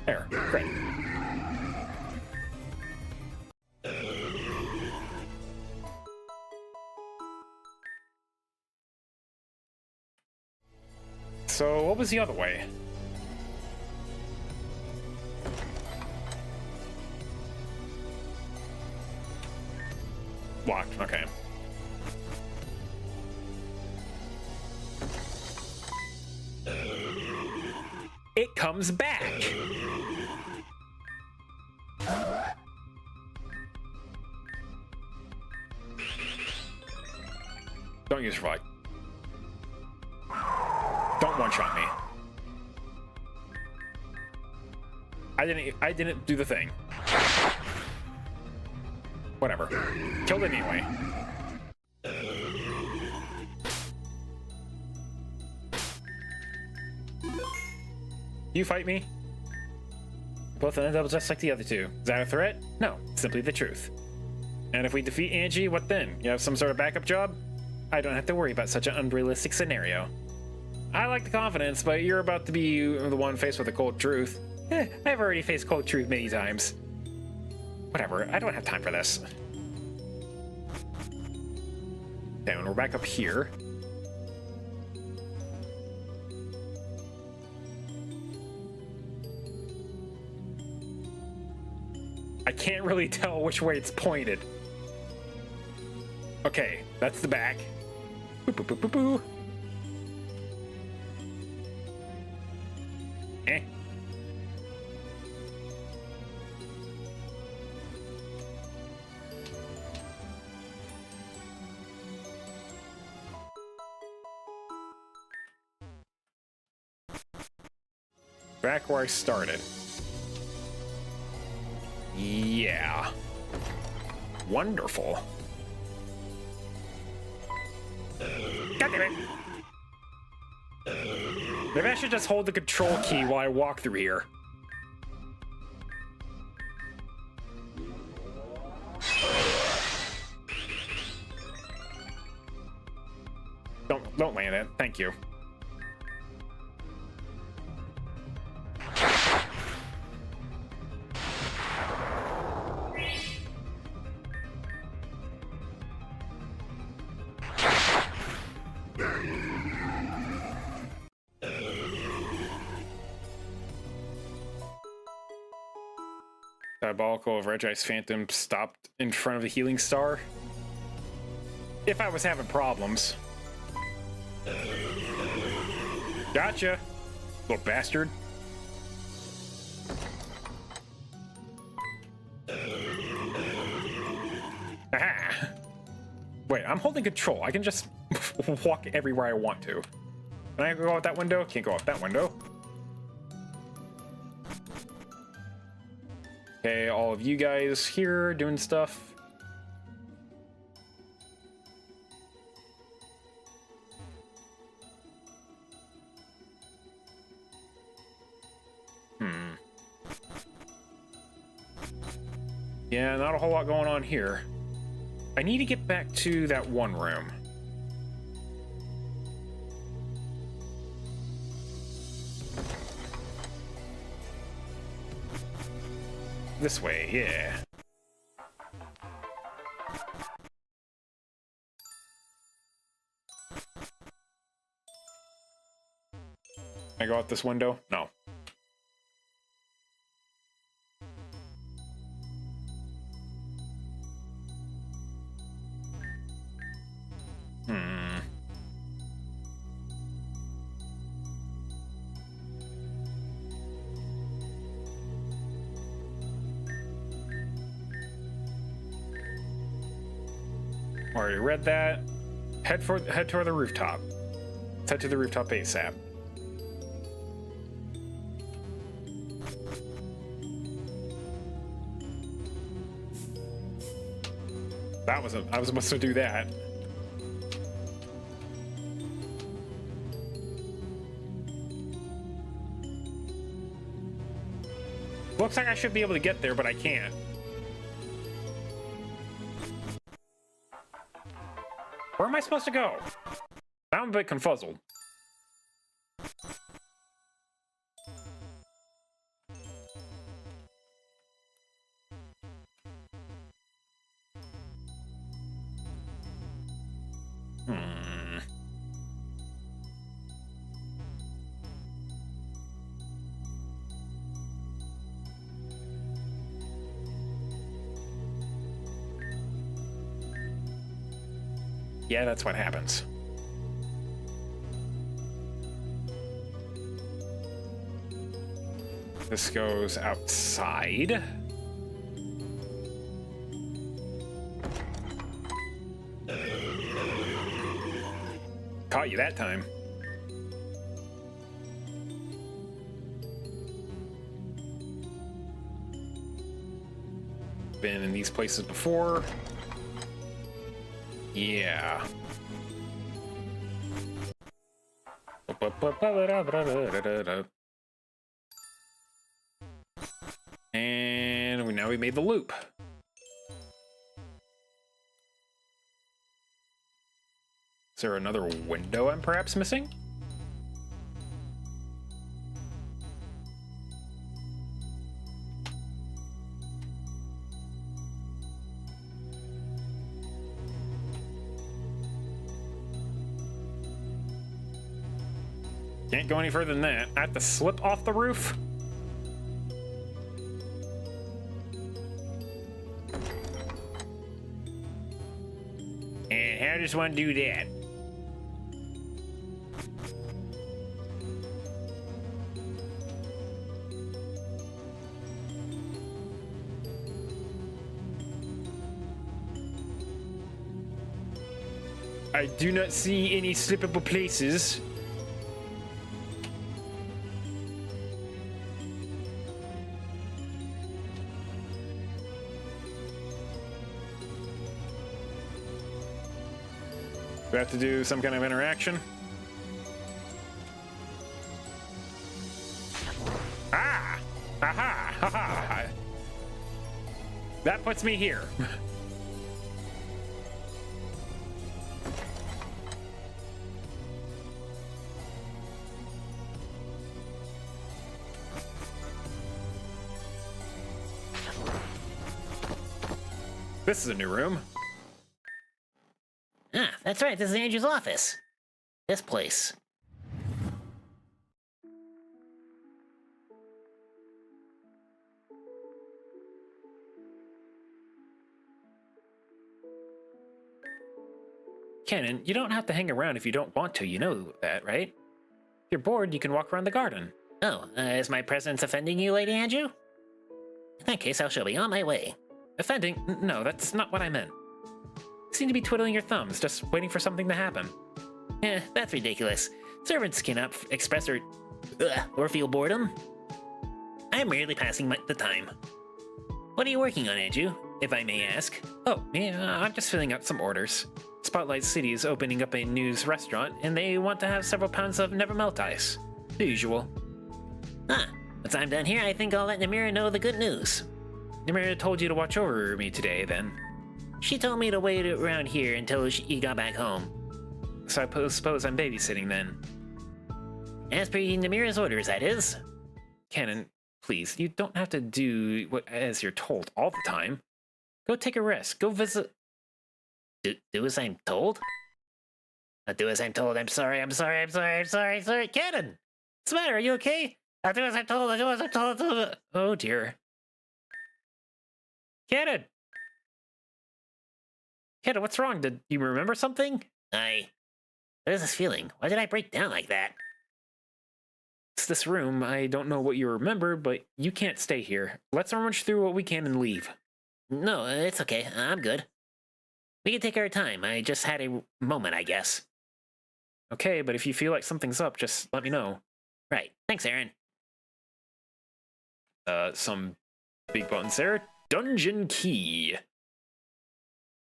There, great. So, what was the other way? Locked, okay. It comes back. Don't use flag. Don't one-shot me. I didn't do the thing. Whatever. Killed it anyway. You fight me? Both end up just like the other two. Is that a threat? No, simply the truth. And if we defeat Angie, what then? You have some sort of backup job? I don't have to worry about such an unrealistic scenario. I like the confidence, but you're about to be the one faced with the cold truth. I've already faced cold truth many times. Whatever, I don't have time for this. Down, we're back up here. can't really tell which way it's pointed. Okay, that's the back. Boo, boo, boo, boo, boo. Eh. Back where I started. Yeah. Wonderful. God damn it. Maybe I should just hold the control key while I walk through here. Don't land it. Thank you. Diabolical of Regi's Phantom stopped in front of the healing star. If I was having problems. Gotcha, little bastard. Aha. Wait, I'm holding control. I can just walk everywhere I want to. Can I go out that window? Can't go out that window. Okay, all of you guys here doing stuff. Yeah, not a whole lot going on here. I need to get back to that one room. This way, yeah. Can I go out this window? No. Already read that. Head toward the rooftop. Let's head to the rooftop ASAP. I was supposed to do that. Looks like I should be able to get there, but I can't. Where am I supposed to go? I'm a bit confuzzled. Yeah, that's what happens. This goes outside. Caught you that time. Been in these places before. Yeah. And now we made the loop. Is there another window I'm perhaps missing? Can't go any further than that. I have to slip off the roof? And how does one do that? I do not see any slippable places. Do I have to do some kind of interaction? Ah! Aha! Ha ha! That puts me here. This is a new room. Ah, that's right, this is Andrew's office. This place. Cannon, you don't have to hang around if you don't want to, you know that, right? If you're bored, you can walk around the garden. Oh, is my presence offending you, Lady Andrew? In that case, I shall be on my way. Offending? No, that's not what I meant. You seem to be twiddling your thumbs, just waiting for something to happen. Eh, that's ridiculous. Servants cannot express or feel boredom. I'm merely passing the time. What are you working on, Andrew, if I may ask? Oh, yeah, I'm just filling out some orders. Spotlight City is opening up a new restaurant, and they want to have several pounds of never melt ice. The usual. Ah, once I'm done here, I think I'll let Namira know the good news. Namira told you to watch over me today, then. She told me to wait around here until you got back home. So I suppose I'm babysitting then. As per Namira's orders, that is. Cannon, please, you don't have to do what as you're told all the time. Go take a rest. Go visit. Do as I'm told? Not do as I'm told. I'm sorry. Cannon! What's the matter? Are you okay? I'll do as I'm told. I'll do as I'm told. Oh, dear. Cannon! Cannon, what's wrong? Did you remember something? What is this feeling? Why did I break down like that? It's this room. I don't know what you remember, but you can't stay here. Let's rummage through what we can and leave. No, it's okay. I'm good. We can take our time. I just had a moment, I guess. Okay, but if you feel like something's up, just let me know. Right. Thanks, Aaron. Some big buttons there. Dungeon key.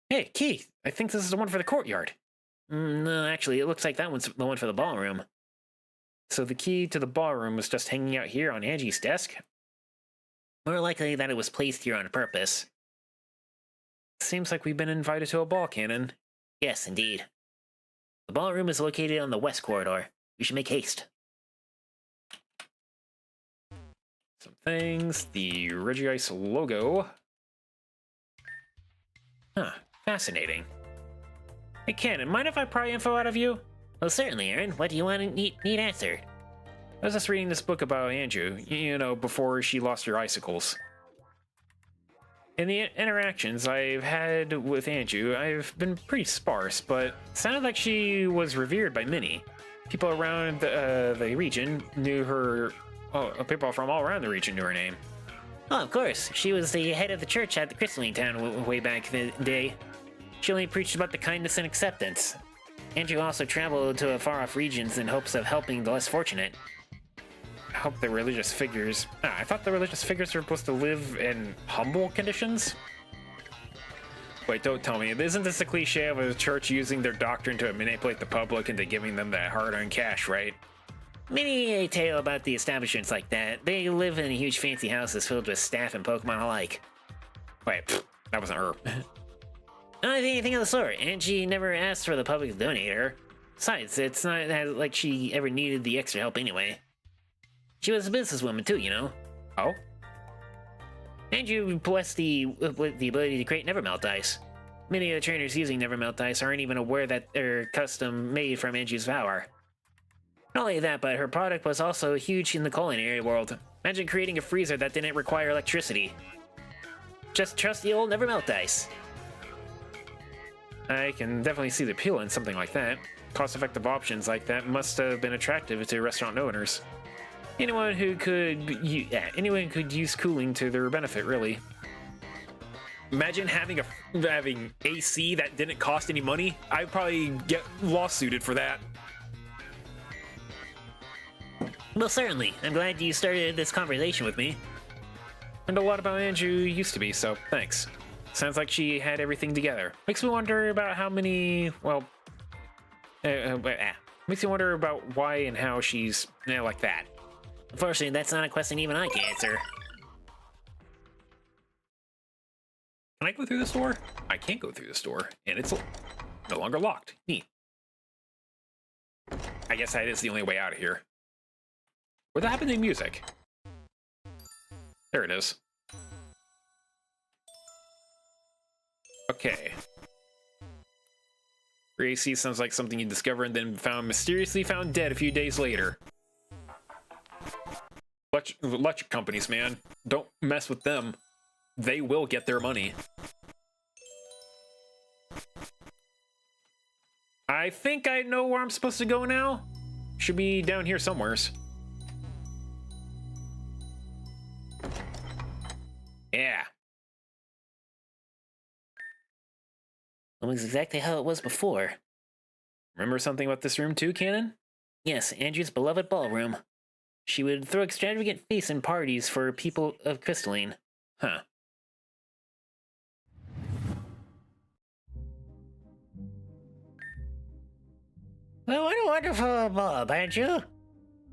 Hey, Keith, I think this is the one for the courtyard. No, actually, it looks like that one's the one for the ballroom. So the key to the ballroom was just hanging out here on Angie's desk? More likely that it was placed here on purpose. Seems like we've been invited to a ball, Cannon. Yes, indeed. The ballroom is located on the west corridor. We should make haste. Some things. The Regice logo. Huh. Fascinating. Hey, Cannon, mind if I pry info out of you? Well, certainly, Aaron. What do you want to need answered? I was just reading this book about Andrew, you know, before she lost her icicles. In the interactions I've had with Andrew, I've been pretty sparse, but it sounded like she was revered by many. People around the region knew her. Oh, people from all around the region knew her name. Oh, of course. She was the head of the church at the Crystalline Town way back in the day. She only preached about the kindness and acceptance. Andrew also traveled to far-off regions in hopes of helping the less fortunate. I hope the religious figures... I thought the religious figures were supposed to live in humble conditions? Wait, don't tell me. Isn't this a cliche of a church using their doctrine to manipulate the public into giving them that hard-earned cash, right? Many a tale about the establishments like that. They live in huge fancy houses filled with staff and Pokemon alike. Wait, that wasn't her. Not anything of the sort. Angie never asked for the public to donate her. Besides, it's not like she ever needed the extra help anyway. She was a businesswoman too, you know. Oh? Andrew blessed with the ability to create Nevermelt ice. Many of the trainers using Nevermelt ice aren't even aware that they're custom made from Angie's power. Not only that, but her product was also huge in the culinary world. Imagine creating a freezer that didn't require electricity. Just trust the old Nevermelt ice. I can definitely see the appeal in something like that. Cost-effective options like that must have been attractive to restaurant owners. Anyone could use cooling to their benefit, really. Imagine having AC that didn't cost any money. I'd probably get lawsuited for that. Well, certainly. I'm glad you started this conversation with me. And a lot about Andrew used to be, so thanks. Sounds like she had everything together. Makes me wonder about how many, well... makes me wonder about why and how she's like that. Unfortunately, that's not a question even I can answer. Can I go through this door? I can't go through this door, and it's no longer locked. Neat. I guess that is the only way out of here. Where'd that happen to music? There it is. Okay. AC sounds like something you discover and then mysteriously found dead a few days later. Electric companies, man. Don't mess with them. They will get their money. I think I know where I'm supposed to go now. Should be down here somewheres. Yeah. Almost exactly how it was before. Remember something about this room too, Cannon? Yes, Andrew's beloved ballroom. She would throw extravagant feasts and parties for people of Crystalline. Huh. Well, what a wonderful ball, aren't you?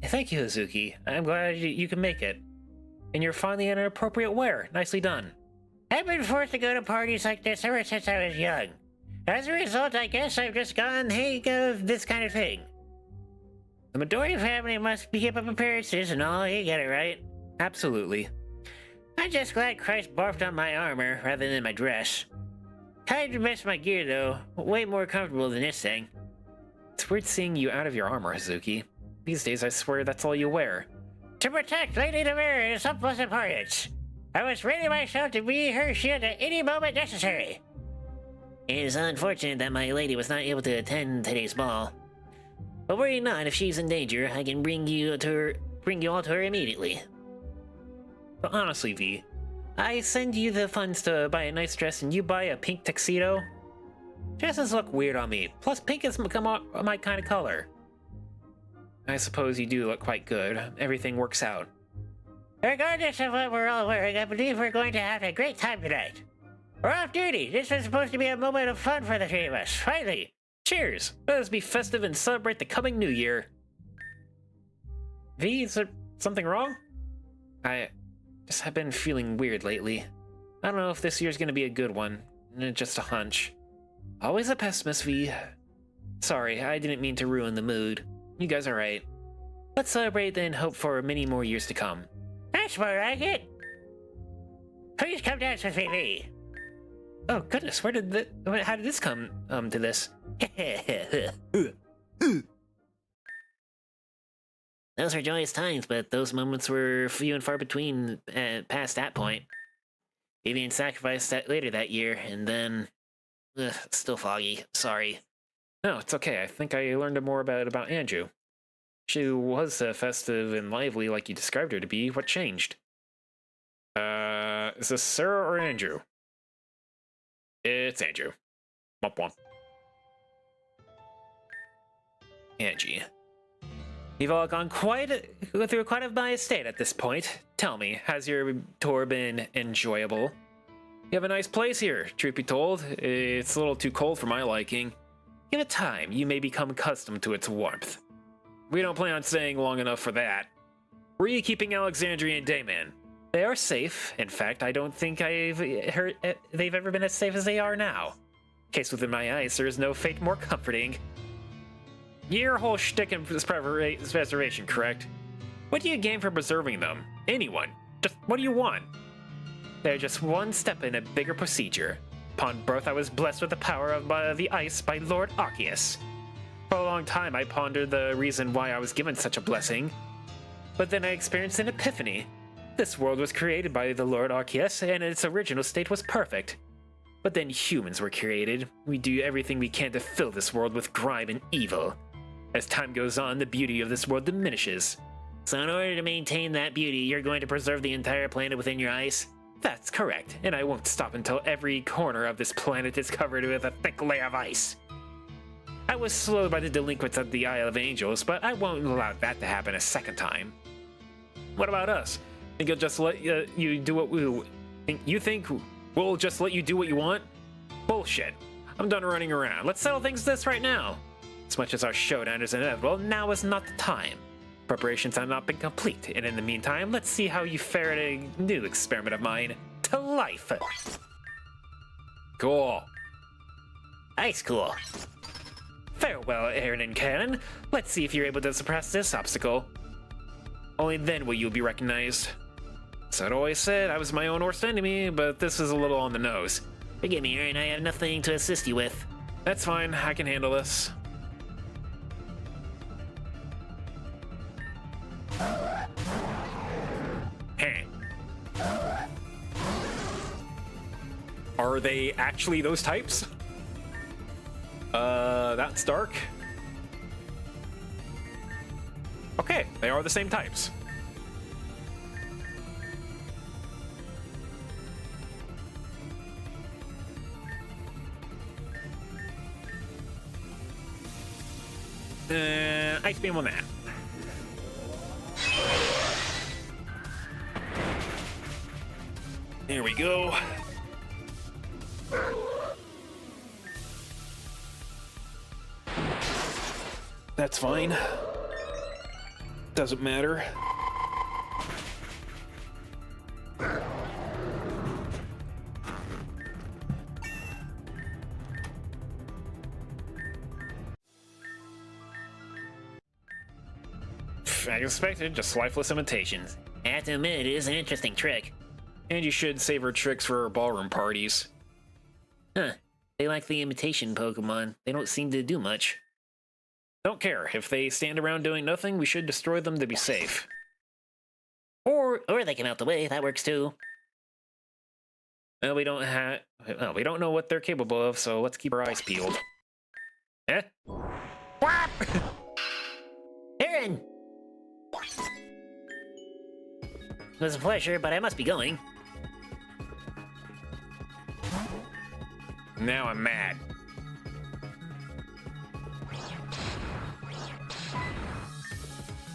Thank you, Hazuki. I'm glad you can make it. And you're finally in an appropriate wear. Nicely done. I've been forced to go to parties like this ever since I was young. As a result, I guess I've just gotten the hang of this kind of thing. The Midori family must keep up appearances and all, you get it, right? Absolutely. I'm just glad Christ barfed on my armor rather than my dress. Kind of miss my gear, though. Way more comfortable than this thing. It's weird seeing you out of your armor, Hazuki. These days, I swear that's all you wear. To protect Lady Demir and some pleasant parties. I was ready myself to be her shield at any moment necessary. It is unfortunate that my lady was not able to attend today's ball. But worry not, if she's in danger, I can bring you all to her immediately. But honestly, V, I send you the funds to buy a nice dress and you buy a pink tuxedo? Dresses look weird on me, plus pink has become my kind of color. I suppose you do look quite good. Everything works out. Regardless of what we're all wearing, I believe we're going to have a great time tonight. We're off duty. This was supposed to be a moment of fun for the three of us. Finally. Cheers. Let us be festive and celebrate the coming new year. V, is there something wrong? I just have been feeling weird lately. I don't know if this year's gonna be a good one. Just a hunch. Always a pessimist, V. Sorry, I didn't mean to ruin the mood. You guys are right. Let's celebrate and hope for many more years to come. That's more like it. Please come dance with me, V. Oh goodness, how did this come to this? Those were joyous times, but those moments were few and far between past that point. Vivian sacrificed that later that year, and then... still foggy. Sorry. No, it's okay. I think I learned more about Andrew. She was festive and lively like you described her to be. What changed? Is this Sarah or Andrew? It's Andrew. Womp womp. Angie. You've all gone through quite a nice state at this point. Tell me, has your tour been enjoyable? You have a nice place here, truth be told. It's a little too cold for my liking. Give it time, you may become accustomed to its warmth. We don't plan on staying long enough for that. Where are you keeping Alexandria and Dayman? They are safe. In fact, I don't think I've heard they've ever been as safe as they are now. Case within my eyes, there is no fate more comforting. Your whole shtick is preservation, correct? What do you gain for preserving them? Anyone. Just what do you want? They're just one step in a bigger procedure. Upon birth, I was blessed with the power of the ice by Lord Arceus. For a long time, I pondered the reason why I was given such a blessing. But then I experienced an epiphany. This world was created by the Lord Arceus, and its original state was perfect. But then humans were created. We do everything we can to fill this world with grime and evil. As time goes on, the beauty of this world diminishes. So in order to maintain that beauty, you're going to preserve the entire planet within your ice? That's correct, and I won't stop until every corner of this planet is covered with a thick layer of ice. I was slowed by the delinquents at the Isle of Angels, but I won't allow that to happen a second time. What about us? Think you'll just let you do what we... You think we'll just let you do what you want? Bullshit. I'm done running around. Let's settle things this right now. As much as our showdown is inevitable, now is not the time. Preparations have not been complete, and in the meantime, let's see how you fare at a new experiment of mine. To life! Cool. Ice cool. Farewell, Aaron and Cannon. Let's see if you're able to suppress this obstacle. Only then will you be recognized. So I'd always said I was my own worst enemy, but this is a little on the nose. Forgive me, Aaron, I have nothing to assist you with. That's fine, I can handle this. Hey. Are they actually those types? That's dark. Okay, they are the same types. Ice beam on that. There we go. That's fine. Doesn't matter. As expected, just lifeless imitations. I have to admit, it is an interesting trick. And you should save her tricks for ballroom parties. Huh. They like the imitation Pokemon. They don't seem to do much. Don't care. If they stand around doing nothing, we should destroy them to be safe. Or they can out the way. That works too. Well, we don't know what they're capable of, so let's keep our eyes peeled. Eh? Whap! Aaron! It was a pleasure, but I must be going. Now I'm mad.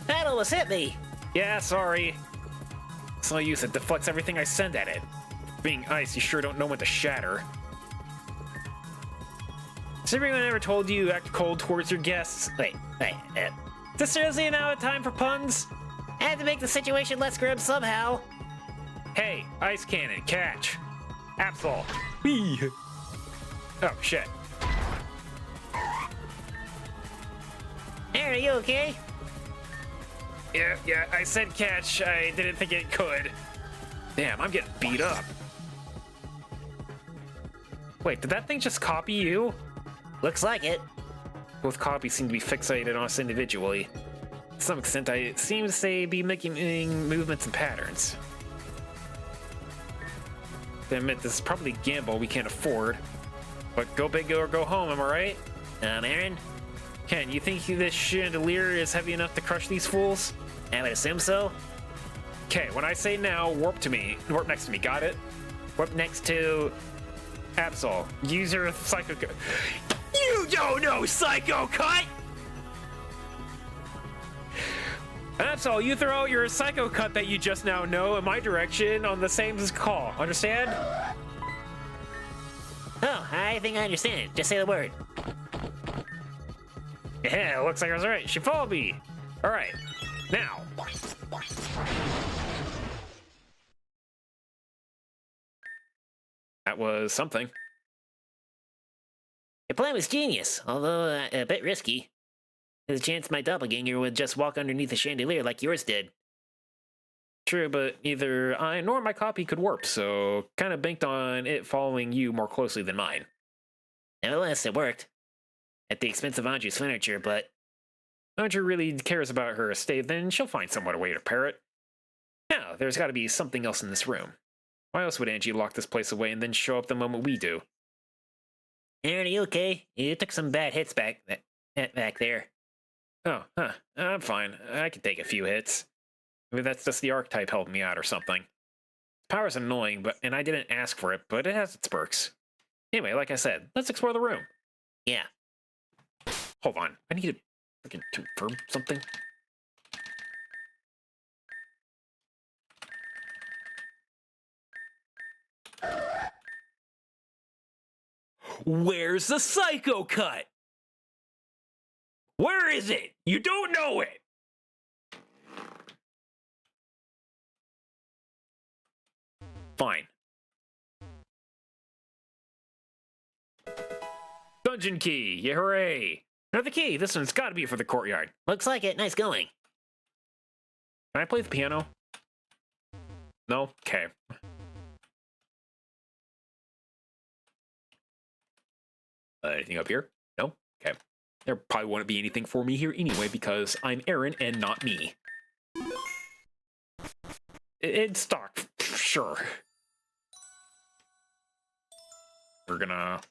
That almost hit me! Yeah, sorry. It's no use, it deflects everything I send at it. Being ice, you sure don't know when to shatter. Has everyone ever told you act cold towards your guests? Wait, Is this seriously now a time for puns? I had to make the situation less grim somehow. Hey, ice cannon, catch. Absol. Whee! Oh, shit. Aaron, are you okay? Yeah, I said catch. I didn't think it could. Damn, I'm getting beat up. Wait, did that thing just copy you? Looks like it. Both copies seem to be fixated on us individually. To some extent, I seem to be making movements and patterns. I admit, this is probably a gamble we can't afford. But go big or go home, am I right? Aaron? Ken, you think this chandelier is heavy enough to crush these fools? I would assume so. Okay, when I say now, warp to me. Warp next to me, got it? Warp next to... Absol. Use your Psycho Cut. You don't know Psycho Cut! Absol, you throw out your Psycho Cut that you just now know in my direction on the same call. Understand? Oh, I think I understand. Just say the word. Yeah, looks like I was right. She followed me. Alright, now. That was something. Your plan was genius, although a bit risky. There's a chance my doppelganger would just walk underneath the chandelier like yours did. True, but neither I nor my copy could warp, so kind of banked on it following you more closely than mine. Nevertheless, it worked. At the expense of Andrew's furniture, but... If Andrew really cares about her estate, then she'll find somewhat a way to repair it. Now, there's got to be something else in this room. Why else would Angie lock this place away and then show up the moment we do? Aaron, are you okay? You took some bad hits back there. Oh, huh. I'm fine. I can take a few hits. Maybe that's just the archetype helping me out or something. Power's annoying, and I didn't ask for it, but it has its perks. Anyway, like I said, let's explore the room. Yeah. Hold on. I need to freaking confirm something. Where's the psycho cut? Where is it? You don't know it. Fine. Dungeon key! Yeah, hooray! Another key! This one's gotta be for the courtyard. Looks like it. Nice going. Can I play the piano? No? Okay. Anything up here? No? Okay. There probably won't be anything for me here anyway because I'm Aaron and not me. In stock, sure. We're gonna...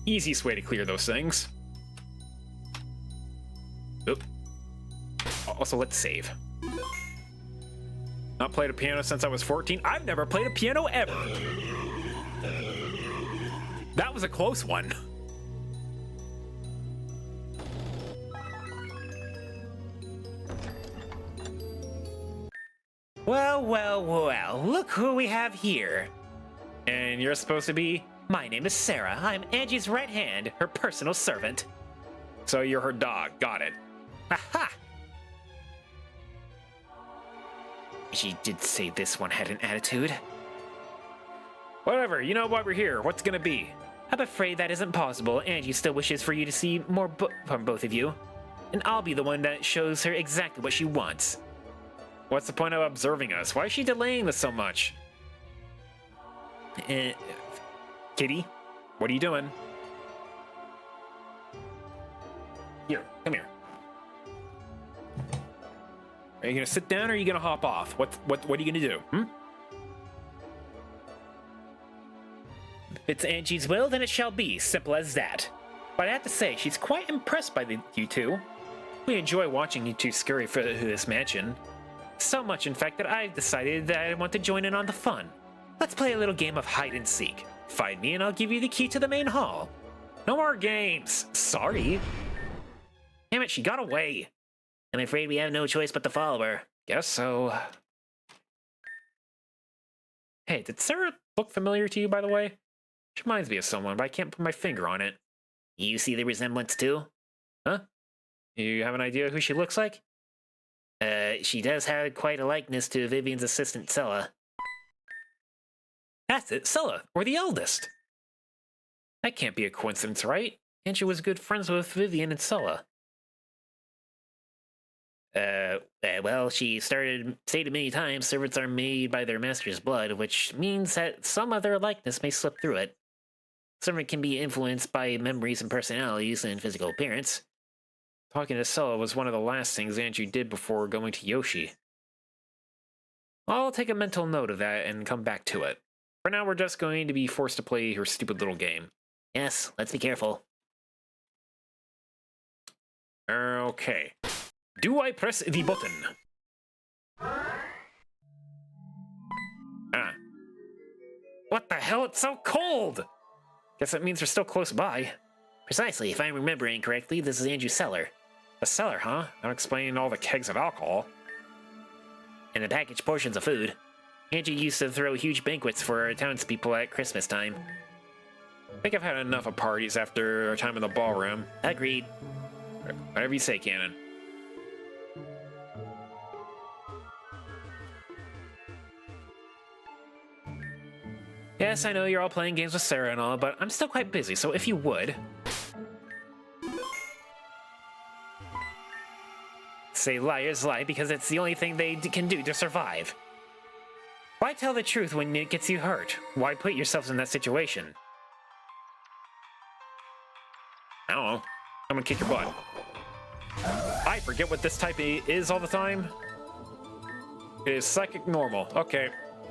Easiest way to clear those things. Oop. Also, let's save. Not played a piano since I was 14. I've never played a piano ever. That was a close one. Well, well, well. Look who we have here. And you're supposed to be... My name is Sarah. I'm Angie's right hand, her personal servant. So you're her dog. Got it. Aha! She did say this one had an attitude. Whatever. You know why we're here. What's gonna be? I'm afraid that isn't possible. Angie still wishes for you to see more from both of you. And I'll be the one that shows her exactly what she wants. What's the point of observing us? Why is she delaying this so much? Kitty, what are you doing? Here, come here. Are you gonna sit down or are you gonna hop off? What are you gonna do? Hmm? If it's Angie's will, then it shall be. Simple as that. But I have to say, she's quite impressed by you two. We enjoy watching you two scurry for this mansion. So much, in fact, that I've decided that I want to join in on the fun. Let's play a little game of hide and seek. Find me and I'll give you the key to the main hall. No more games. Sorry. Damn it, she got away. I'm afraid we have no choice but to follow her. Guess so. Hey, did Sarah look familiar to you, by the way? She reminds me of someone, but I can't put my finger on it. You see the resemblance too? Huh? You have an idea who she looks like? She does have quite a likeness to Vivian's assistant, Sella. That's it, Sella, or the eldest. That can't be a coincidence, right? Angie was good friends with Vivian and Sella. Well, she stated many times servants are made by their master's blood, which means that some other likeness may slip through it. Servant can be influenced by memories and personalities and physical appearance. Talking to Sella was one of the last things Angie did before going to Yoshi. I'll take a mental note of that and come back to it. For now, we're just going to be forced to play her stupid little game. Yes, let's be careful. Okay. Do I press the button? Ah. What the hell? It's so cold! Guess that means we're still close by. Precisely. If I'm remembering correctly, this is Andrew's cellar. The cellar, huh? That explains all the kegs of alcohol. And the packaged portions of food. Angie used to throw huge banquets for our townspeople at Christmas time. I think I've had enough of parties after our time in the ballroom. Agreed. Whatever you say, Cannon. Yes, I know you're all playing games with Sarah and all, but I'm still quite busy, so if you would... Say liars lie because it's the only thing they can do to survive. Why tell the truth when it gets you hurt? Why put yourselves in that situation? I don't know. I'm gonna kick your butt. I forget what this type is all the time. It is psychic normal. Okay.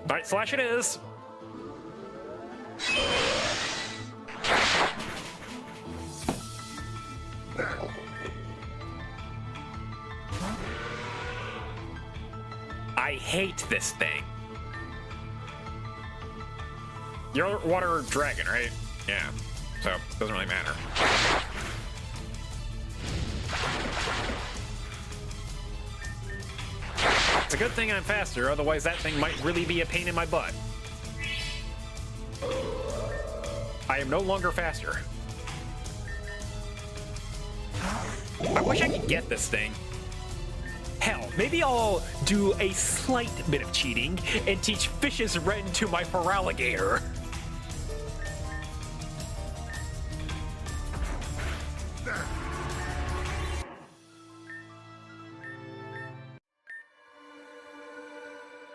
Night slash it is. I hate this thing. You're water dragon, right? Yeah. So, doesn't really matter. It's a good thing I'm faster, otherwise that thing might really be a pain in my butt. I am no longer faster. I wish I could get this thing. Hell, maybe I'll do a slight bit of cheating and teach Fish's Ren to my Feraligator.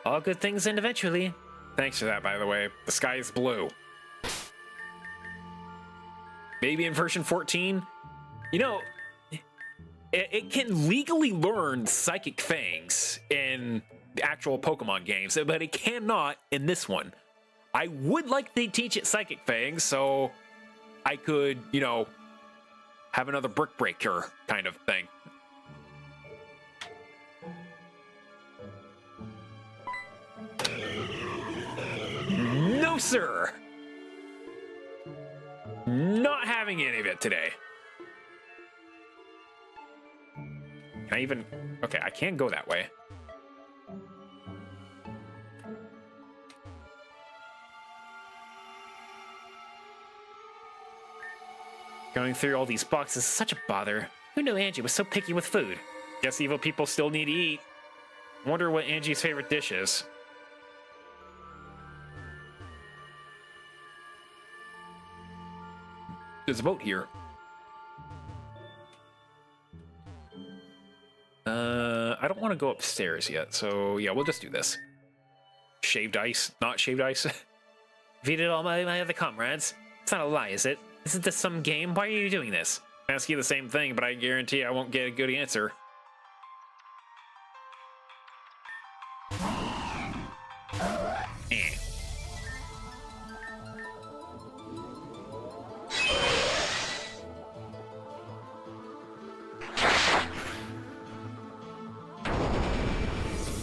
All good things end eventually. Thanks for that, by the way. The sky is blue. Maybe in version 14? You know, it can legally learn Psychic Fangs in the actual Pokemon games, but it cannot in this one. I would like to teach it Psychic Fangs so I could, you know, have another Brick Breaker kind of thing. No, sir! Not having any of it today. Can I even... Okay, I can go that way. Going through all these boxes is such a bother. Who knew Angie was so picky with food? Guess evil people still need to eat. Wonder what Angie's favorite dish is. There's a boat here. I don't want to go upstairs yet, so yeah, we'll just do this. Shaved ice, not shaved ice. Defeated all my other comrades. It's not a lie, is it? Isn't this some game? Why are you doing this? Ask you the same thing, but I guarantee I won't get a good answer.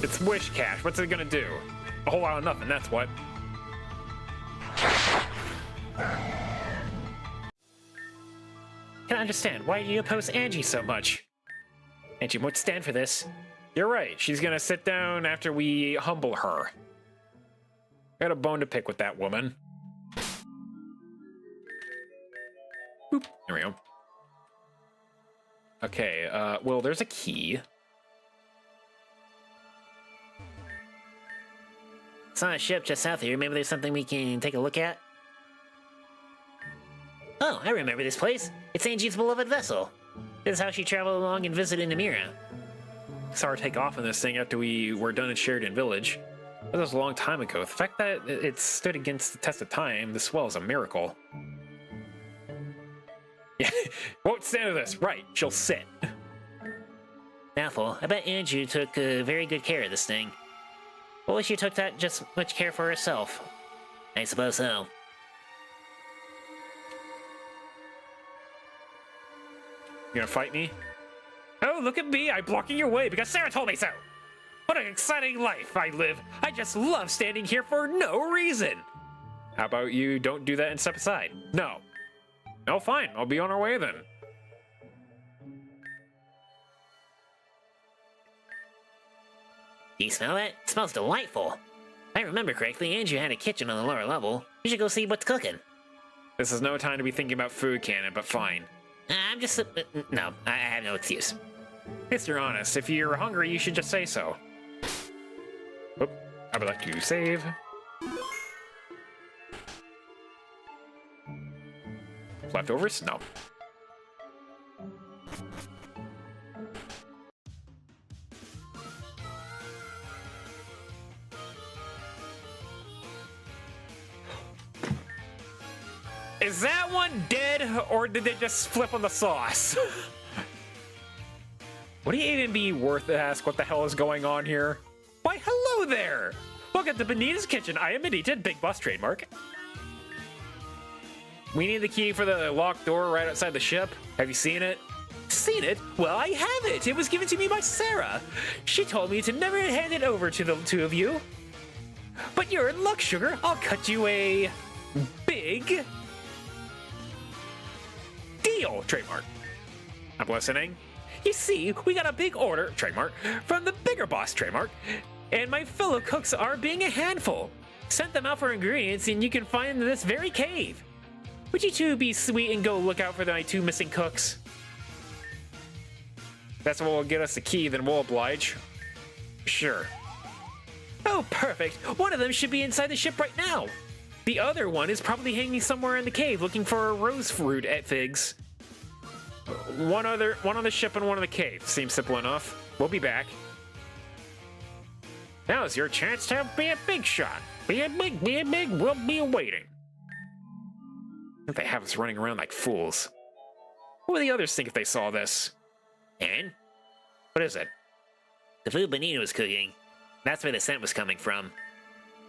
It's Wish Cash. What's it gonna do? A whole lot of nothing, that's what. Can't understand. Why do you oppose Angie so much? Angie won't stand for this. You're right. She's gonna sit down after we humble her. Got a bone to pick with that woman. Boop. There we go. Okay, well, there's a key. Saw a ship just south here. Maybe there's something we can take a look at. Oh, I remember this place. It's Angie's beloved vessel. This is how she traveled along and visited Namira. Saw her take off in this thing after we were done in Sheridan Village. That was a long time ago. The fact that it stood against the test of time, this well is a miracle. Yeah, won't stand to this. Right, she'll sit. Mouthful. I bet Angie took very good care of this thing. What wish she took that just much care for herself? I suppose so. You gonna fight me? Oh, look at me! I'm blocking your way because Sarah told me so! What an exciting life I live! I just love standing here for no reason! How about you don't do that and step aside? No. No, fine. I'll be on our way then. Do you smell that? It smells delightful. If I remember correctly, Andrew had a kitchen on the lower level. We should go see what's cooking. This is no time to be thinking about food cannon, but fine. I'm just... no, I have no excuse. Guess you're honest. If you're hungry, you should just say so. Oop, I would like to save. Leftovers? No. Is that one dead, or did they just flip on the sauce? Would it even be worth to ask what the hell is going on here? Why, hello! Hello there! Welcome to Benita's Kitchen. I am Benita, Big Boss trademark. We need the key for the locked door right outside the ship. Have you seen it? Seen it? Well, I have it. It was given to me by Sarah. She told me to never hand it over to the two of you. But you're in luck, Sugar. I'll cut you a big deal, trademark. I'm listening. You see, we got a big order, trademark, from the bigger boss, trademark, and my fellow cooks are being a handful. Sent them out for ingredients, and you can find them in this very cave. Would you two be sweet and go look out for my two missing cooks? That's what will get us the key, then we'll oblige. Sure. Oh, perfect. One of them should be inside the ship right now. The other one is probably hanging somewhere in the cave looking for a rose fruit at figs. One on the ship and one on the cave. Seems simple enough. We'll be back. Now's your chance to be a big shot. Be a big, we'll be waiting. If they have us running around like fools. What would the others think if they saw this? And? What is it? The food Benita was cooking. That's where the scent was coming from.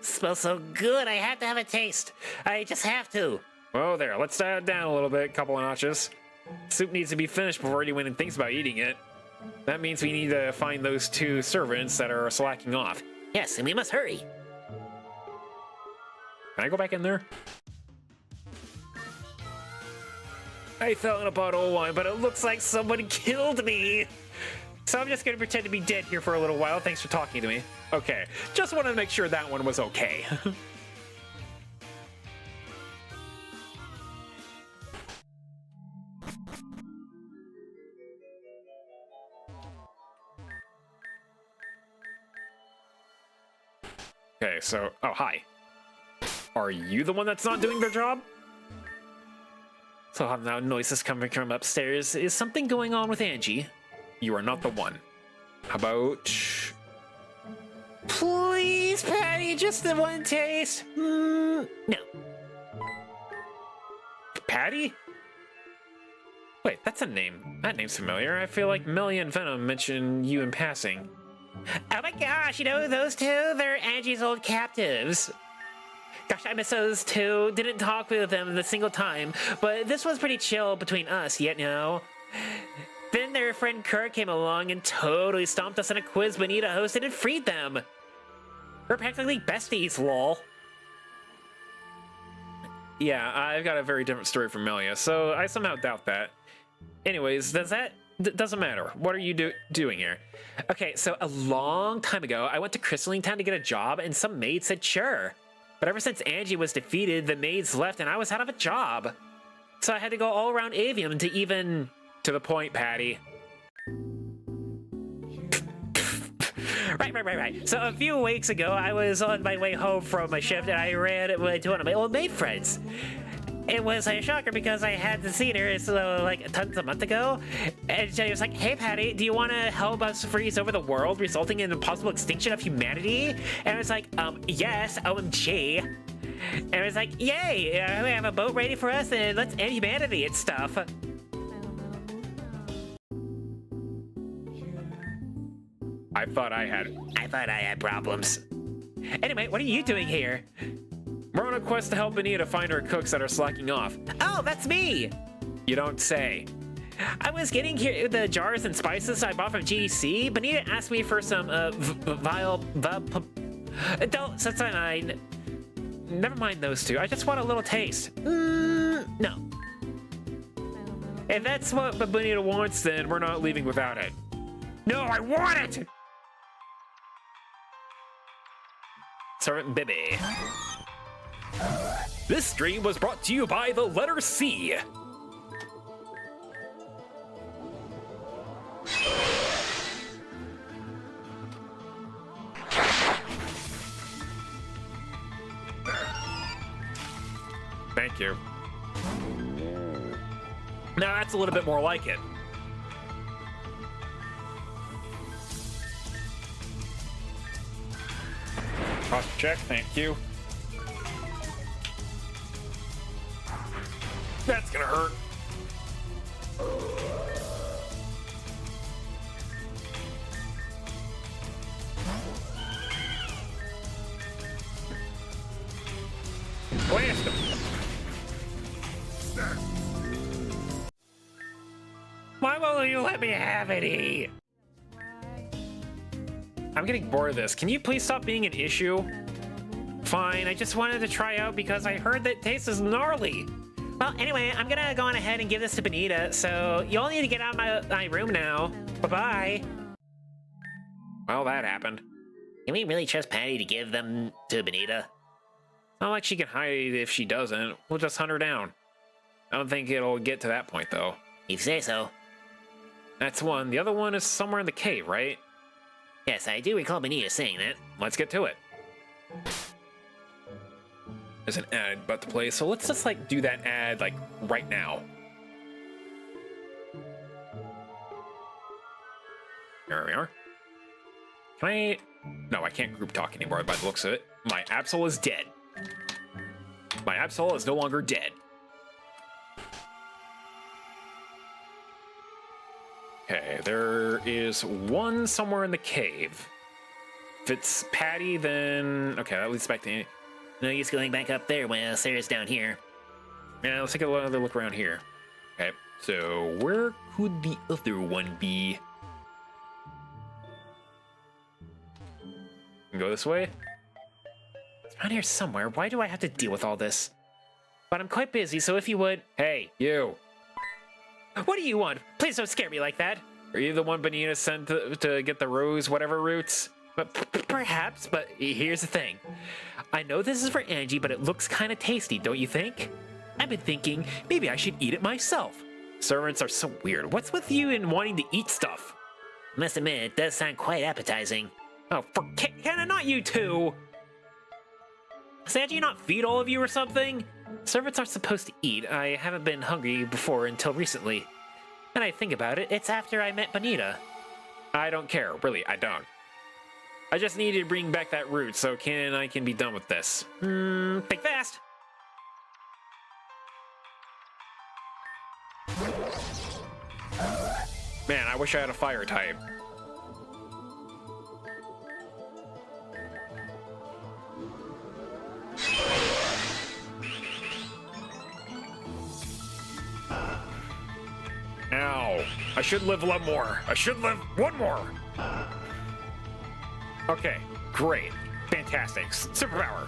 Smells so good, I have to have a taste. I just have to. Oh, there. Let's dial it down a little bit, couple of notches. Soup needs to be finished before anyone thinks about eating it. That means we need to find those two servants that are slacking off. Yes, and we must hurry. Can I go back in there? I fell in a bottle of wine, but it looks like someone killed me. So I'm just gonna pretend to be dead here for a little while. Thanks for talking to me. Okay, just wanted to make sure that one was okay. Okay, so, oh, hi. Are you the one that's not doing their job? So now noises coming from upstairs. Is something going on with Angie? You are not the one. How about... Please, Patty, just the one taste. No. Patty? Wait, that's a name. That name's familiar. I feel like Millie and Venom mentioned you in passing. Oh my gosh, you know those two? They're Angie's old captives. Gosh, I miss those two. Didn't talk with them a single time, but this was pretty chill between us, you know. Then their friend Kirk came along and totally stomped us in a quiz Benita hosted and freed them. We're practically besties, lol. Yeah, I've got a very different story from Melia, so I somehow doubt that. Anyways, doesn't matter. What are you doing here? Okay, so a long time ago, I went to Crystalline Town to get a job, and some maid said sure. But ever since Angie was defeated, the maids left, and I was out of a job. So I had to go all around Avium to even... To the point, Patty. Right. So a few weeks ago, I was on my way home from my shift, and I ran into one of my old maid friends. It was a shocker because I hadn't seen her like tons a month ago, and she was like, "Hey, Patty, do you want to help us freeze over the world, resulting in the possible extinction of humanity?" And I was like, yes, OMG. And I was like, "Yay! We have a boat ready for us, and let's end humanity and stuff." I thought I had problems. Anyway, what are you doing here? We're on a quest to help Benita find her cooks that are slacking off. Oh, that's me! You don't say. I was getting here the jars and spices I bought from GDC. Benita asked me for some don't mind. Never mind those two. I just want a little taste. No. If that's what Benita wants, then we're not leaving without it. No, I want it! Servant Bibby. This stream was brought to you by the letter C. Thank you. Now that's a little bit more like it. Posture check, thank you. That's gonna hurt. will you let me have any? I'm getting bored of this. Can you please stop being an issue? Fine, I just wanted to try out because I heard that taste is gnarly. Well, anyway, I'm gonna go on ahead and give this to Benita, so you all need to get out of my room now. Bye-bye. Well, that happened. Can we really trust Patty to give them to Benita? Not like she can hide if she doesn't. We'll just hunt her down. I don't think it'll get to that point, though. You say so. That's one. The other one is somewhere in the cave, right? Yes, I do recall Benita saying that. Let's get to it. There's an ad about to play, so let's just, like, do that ad, like, right now. Here we are. Can I... No, I can't group talk anymore by the looks of it. My Absol is dead. My Absol is no longer dead. Okay, there is one somewhere in the cave. If it's Patty, then... Okay, that leads back to... No use going back up there when Sarah's down here. Yeah, let's take another look around here. Okay, so where could the other one be? Can go this way? It's around here somewhere. Why do I have to deal with all this? But I'm quite busy, so if you would... Hey, you! What do you want? Please don't scare me like that. Are you the one Benita sent to get the rose whatever roots? But perhaps, but here's the thing. I know this is for Angie, but it looks kind of tasty, don't you think? I've been thinking maybe I should eat it myself. Servants are so weird. What's with you in wanting to eat stuff? I must admit, it does sound quite appetizing. Oh, for Kenna, not you two! Does Angie not feed all of you or something? Servants aren't supposed to eat. I haven't been hungry before until recently. And I think about it, it's after I met Benita. I don't care, really, I don't. I just need to bring back that root so Ken and I can be done with this. Think fast! Man, I wish I had a fire type. Ow. I should live one more. I should live one more. Okay, great. Fantastic. Superpower.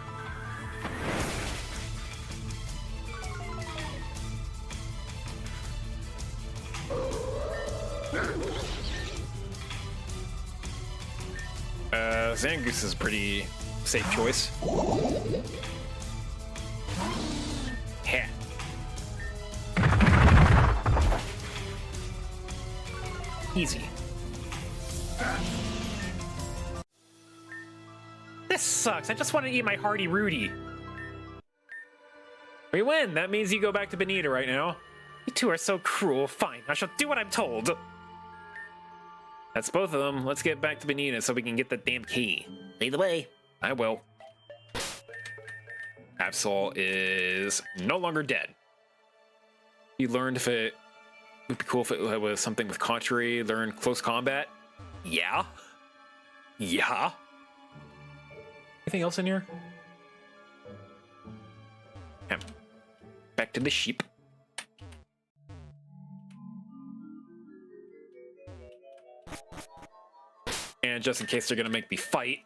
Zangoose is a pretty safe choice. Hat. Easy. This sucks. I just want to eat my Hardy Rudy. We win. That means you go back to Benita right now. You two are so cruel. Fine, I shall do what I'm told. That's both of them. Let's get back to Benita so we can get the damn key. Lead the way. I will. Absol is no longer dead. You learned if it would be cool if it was something with contrary, learn close combat. Yeah. Yeah. Anything else in here? Yeah. Back to the sheep. And just in case they're gonna make me fight.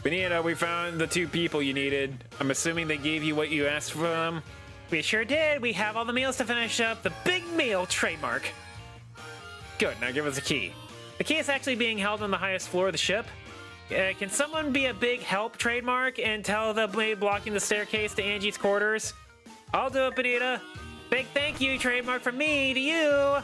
Benita, we found the two people you needed. I'm assuming they gave you what you asked for them. We sure did. We have all the meals to finish up the big meal trademark. Good, now give us a key. The key is actually being held on the highest floor of the ship. Can someone be a big help trademark and tell the maid blocking the staircase to Angie's quarters? I'll do it, Benita. Big thank you trademark from me to you.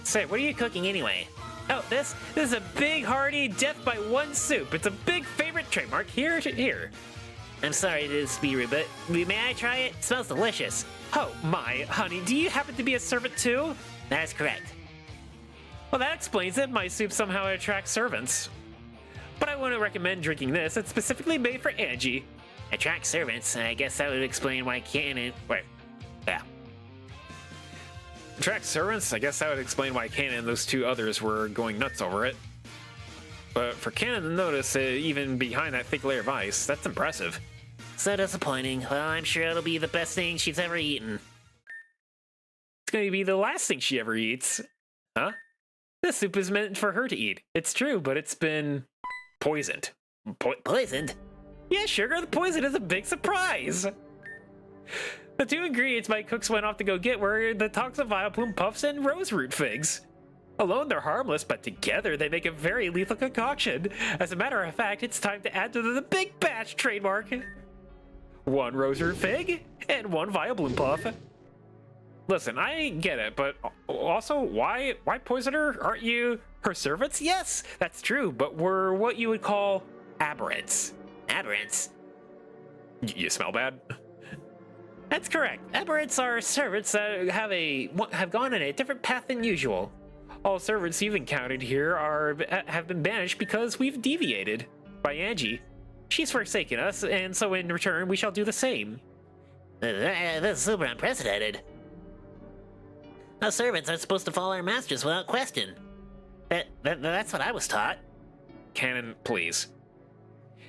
Say, what are you cooking anyway? Oh, this is a big hearty death by one soup. It's a big favorite trademark. Here. I'm sorry to be rude, but may I try it? It smells delicious. Oh my, honey, do you happen to be a servant too? That is correct. Well, that explains it. My soup somehow attracts servants. But I wouldn't recommend drinking this. It's specifically made for Angie. Attract servants? I guess that would explain why Kanan... Wait. Yeah. Attract servants? I guess that would explain why Kanan and those two others were going nuts over it. But for Kanan to notice even behind that thick layer of ice, that's impressive. So disappointing. Well, I'm sure it'll be the best thing she's ever eaten. It's going to be the last thing she ever eats. Huh? This soup is meant for her to eat. It's true, but it's been poisoned. Poisoned? Yeah, sugar, the poison is a big surprise. The two ingredients my cooks went off to go get were the toxic vileplume puffs and rose root figs. Alone, they're harmless, but together they make a very lethal concoction. As a matter of fact, it's time to add to the big batch trademark. 1 rose root fig and 1 vileplume puff. Listen, I get it, but also, why poison her? Aren't you her servants? Yes, that's true, but we're what you would call aberrants. Aberrants? You smell bad? That's correct. Aberrants are servants that have gone in a different path than usual. All servants you've encountered here have been banished because we've deviated. By Angie. She's forsaken us, and so in return we shall do the same. This is super unprecedented. Our servants are supposed to follow our masters without question. That's what I was taught. Canon, please.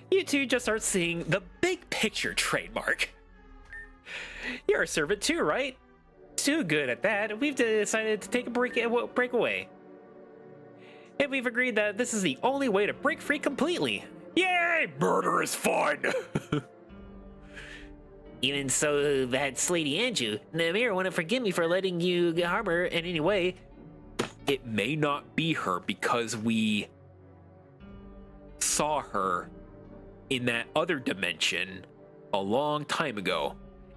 You two just start seeing the big picture trademark. You're a servant too, right? Too good at that, we've decided to take a break away. And we've agreed that this is the only way to break free completely. Yay! Murder is fun! Even so, that Slady Anju, Namir wouldn't forgive me for letting you harbor in any way. It may not be her because we saw her in that other dimension a long time ago.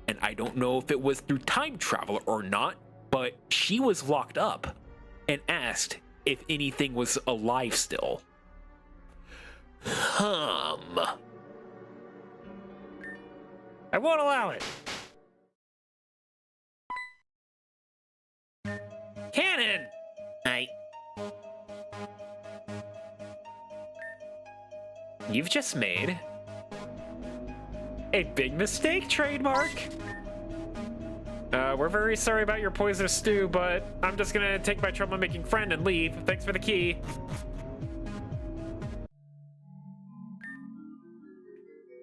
And I don't know if it was through time travel or not, but she was locked up and asked if anything was alive still. I won't allow it. Cannon! You've just made a big mistake, trademark. We're very sorry about your poisonous stew, but I'm just gonna take my troublemaking friend and leave. Thanks for the key.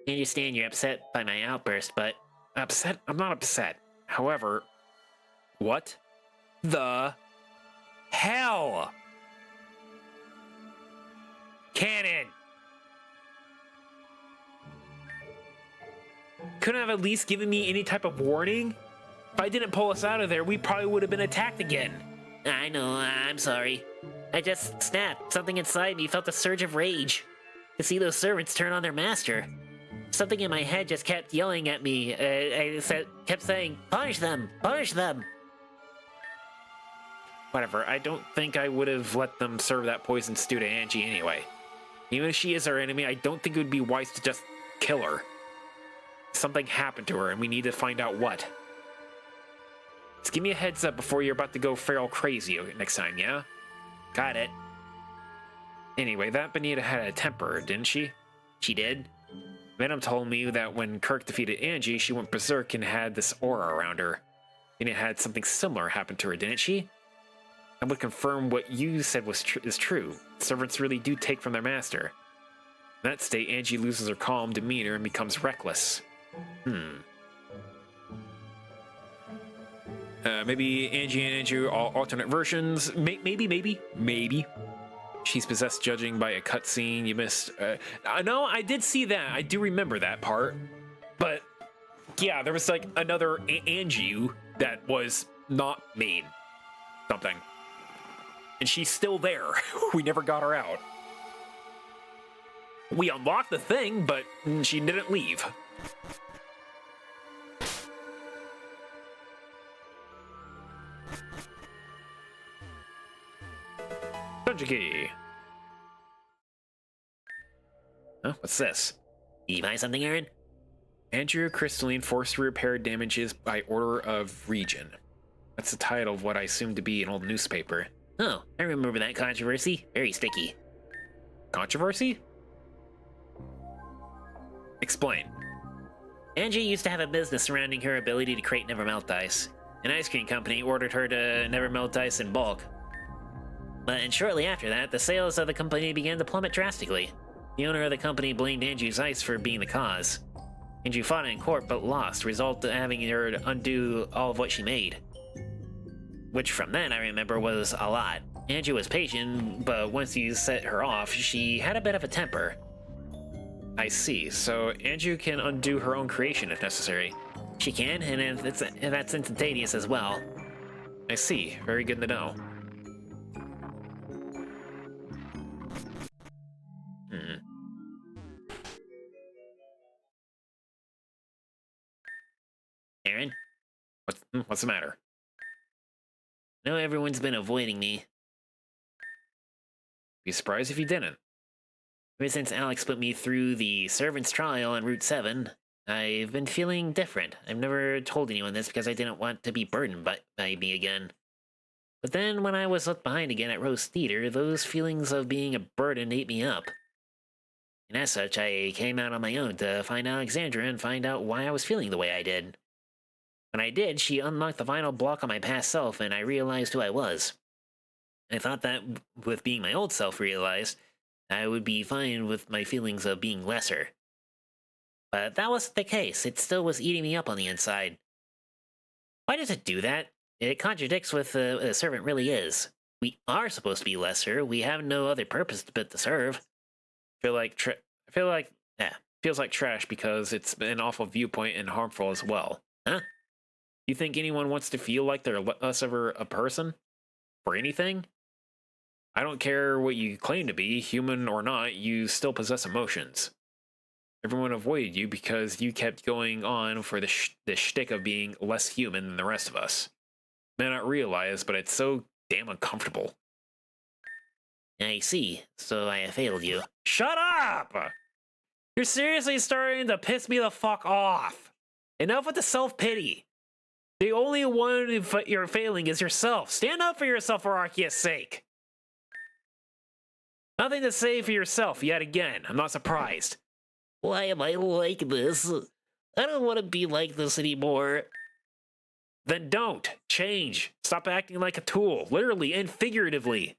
I understand you're upset by my outburst, but... Upset? I'm not upset. However, what the hell? Cannon! Couldn't have at least given me any type of warning? If I didn't pull us out of there, we probably would have been attacked again. I know, I'm sorry. I just snapped. Something inside me felt a surge of rage. To see those servants turn on their master. Something in my head just kept yelling at me. Kept saying, punish them! Punish them! Whatever, I don't think I would have let them serve that poison stew to Angie anyway. Even if she is our enemy, I don't think it would be wise to just kill her. Something happened to her, and we need to find out what. Just give me a heads up before you're about to go feral crazy next time, yeah? Got it. Anyway, that Benita had a temper, didn't she? She did? Venom told me that when Kirk defeated Angie, she went berserk and had this aura around her. And it had something similar happen to her, didn't she? I would confirm what you said is true. Servants really do take from their master. In that state, Angie loses her calm demeanor and becomes reckless. Maybe Angie and Andrew are alternate versions. Maybe. She's possessed judging by a cutscene you missed. No, I did see that. I do remember that part. But, yeah, there was like another Angie that was not made something. And she's still there. We never got her out. We unlocked the thing, but she didn't leave. Key. Huh? What's this? You find something, Aaron? Andrew Crystalline forced to repair damages by order of region. That's the title of what I assume to be an old newspaper. Oh, I remember that controversy. Very sticky. Controversy? Explain. Angie used to have a business surrounding her ability to create never melt ice. An ice cream company ordered her to never melt ice in bulk. But shortly after that, the sales of the company began to plummet drastically. The owner of the company blamed Angie's ice for being the cause. Anju fought in court but lost, resulting in having her undo all of what she made. Which from then I remember was a lot. Anju was patient, but once you set her off, she had a bit of a temper. I see. So Anju can undo her own creation if necessary. She can, and that's instantaneous as well. I see. Very good to know. Aaron? What's the matter? I know everyone's been avoiding me. Be surprised if you didn't. Ever since Alex put me through the servant's trial on Route 7, I've been feeling different. I've never told anyone this because I didn't want to be burdened by me again. But then when I was left behind again at Rose Theater, those feelings of being a burden ate me up. And as such, I came out on my own to find Alexandra and find out why I was feeling the way I did. When I did, she unlocked the final block on my past self, and I realized who I was. I thought that, with being my old self realized, I would be fine with my feelings of being lesser. But that wasn't the case. It still was eating me up on the inside. Why does it do that? It contradicts with what a servant really is. We are supposed to be lesser. We have no other purpose but to serve. Feels like trash because it's an awful viewpoint and harmful as well. Huh? You think anyone wants to feel like they're less of a person? For anything? I don't care what you claim to be, human or not, you still possess emotions. Everyone avoided you because you kept going on for the shtick of being less human than the rest of us. May not realize, but it's so damn uncomfortable. I see. So I have failed you. Shut up! You're seriously starting to piss me the fuck off. Enough with the self-pity. The only one you're failing is yourself. Stand up for yourself for Arceus' sake. Nothing to say for yourself yet again. I'm not surprised. Why am I like this? I don't want to be like this anymore. Then don't. Change. Stop acting like a tool, literally and figuratively.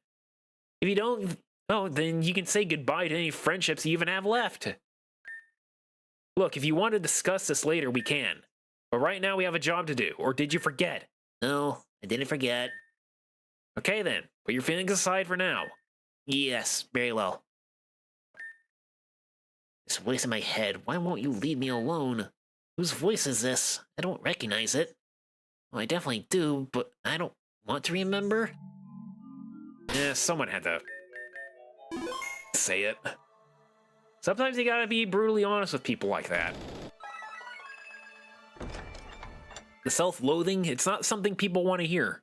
If you don't, then you can say goodbye to any friendships you even have left. Look, if you want to discuss this later, we can. But right now we have a job to do, or did you forget? No, I didn't forget. Okay then, put your feelings aside for now. Yes, very well. This voice in my head, why won't you leave me alone? Whose voice is this? I don't recognize it. Well, I definitely do, but I don't want to remember. Yeah, someone had to say it. Sometimes you gotta be brutally honest with people like that. The self-loathing, it's not something people want to hear.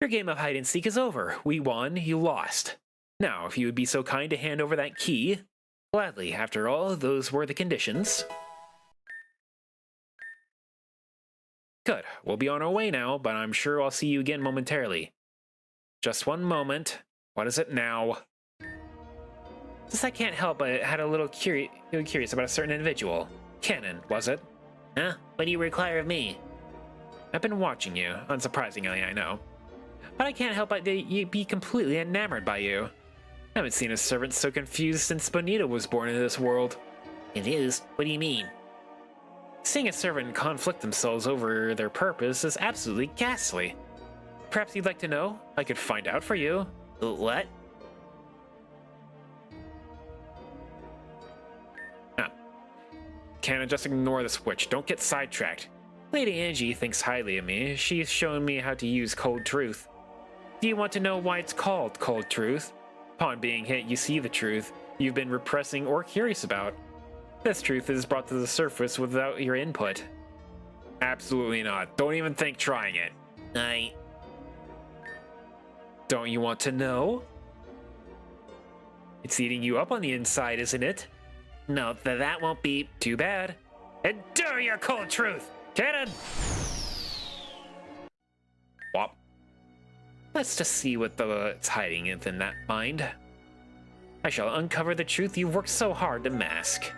Your game of hide-and-seek is over. We won, you lost. Now, if you would be so kind to hand over that key. Gladly, after all, those were the conditions. Good, we'll be on our way now, but I'm sure I'll see you again momentarily. Just one moment. What is it now? Since I can't help but had a little curious about a certain individual. Canon, was it? Huh? What do you require of me? I've been watching you, unsurprisingly, I know. But I can't help but be completely enamored by you. I haven't seen a servant so confused since Bonita was born into this world. Confused? What do you mean? Seeing a servant conflict themselves over their purpose is absolutely ghastly. Perhaps you'd like to know? I could find out for you. What? Can't just ignore the switch. Don't get sidetracked. Lady Angie thinks highly of me. She's shown me how to use cold truth. Do you want to know why it's called cold truth? Upon being hit, you see the truth you've been repressing or curious about. This truth is brought to the surface without your input. Absolutely not. Don't even think trying it. Don't you want to know? It's eating you up on the inside, isn't it? No, that won't be too bad. Endure your cold truth! Cannon! Wop. Let's just see what it's hiding within that mind. I shall uncover the truth you've worked so hard to mask.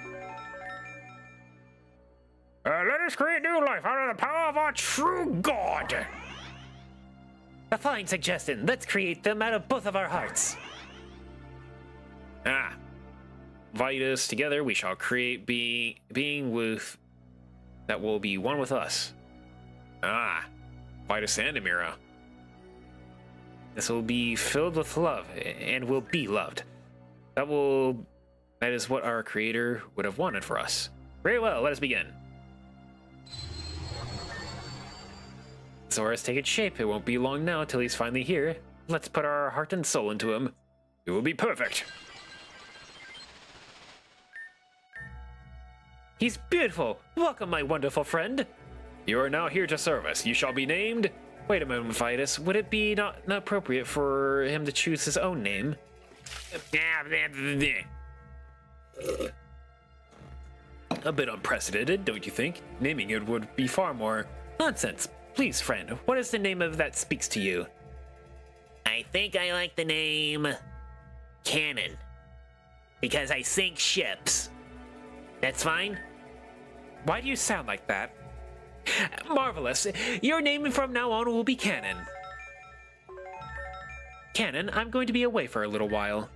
Let us create new life out of the power of our true God! a fine suggestion. Let's create them out of both of our hearts. Ah, Vitus. Together we shall create being with that will be one with us. Ah, Vitus and Amira. This will be filled with love and will be loved. That is what our creator would have wanted for us. Very well, let us begin. Zora's taking shape. It won't be long now till he's finally here. Let's put our heart and soul into him. It will be perfect. He's beautiful. Welcome, my wonderful friend. You are now here to serve us. You shall be named... Wait a moment, Vitus. Would it be not appropriate for him to choose his own name? A bit unprecedented, don't you think? Naming it would be far more... Nonsense. Please, friend, what is the name of that speaks to you? I think I like the name Cannon, because I sink ships. That's fine? Why do you sound like that? Marvelous. Your name from now on will be Cannon. Cannon, I'm going to be away for a little while.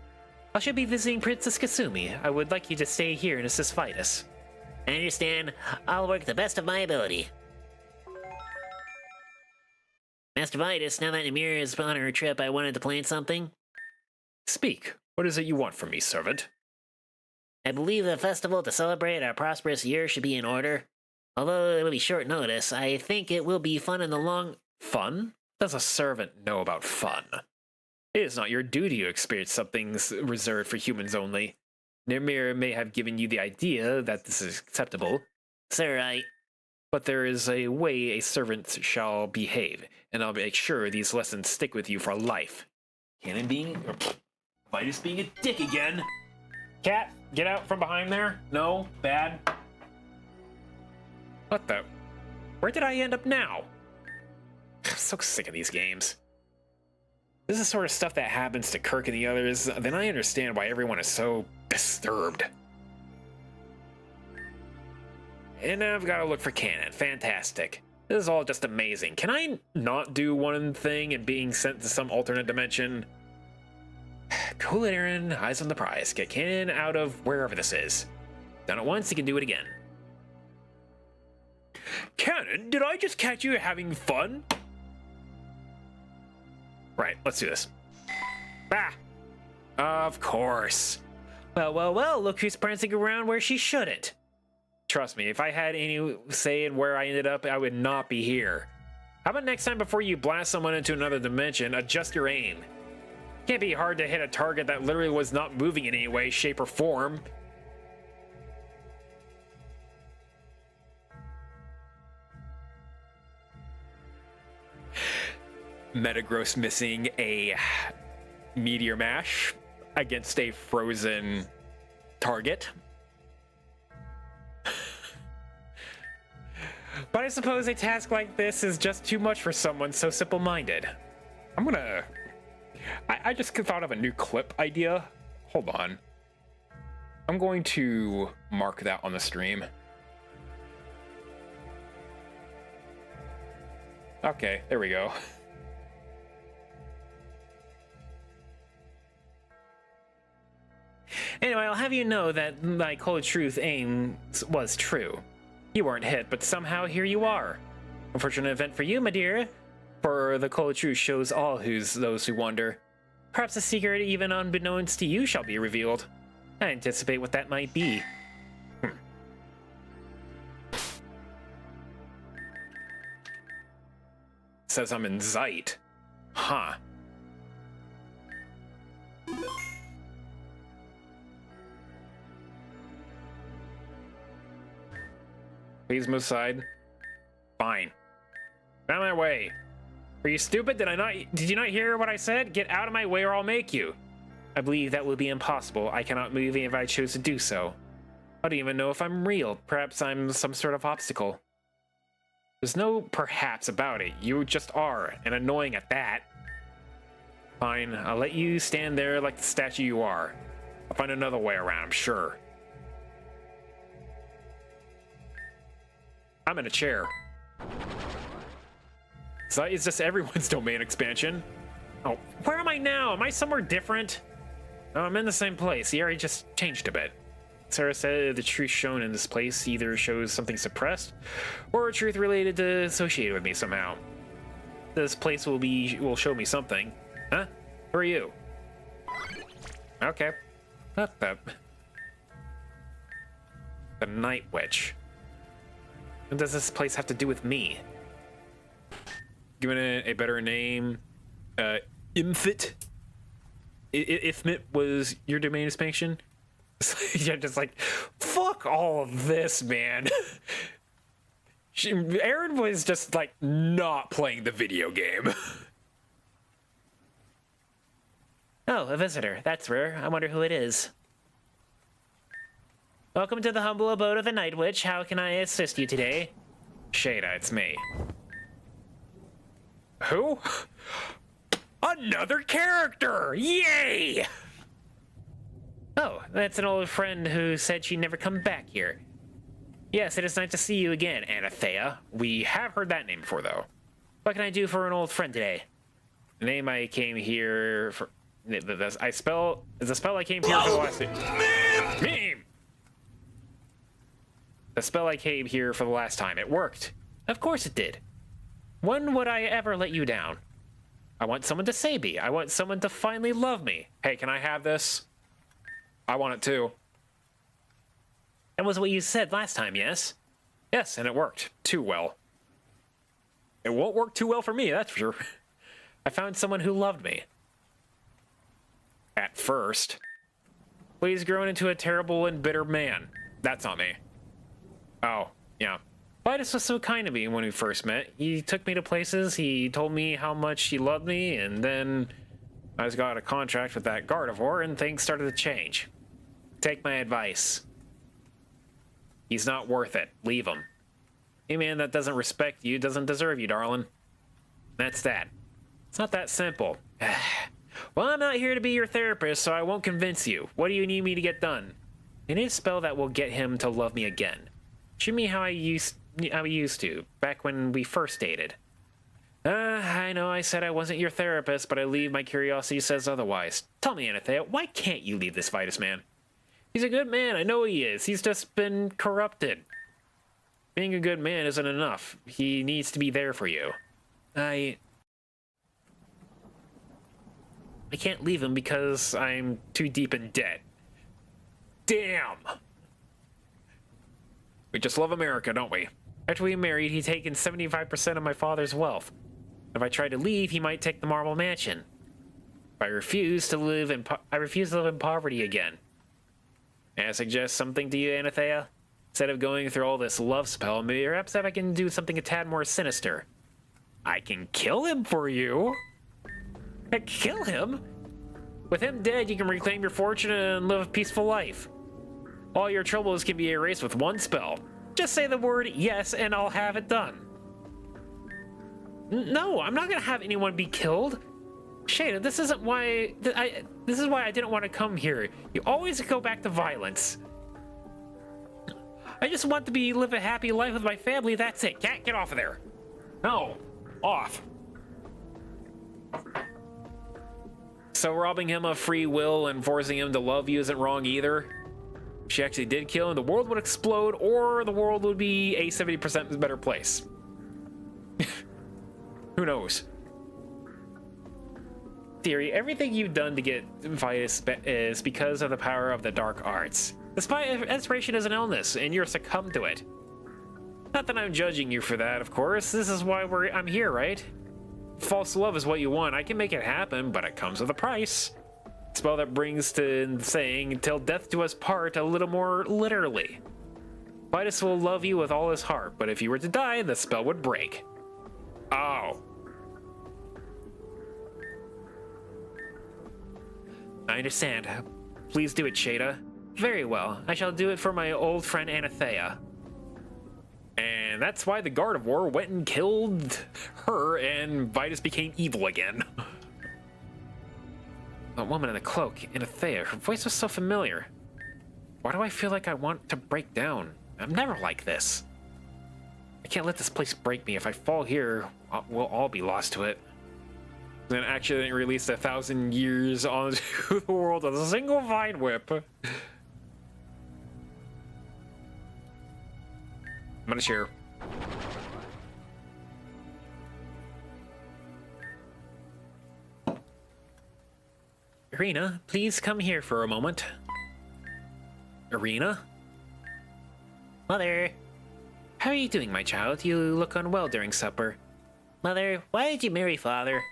I should be visiting Princess Kasumi. I would like you to stay here and assist Vitus. I understand. I'll work the best of my ability. Master Vitus, now that Amira is on her trip, I wanted to plan something. Speak. What is it you want from me, servant? I believe the festival to celebrate our prosperous year should be in order. Although it'll be short notice, I think it will be fun in the long... Fun? Does a servant know about fun? It is not your duty to experience something reserved for humans only. Nimir may have given you the idea that this is acceptable. Sir, But there is a way a servant shall behave, and I'll make sure these lessons stick with you for life. Cannon being... Vitus being a dick again! Cat, get out from behind there. No, bad. What the... Where did I end up now? I'm so sick of these games. This is the sort of stuff that happens to Kirk and the others, then I understand why everyone is so disturbed. And now I've got to look for Cannon. Fantastic. This is all just amazing. Can I not do one thing and being sent to some alternate dimension? Cool it, Aaron. Eyes on the prize. Get Cannon out of wherever this is. Done it once, he can do it again. Cannon, did I just catch you having fun? Right, let's do this. Ah! Of course. Well, look who's prancing around where she shouldn't. Trust me, if I had any say in where I ended up, I would not be here. How about next time before you blast someone into another dimension, adjust your aim. Can't be hard to hit a target that literally was not moving in any way, shape, or form. Metagross missing a meteor mash against a frozen target. But I suppose a task like this is just too much for someone so simple-minded. I just thought of a new clip idea. Hold on. I'm going to mark that on the stream. Okay, there we go. Anyway, I'll have you know that my cold truth aim was true. You weren't hit, but somehow here you are. Unfortunate event for you, my dear. For the cold truth shows all those who wonder. Perhaps a secret even unbeknownst to you shall be revealed. I anticipate what that might be. Says I'm in Zeit. Huh. Please move aside. Fine. Out of my way. Are you stupid? Did you not hear what I said? Get out of my way or I'll make you. I believe that would be impossible. I cannot move even if I choose to do so. I don't even know if I'm real. Perhaps I'm some sort of obstacle. There's no perhaps about it. You just are, and annoying at that. Fine, I'll let you stand there like the statue you are. I'll find another way around, I'm sure. I'm in a chair. So is this everyone's domain expansion? Oh, where am I now? Am I somewhere different? Oh, I'm in the same place. The area just changed a bit. Sarah said the truth shown in this place either shows something suppressed or a truth related to associated with me somehow. This place will show me something. Huh? Who are you? Okay. Up. The Night Witch. What does this place have to do with me? Given it a better name, Imfit. Ifmit was your domain expansion. You're just like, fuck all of this, man. Aaron was just like not playing the video game. Oh, a visitor. That's rare. I wonder who it is. Welcome to the humble abode of the Night Witch. How can I assist you today? Shada, it's me. Who? Another character! Yay! Oh, that's an old friend who said she'd never come back here. Yes, it is nice to see you again, Anathea. We have heard that name before, though. What can I do for an old friend today? The name I came here for... the spell I came here for the last... Meme! The spell I came here for the last time. It worked. Of course it did. When would I ever let you down? I want someone to save me. I want someone to finally love me. Hey, can I have this? I want it too. That was what you said last time, yes? Yes, and it worked. Too well. It won't work too well for me, that's for sure. I found someone who loved me. At first. But he's grown into a terrible and bitter man. That's not me. Oh, yeah. Vitus was so kind to me when we first met. He took me to places, he told me how much he loved me, and then I just got a contract with that Gardevoir and things started to change. Take my advice. He's not worth it. Leave him. A man that doesn't respect you doesn't deserve you, darling. That's that. It's not that simple. Well, I'm not here to be your therapist, so I won't convince you. What do you need me to get done? I need a spell that will get him to love me again. Show me how I used to, back when we first dated. I know I said I wasn't your therapist, but I leave my curiosity says otherwise. Tell me, Anathea, why can't you leave this Vitus man? He's a good man, I know he is. He's just been corrupted. Being a good man isn't enough. He needs to be there for you. I can't leave him because I'm too deep in debt. Damn! We just love America, don't we? After we married, he'd taken 75% of my father's wealth. If I tried to leave, he might take the Marble Mansion. I refuse to live in poverty again. May I suggest something to you, Anathea? Instead of going through all this love spell, perhaps if I can do something a tad more sinister. I can kill him for you. Kill him? With him dead, you can reclaim your fortune and live a peaceful life. All your troubles can be erased with one spell. Just say the word yes and I'll have it done. No, I'm not gonna have anyone be killed. Shada, this isn't why... This is why I didn't want to come here. You always go back to violence. I just want to live a happy life with my family, that's it. Cat, get off of there. No, off. So robbing him of free will and forcing him to love you isn't wrong either. If she actually did kill him, the world would explode, or the world would be a 70% better place. Who knows? Theory, everything you've done to get Vitus is because of the power of the dark arts. Despite inspiration is an illness, and you're succumbed to it. Not that I'm judging you for that, of course. This is why I'm here, right? False love is what you want. I can make it happen, but it comes with a price. Spell that brings to saying, till death do us part, a little more literally. Vitus will love you with all his heart, but if you were to die, the spell would break. Oh. I understand. Please do it, Shada. Very well. I shall do it for my old friend Anathea. And that's why the Gardevoir went and killed her, and Vitus became evil again. That woman in the cloak, Anathea, her voice was so familiar. Why do I feel like I want to break down? I'm never like this. I can't let this place break me. If I fall here, we'll all be lost to it. Then actually released 1,000 years onto the world with a single vine whip. I'm gonna share. Irina, please come here for a moment. Irina? Mother, How are you doing, my child? You look unwell during supper. Mother, why did you marry Father?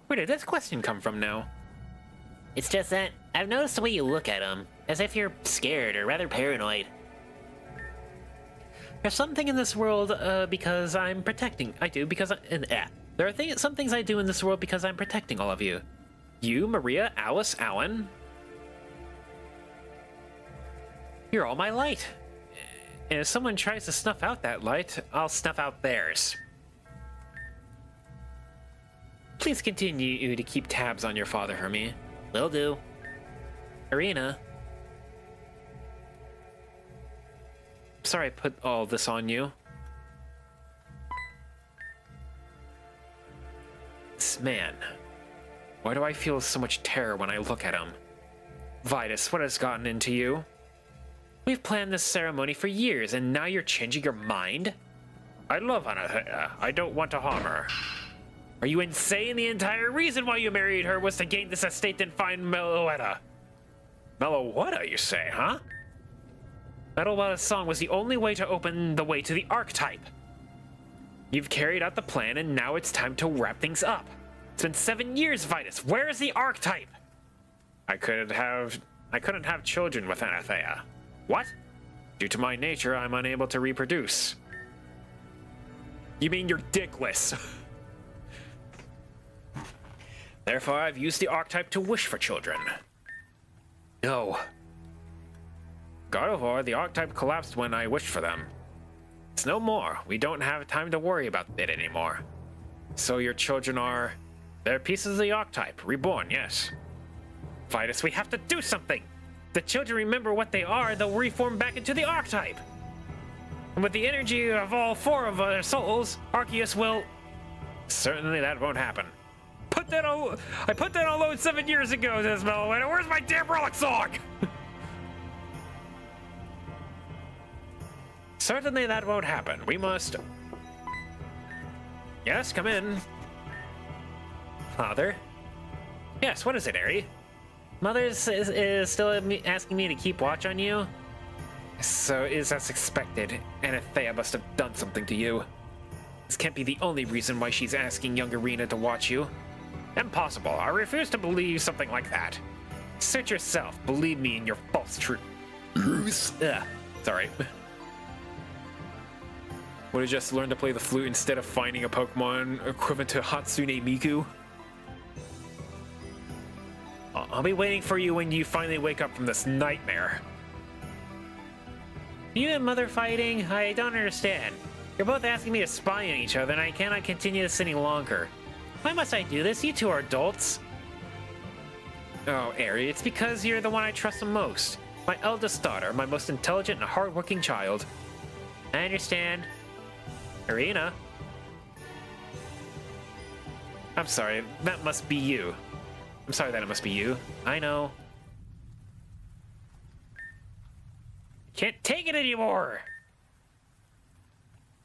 Where did this question come from now? It's just that I've noticed the way you look at him, as if you're scared or rather paranoid. There's something in this world because I'm protecting. There are some things I do in this world because I'm protecting all of you. You, Maria, Alice, Alan. You're all my light. And if someone tries to snuff out that light, I'll snuff out theirs. Please continue to keep tabs on your father, Hermie. Will do. Irina. Sorry I put all this on you. This man. Why do I feel so much terror when I look at him? Vitus, what has gotten into you? We've planned this ceremony for years, and now you're changing your mind? I love Anathea. I don't want to harm her. Are you insane? The entire reason why you married her was to gain this estate and find Meloetta. Meloetta, you say, huh? Meloetta's song was the only way to open the way to the archetype. You've carried out the plan, and now it's time to wrap things up. It's been 7 years, Vitus. Where is the archetype? I couldn't have children with Anathea. What? Due to my nature, I'm unable to reproduce. You mean you're dickless? Therefore, I've used the archetype to wish for children. No. God of War, the archetype collapsed when I wished for them. It's no more. We don't have time to worry about it anymore. So your children are... They're pieces of the archetype, reborn, yes. Vitus, we have to do something! The children remember what they are, they'll reform back into the archetype. And with the energy of all 4 of their souls, Arceus will... Certainly that won't happen. I put that on load 7 years ago, says Meloetta. Where's my damn relic song? Certainly that won't happen. We must... Yes, come in. Father? Yes, what is it, Ari? Mother is still asking me to keep watch on you? So is as expected. Anathea must have done something to you. This can't be the only reason why she's asking young Irina to watch you. Impossible. I refuse to believe something like that. Search yourself. Believe me in your false truth. Sorry. Would have just learned to play the flute instead of finding a Pokemon equivalent to Hatsune Miku? I'll be waiting for you when you finally wake up from this nightmare. You and Mother fighting? I don't understand. You're both asking me to spy on each other, and I cannot continue this any longer. Why must I do this? You two are adults. Oh, Ari, it's because you're the one I trust the most. My eldest daughter, my most intelligent and hardworking child. I understand. Irina? I'm sorry, that must be you. I'm sorry that it must be you. I know. Can't take it anymore!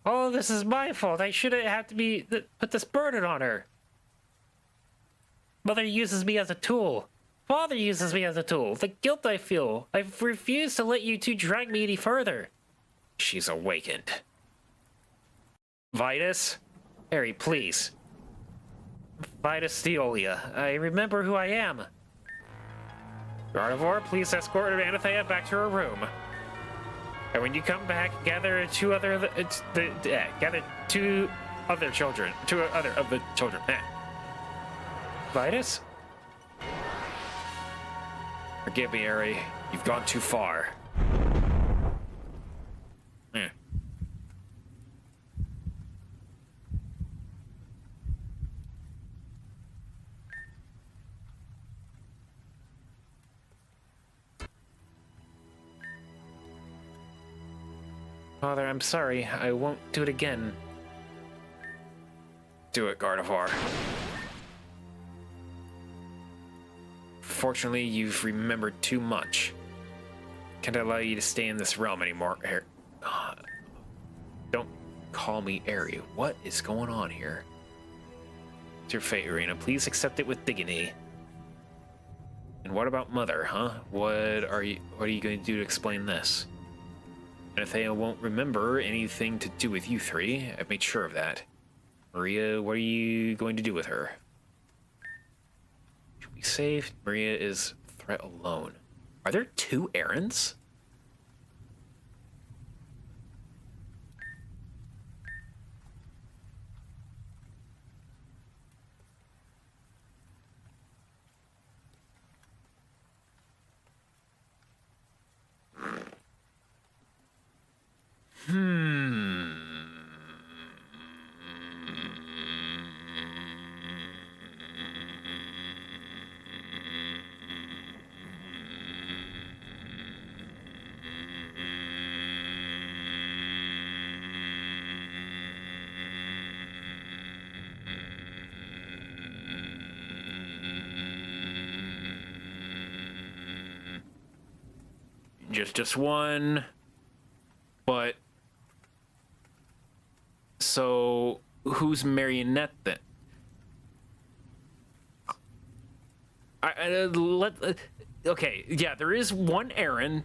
Oh, this is my fault. I shouldn't have to put this burden on her. Mother uses me as a tool. Father uses me as a tool. The guilt I feel. I've refused to let you two drag me any further. She's awakened. Vitus? Harry, please. Vitus Theolia. I remember who I am. Gardevoir, please escort Anathea back to her room. And when you come back, gather two other of the children. Vitus? Forgive me, Ari. You've gone too far. Father, I'm sorry. I won't do it again. Do it, Gardevoir. Fortunately, you've remembered too much. can't allow you to stay in this realm anymore. Don't call me Ari. What is going on here? It's your fate, Irina. Please accept it with dignity. And what about Mother, huh? What are you going to do to explain this? Anathea won't remember anything to do with you three. I've made sure of that. Maria, what are you going to do with her? Should we save? Maria is threat alone. Are there 2 errands? Just one. But so who's Marionette then? Okay, yeah, there is one Aaron,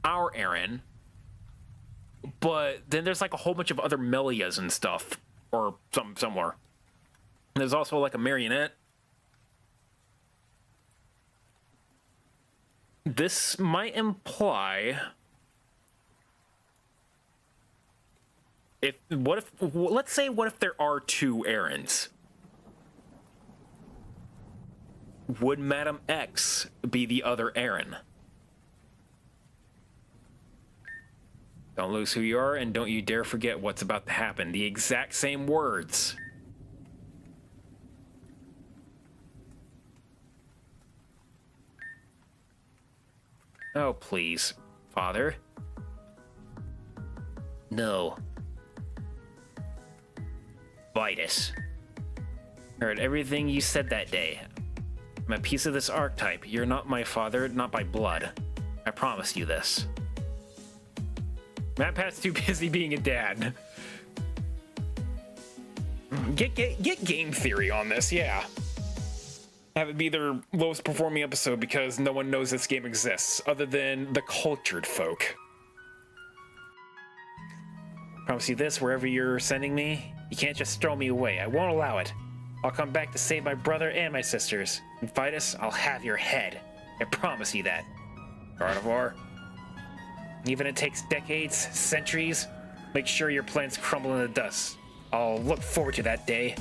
our Aaron, but then there's like a whole bunch of other Melias and stuff, or somewhere. There's also like a Marionette. This might imply let's say what if there are 2 errands? Would Madam X be the other Aaron? Don't lose who you are, and don't you dare forget what's about to happen. The exact same words. Oh, please, Father. No. Vitus. Heard everything you said that day. I'm a piece of this archetype. You're not my father, not by blood. I promise you this. MatPat's too busy being a dad. Get game theory on this, yeah. Have it be their lowest performing episode because no one knows this game exists, other than the cultured folk. Promise you this, wherever you're sending me, you can't just throw me away. I won't allow it. I'll come back to save my brother and my sisters. And Vitus, I'll have your head. I promise you that. Carnivore. Even if it takes decades, centuries, make sure your plans crumble in the dust. I'll look forward to that day.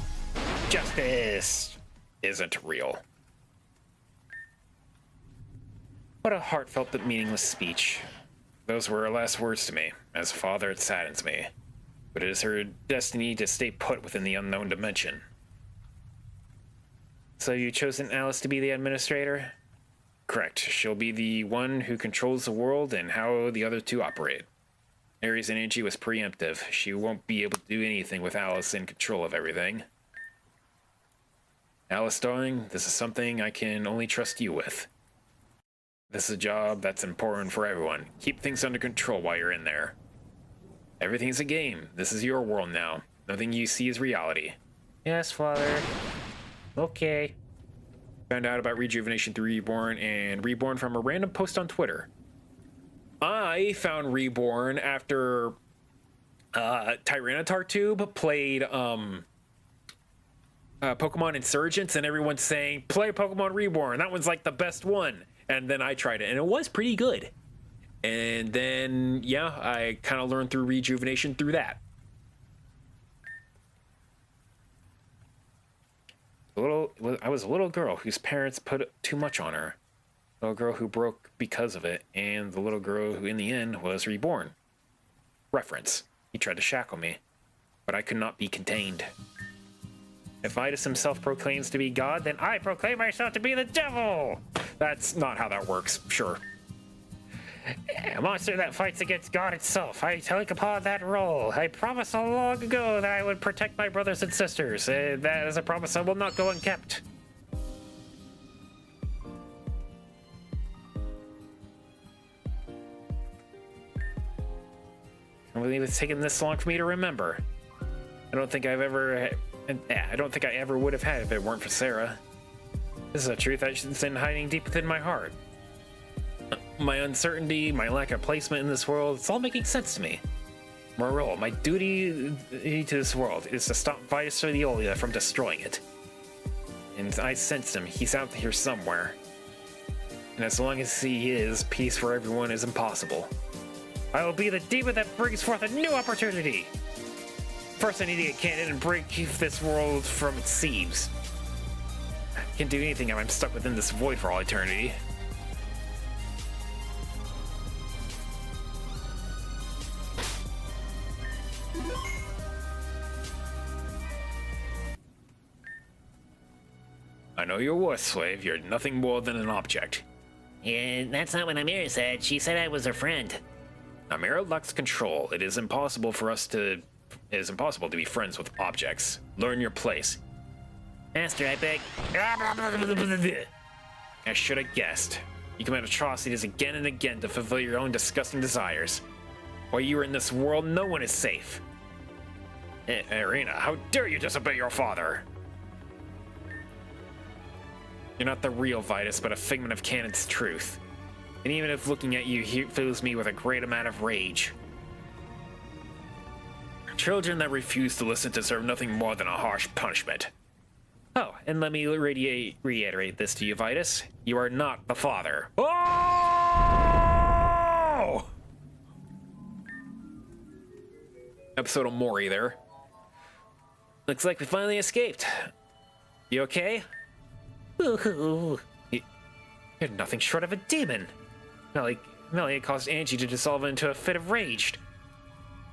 Justice isn't real. What a heartfelt but meaningless speech. Those were her last words to me. As a father, it saddens me. But it is her destiny to stay put within the unknown dimension. So you've chosen Alice to be the administrator? Correct. She'll be the one who controls the world and how the other 2 operate. Ares' energy was preemptive. She won't be able to do anything with Alice in control of everything. Alice, darling, this is something I can only trust you with. This is a job that's important for everyone. Keep things under control while you're in there. Everything's a game. This is your world now. Nothing you see is reality. Yes, Father. Okay. Found out about Rejuvenation through Reborn and Reborn from a random post on Twitter. I found Reborn after Tyranitar Tube played Pokemon Insurgents, and everyone's saying, play Pokemon Reborn. That one's like the best one. And then I tried it, and it was pretty good. And then, yeah, I kind of learned through Rejuvenation through that. I was a little girl whose parents put too much on her. A little girl who broke because of it, and the little girl who in the end was reborn. Reference. He tried to shackle me, but I could not be contained. If Vitus himself proclaims to be God, then I proclaim myself to be the devil! That's not how that works, sure. A monster that fights against God itself. I take upon that role. I promised long ago that I would protect my brothers and sisters. That is a promise that will not go unkept. believe it's taken this long for me to remember. I don't think I ever would have had if it weren't for Sarah. This is a truth that's been hiding deep within my heart. My uncertainty, my lack of placement in this world, it's all making sense to me. My role, my duty to this world is to stop Vitus Viola from destroying it. And I sense him, he's out here somewhere. And as long as he is, peace for everyone is impossible. I will be the demon that brings forth a new opportunity! First I need to get Kladen and break this world from its seams. I can't do anything if I'm stuck within this void for all eternity. I know your worth, slave. You're nothing more than an object. Yeah, that's not what Amira said. She said I was her friend. Amira lacks control. It is impossible to be friends with objects. Learn your place. Master, I beg. I should have guessed. You commit atrocities again and again to fulfill your own disgusting desires. While you are in this world, no one is safe. Irina, how dare you disobey your father? You're not the real Vitus, but a figment of Kanon's truth. And even if looking at you fills me with a great amount of rage. Children that refuse to listen deserve nothing more than a harsh punishment. Oh, and let me reiterate this to you, Vitus. You are not the father. Oh! Episode of Mori there. Looks like we finally escaped. You okay? Ooh. You're nothing short of a demon. Melly caused Angie to dissolve into a fit of rage.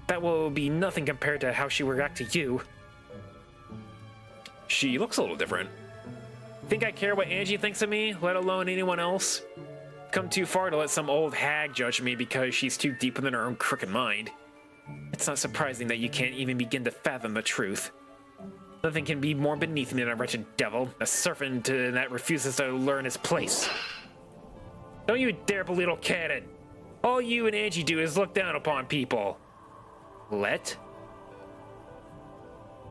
That will be nothing compared to how she will react to you. She looks a little different. Think I care what Angie thinks of me, let alone anyone else? Come too far to let some old hag judge me because she's too deep within her own crooked mind. It's not surprising that you can't even begin to fathom the truth. Nothing can be more beneath me than a wretched devil, a servant that refuses to learn his place. Don't you dare belittle Kladen. All you and Angie do is look down upon people. Let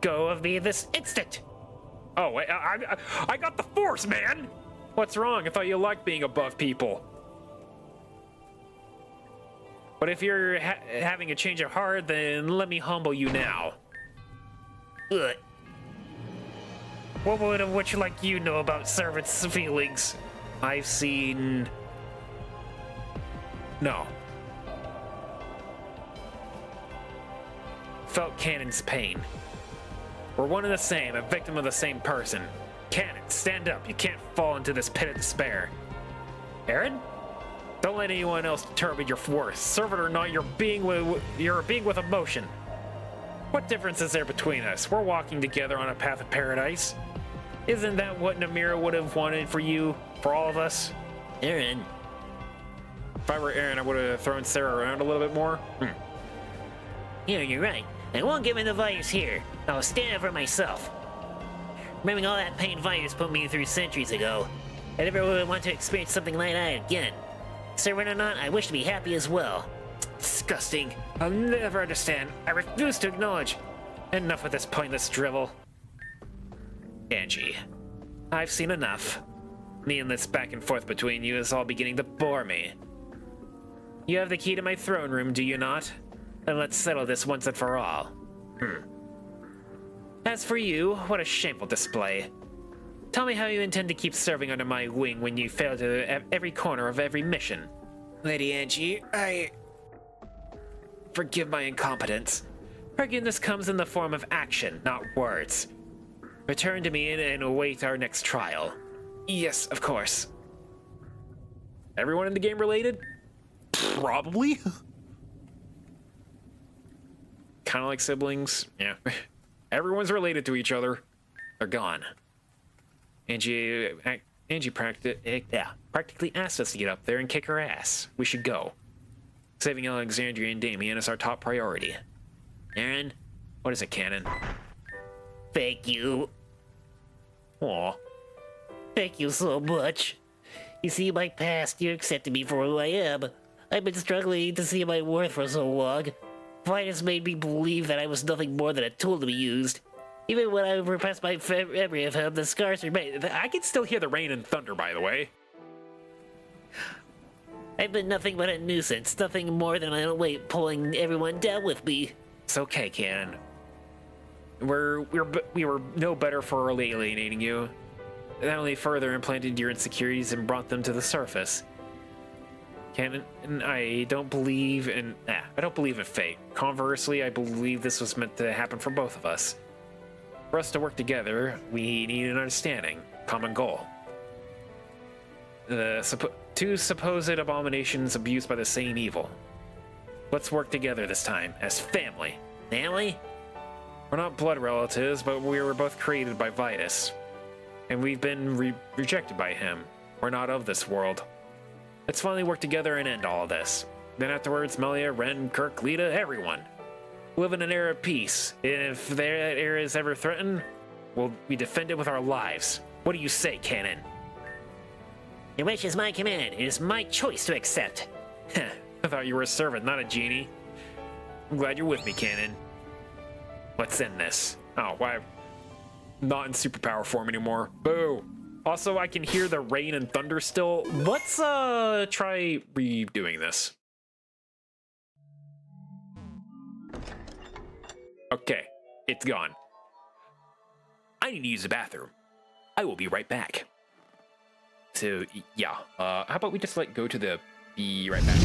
go of me this instant. Oh, wait, I got the force, man! What's wrong? I thought you liked being above people. But if you're having a change of heart, then let me humble you now. Ugh. What would a witch like you know about servants' feelings? I've seen... No. Felt Kanon's pain. We're one and the same, a victim of the same person. Kladen, stand up. You can't fall into this pit of despair. Aaron? Don't let anyone else determine your worth. Serve it or not, you're a being with emotion. What difference is there between us? We're walking together on a path of paradise. Isn't that what Namira would have wanted for you, for all of us? Aaron. If I were Aaron, I would have thrown Sarah around a little bit more. Yeah, you're right. I won't give in the Vitus here. I'll stand up for myself. Remembering all that pain Vitus put me through centuries ago, I never would want to experience something like that again. Servant or not, I wish to be happy as well. Disgusting. I'll never understand. I refuse to acknowledge. Enough with this pointless drivel. Angie, I've seen enough. Me and this back and forth between you is all beginning to bore me. You have the key to my throne room, do you not? Then let's settle this once and for all. As for you, what a shameful display. Tell me how you intend to keep serving under my wing when you fail to every corner of every mission. Lady Angie, forgive my incompetence. Forgiveness comes in the form of action, not words. Return to me and await our next trial. Yes, of course. Everyone in the game related? Probably. Kind of like siblings. Yeah. Everyone's related to each other. They're gone. Angie practically asked us to get up there and kick her ass. We should go. Saving Alexandria and Damien is our top priority. Aaron, What is it, Kladen? thank you. Aw. Thank you so much. You see, in my past, you accepted me for who I am. I've been struggling to see my worth for so long. Vitus made me believe that I was nothing more than a tool to be used. Even when I repressed my memory of him, the scars remain. I can still hear the rain and thunder, by the way. I've been nothing but a nuisance, nothing more than a weight pulling everyone down with me. It's okay, Cannon. We were no better for alienating you. That only further implanted your insecurities and brought them to the surface. Cannon, I don't believe in fate. Conversely, I believe this was meant to happen for both of us. For us to work together, we need an understanding, common goal. Two supposed abominations abused by the same evil. Let's work together this time, as family. Family? We're not blood relatives, but we were both created by Vitus. And we've been rejected by him. We're not of this world. Let's finally work together and end all of this. Then afterwards, Melia, Ren, Kirk, Lita, everyone. Live in an era of peace, and if that era is ever threatened, we defend it with our lives. What do you say, Cannon? Your wish is my command. It is my choice to accept. I thought you were a servant, not a genie. I'm glad you're with me, Cannon. Let's end this. Oh, why? Not in superpower form anymore. Boo. Also, I can hear the rain and thunder still. Let's try redoing this. Okay, it's gone. I need to use the bathroom. I will be right back. So, yeah, how about we just go to the be right back.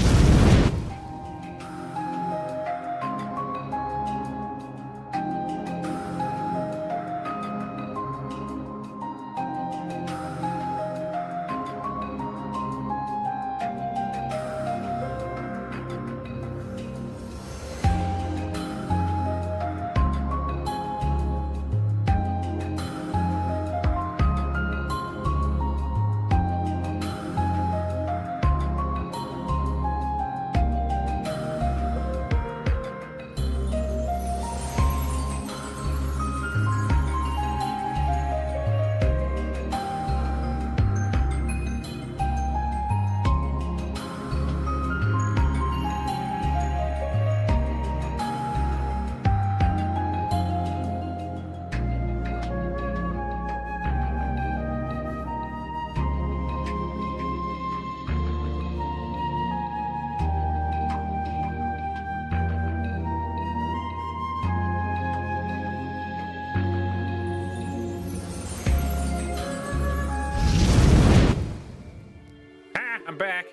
I'm back.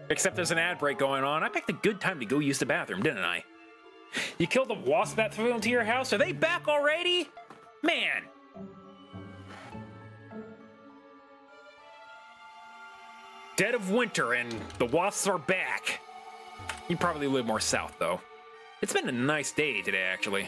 Except there's an ad break going on. I picked a good time to go use the bathroom, didn't I? You killed the wasp that flew into your house? Are they back already? Man! Dead of winter and the wasps are back. You probably live more south, though. It's been a nice day today, actually.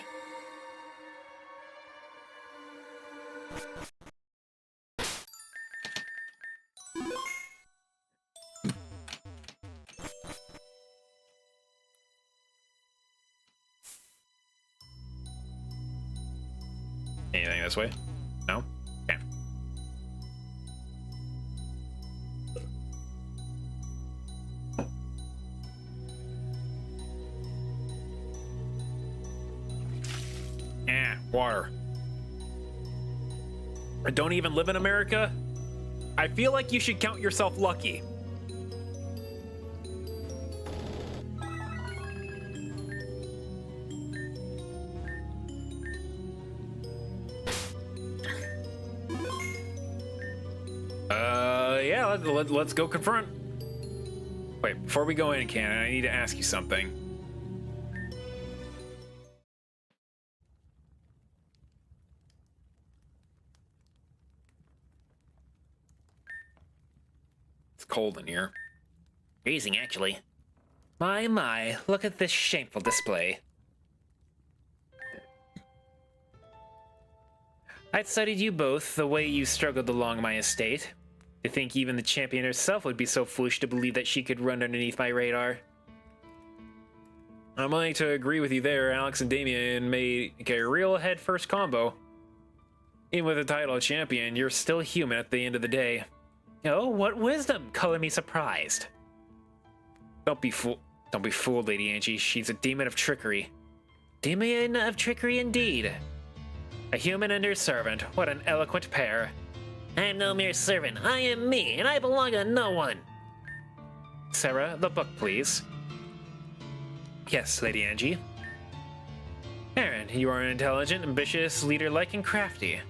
Anything this way? No? Okay. Water. I don't even live in America? I feel like you should count yourself lucky. Yeah, let's go confront. Wait, before we go in, Cannon, I need to ask you something. It's cold in here. Freezing, actually. My, look at this shameful display. I'd studied you both, the way you struggled along my estate. To think even the champion herself would be so foolish to believe that she could run underneath my radar. I'm willing to agree with you there. Alex and Damien make a real head-first combo. Even with the title of champion, you're still human at the end of the day. Oh, what wisdom! Color me surprised. Don't be fooled, Lady Angie. She's a demon of trickery. Demon of trickery indeed. A human and her servant. What an eloquent pair. I am no mere servant. I am me, and I belong to no one. Sarah, the book, please. Yes, Lady Angie. Aaron, you are intelligent, ambitious, leader-like, and crafty.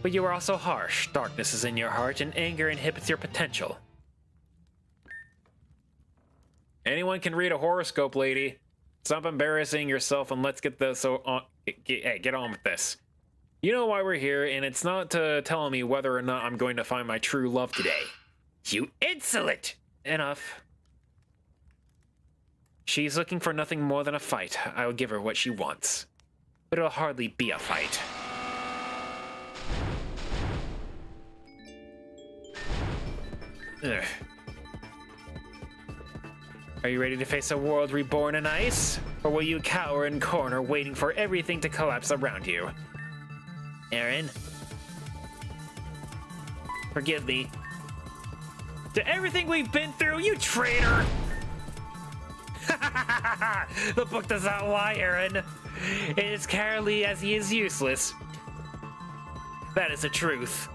But you are also harsh. Darkness is in your heart, and anger inhibits your potential. Anyone can read a horoscope, lady. Stop embarrassing yourself and let's get this get on with this. You know why we're here, and it's not to tell me whether or not I'm going to find my true love today. You insolent! Enough. She's looking for nothing more than a fight. I'll give her what she wants. But it'll hardly be a fight. Ugh. Are you ready to face a world reborn in ice? Or will you cower in corner waiting for everything to collapse around you? Aaron? Forgive me. To everything we've been through, you traitor! The book does not lie, Aaron. It is cowardly as he is useless. That is the truth.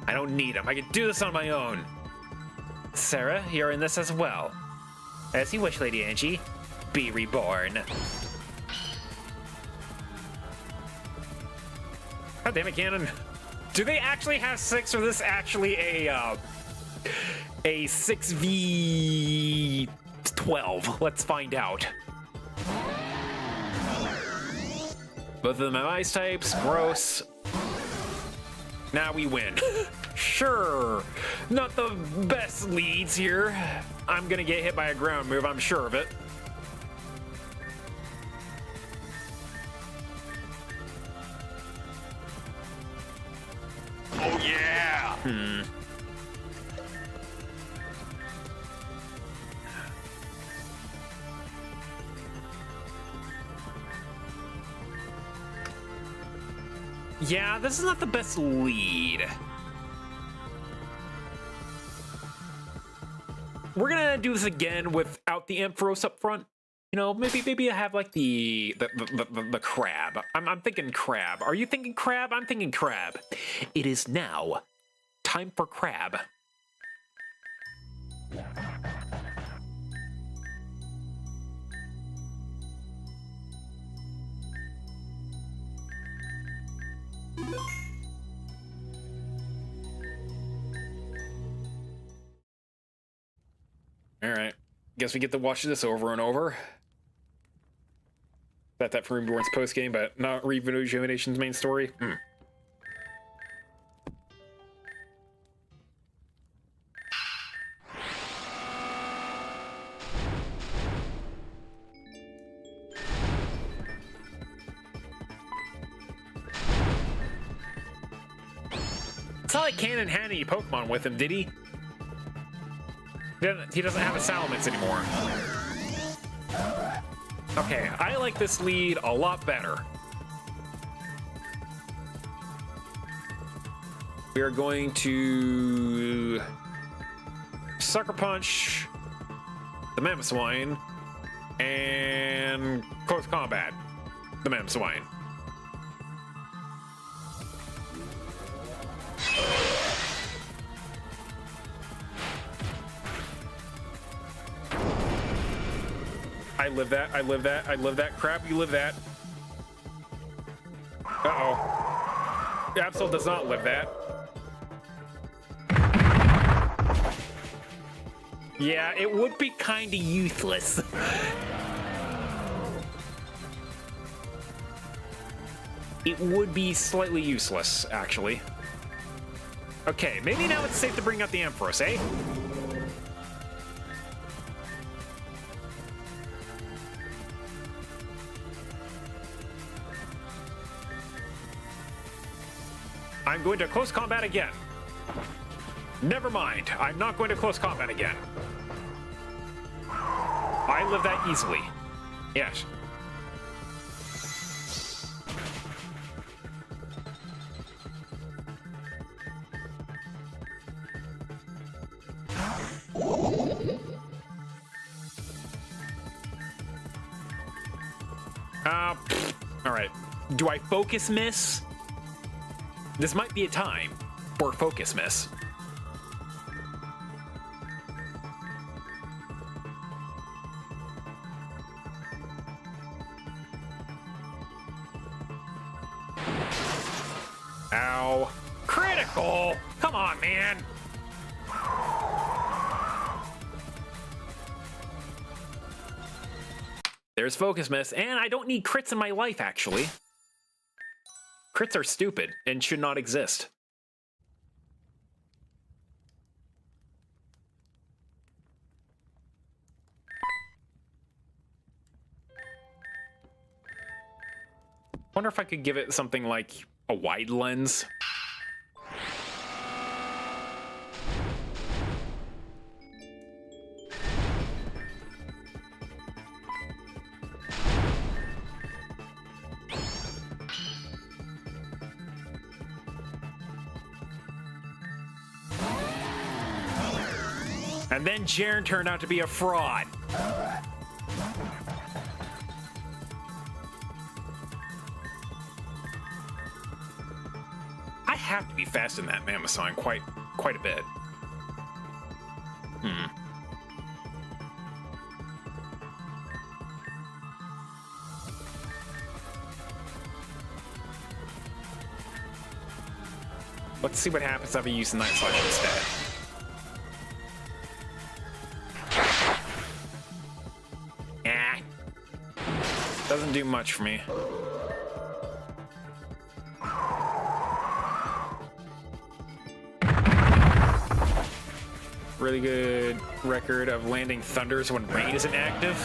I don't need him. I can do this on my own. Sarah, you're in this as well. As you wish, Lady Angie. Be reborn. God damn it, Cannon. Do they actually have 6, or is this actually a 6v12? Let's find out. Both of them have ice types. Gross. Now we win. Sure. Not the best leads here. I'm gonna get hit by a ground move, I'm sure of it. Oh, yeah! Yeah, this is not the best lead. We're gonna do this again without the Ampharos up front. You know, maybe I have like the crab. I'm thinking crab. Are you thinking crab? I'm thinking crab. It is now time for crab. All right. Guess we get to watch this over and over. That for Reborn's post game, but not Revitalization's main story. It's not like Cannon had any Pokemon with him, did he? He doesn't have a Salamence anymore. Okay, I like this lead a lot better. We are going to Sucker Punch the Mamoswine and Close Combat the Mamoswine. I live that, I live that, I live that. Crap, you live that. Uh-oh. Absol does not live that. Yeah, it would be kinda useless. It would be slightly useless, actually. Okay, maybe now it's safe to bring out the Ampharos, eh? I'm going to close combat again. Never mind. I'm not going to close combat again. I live that easily. Yes. Do I focus miss? This might be a time for focus miss. Ow. Critical! Come on, man! There's focus miss, and I don't need crits in my life, actually. Crits are stupid and should not exist. Wonder if I could give it something like a wide lens. And then Jaren turned out to be a fraud. I have to be fast in that Mammoth song quite a bit. Let's see what happens if I use the Night Slash instead. Doesn't do much for me. Really good record of landing thunders when rain isn't active.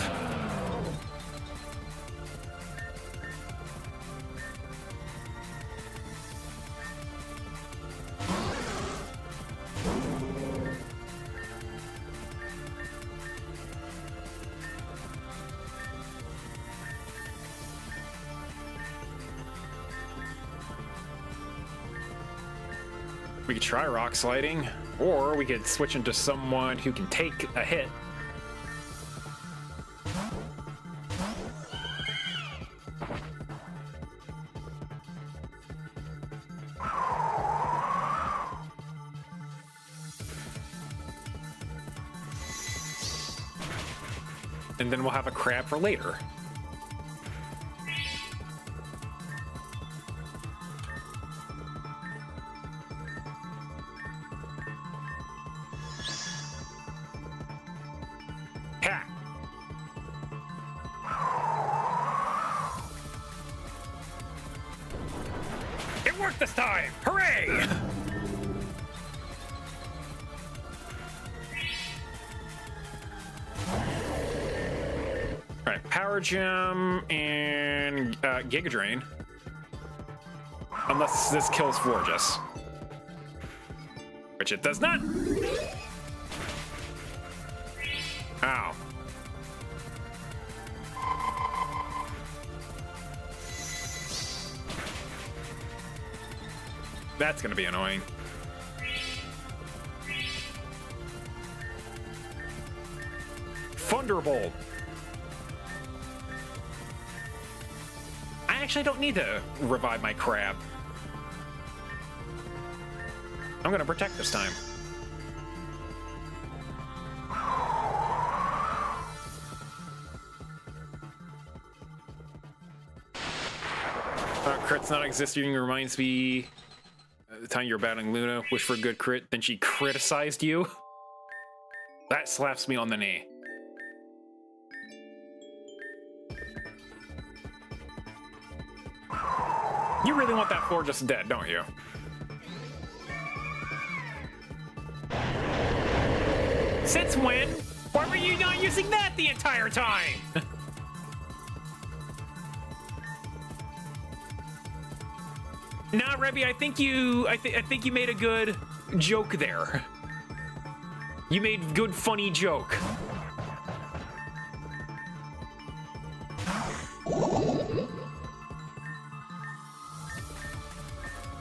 We could try rock sliding, or we could switch into someone who can take a hit. And then we'll have a crab for later. It worked this time! Hooray! Alright, Power Gem and Giga Drain. Unless this kills Forgus. Which it does not! Ow. That's gonna be annoying. Thunderbolt. I actually don't need to revive my crab. I'm gonna protect this time. Crit's not existing reminds me the time you're battling Luna, wish for a good crit, then she criticized you. That slaps me on the knee. You really want that floor just dead, don't you? Since when? Why were you not using that the entire time? Nah, Rebby, I think you made a good joke there. You made good, funny joke.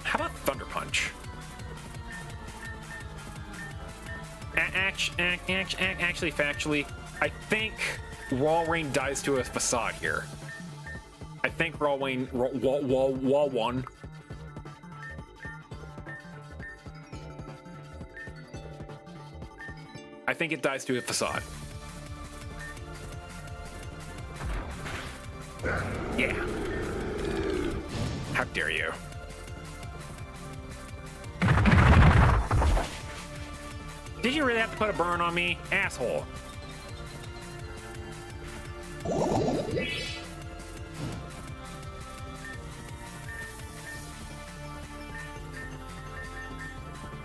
How about Thunder Punch? Actually, factually, I think Wall Rain dies to a facade here. I think wall one. I think it dies to a facade. Yeah. How dare you? Did you really have to put a burn on me, asshole?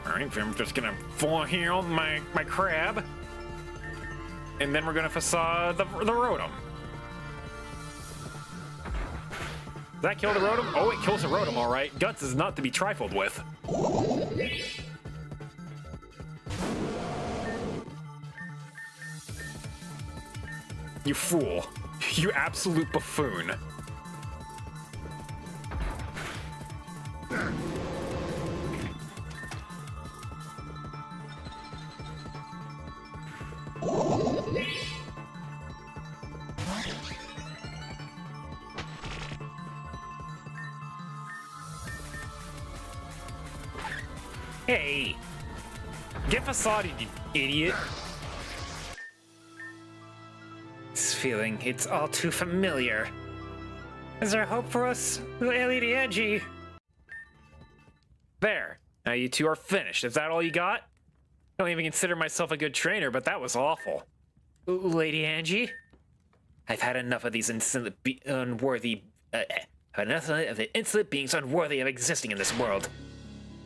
Alright, I'm just gonna full heal my crab. And then we're gonna facade the rotom. Does that kill the rotom? Oh, it kills the rotom, alright. Guts is not to be trifled with. You fool. You absolute buffoon. Hey! Get facade, you idiot! This feeling, it's all too familiar. Is there hope for us, Lady Angie? There. Now you two are finished. Is that all you got? I don't even consider myself a good trainer, but that was awful. Lady Angie? I've had enough of these insolent unworthy... enough of the insolent beings unworthy of existing in this world.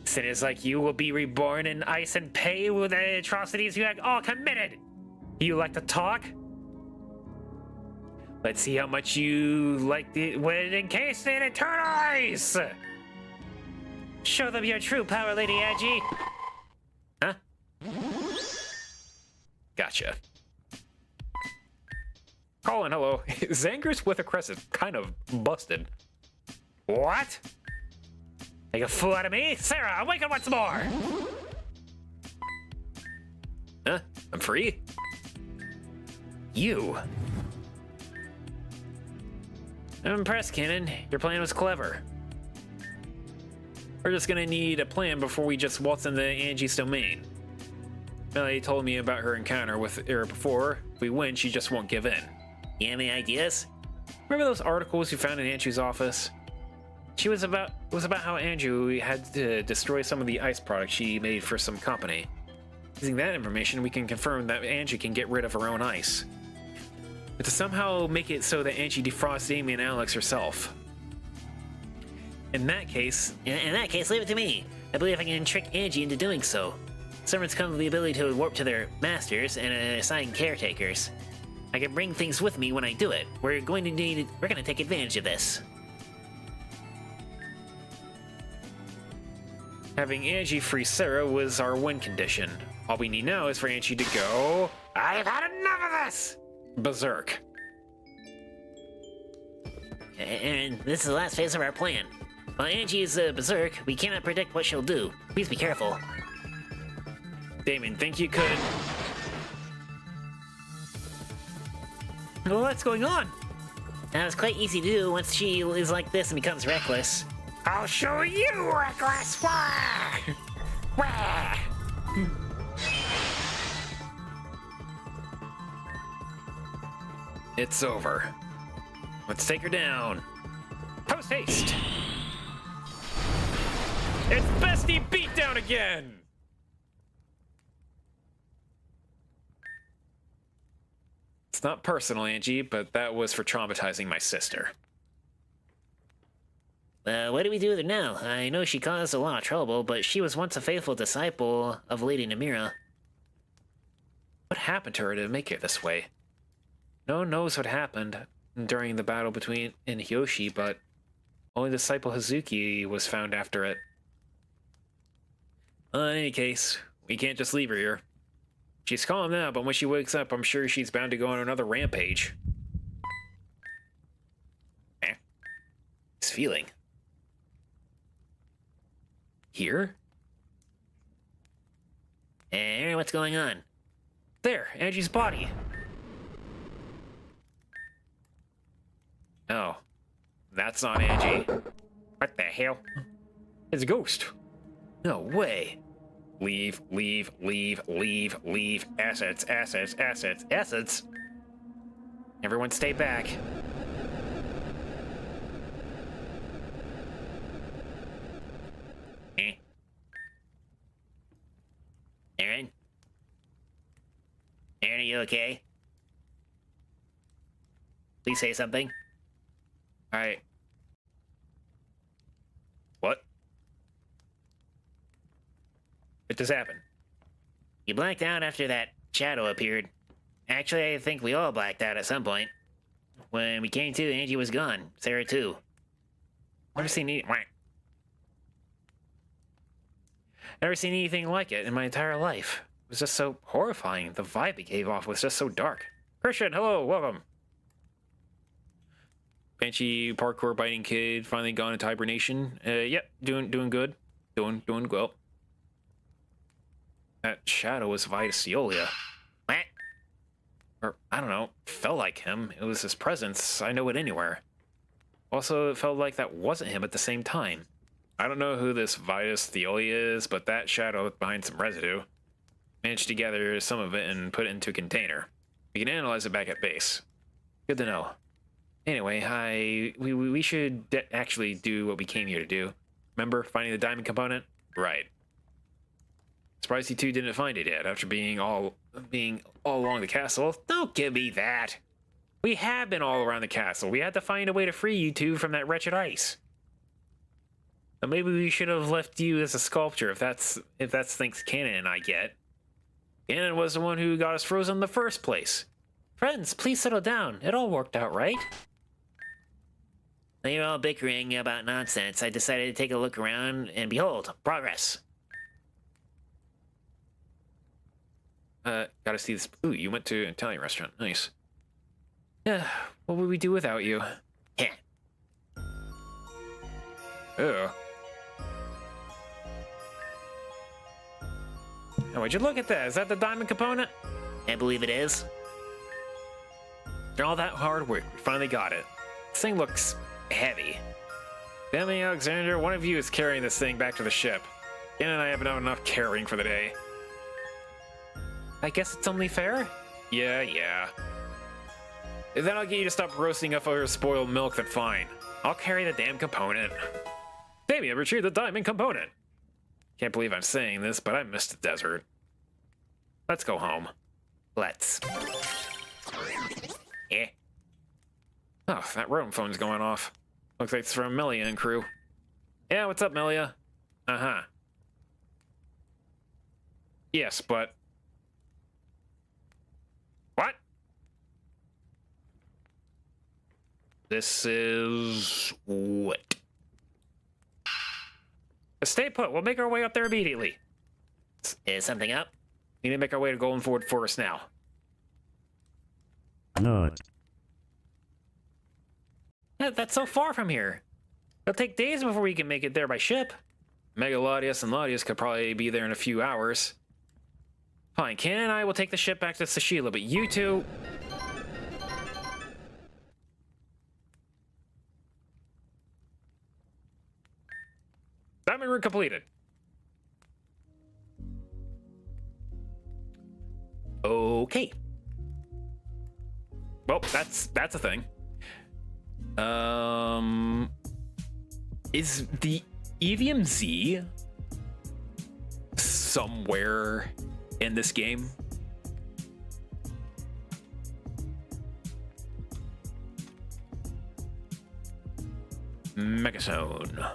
Sinners like you will be reborn in ice and pay with the atrocities you have all committed. You like to talk? Let's see how much you like when encased in eternal ice. Show them your true power, Lady Angie. Huh? Gotcha. Colin, hello. Zanger's with a crest is kind of busted. What? Make a fool out of me? Sarah, awaken once more! Huh? I'm free? You. I'm impressed, Cannon. Your plan was clever. We're just gonna need a plan before we just waltz into Angie's domain. Melody told me about her encounter with her before. If we win, she just won't give in. You have any ideas? Remember those articles you found in Andrew's office? It was about how Andrew had to destroy some of the ice products she made for some company. Using that information, we can confirm that Angie can get rid of her own ice. But to somehow make it so that Angie defrosts Amy and Alex herself. In that case, leave it to me. I believe I can trick Angie into doing so. Servants come with the ability to warp to their masters and assign caretakers. I can bring things with me when I do it. We're going to take advantage of this. Having Angie free Sarah was our win condition. All we need now is for Angie to go... I've had enough of this! Berserk. And this is the last phase of our plan. While Angie is berserk, we cannot predict what she'll do. Please be careful. Damon, think you could... What's going on? Now, it's quite easy to do once she is like this and becomes reckless. I'll show you, reckless! Wah! Wah! It's over. Let's take her down. Post haste! It's Bestie Beatdown again! It's not personal, Angie, but that was for traumatizing my sister. What do we do with her now? I know she caused a lot of trouble, but she was once a faithful disciple of Lady Namira. What happened to her to make it this way? No one knows what happened during the battle between and Hiyoshi, but only disciple Hazuki was found after it. Well, in any case, we can't just leave her here. She's calm now, but when she wakes up, I'm sure she's bound to go on another rampage. This feeling. Here? Aaron, what's going on? There, Angie's body. Oh. that's not Angie. What the hell? It's a ghost. No way. Leave, leave, leave, leave, leave. Assets, assets, assets, assets. Everyone stay back. Aaron? Aaron, are you okay? Please say something. Alright. What? What just happened? You blacked out after that shadow appeared. Actually, I think we all blacked out at some point. When we came to, Angie was gone. Sarah too. Never seen anything like it in my entire life. It was just so horrifying. The vibe it gave off was just so dark. Christian, hello, welcome. Banshee parkour biting kid finally gone into hibernation. Yep, doing good. Doing well. That shadow was Vitaceolia. What? Or, I don't know, felt like him. It was his presence. I know it anywhere. Also, it felt like that wasn't him at the same time. I don't know who this Vitaceolia is, but that shadow behind some residue. Managed to gather some of it and put it into a container. We can analyze it back at base. Good to know. Anyway, we should actually do what we came here to do. Remember finding the diamond component? Right. Surprised you two didn't find it yet after being all along the castle. Don't give me that. We have been all around the castle. We had to find a way to free you two from that wretched ice. But maybe we should have left you as a sculpture if that's things Canon and I get. Canon was the one who got us frozen in the first place. Friends, please settle down. It all worked out, right? When you're all bickering about nonsense, I decided to take a look around, and behold, progress. Gotta see this. Ooh, you went to an Italian restaurant. Nice. Yeah, what would we do without you? Yeah. Ew. Oh, would you look at that? Is that the diamond component? I believe it is. After all that hard work, we finally got it. This thing looks heavy. Damn Alexander, one of you is carrying this thing back to the ship. Ken and I haven't had enough carrying for the day. I guess it's only fair? Yeah. If then I'll get you to stop roasting up over spoiled milk, then fine. I'll carry the damn component. Damien, retrieve the diamond component. Can't believe I'm saying this, but I missed the desert. Let's go home. Let's. Eh? Oh, that roam phone's going off. Looks like it's from Melia and crew. Yeah, what's up, Melia? Uh-huh. Yes, but... What? This is... what? Stay put. We'll make our way up there immediately. Is something up? We need to make our way to Golden Ford Forest now. No. Yeah, that's so far from here. It'll take days before we can make it there by ship. Megalodius and Lodius could probably be there in a few hours. Fine, Ken and I will take the ship back to Sashila, but you two... Diamond room completed. Okay. Well, that's a thing. Is the Evium Z somewhere in this game? Megastone.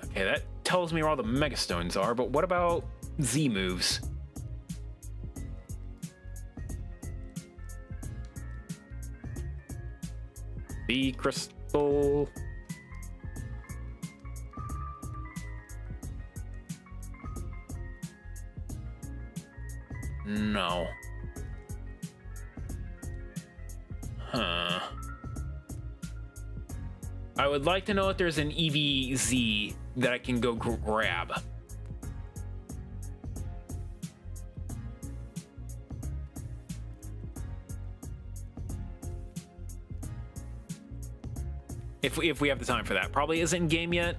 Okay, that tells me where all the Megastones are, but what about Z moves? B crystal. No. Huh. I would like to know if there's an EVZ that I can go grab. If we have the time for that. Probably isn't in game yet.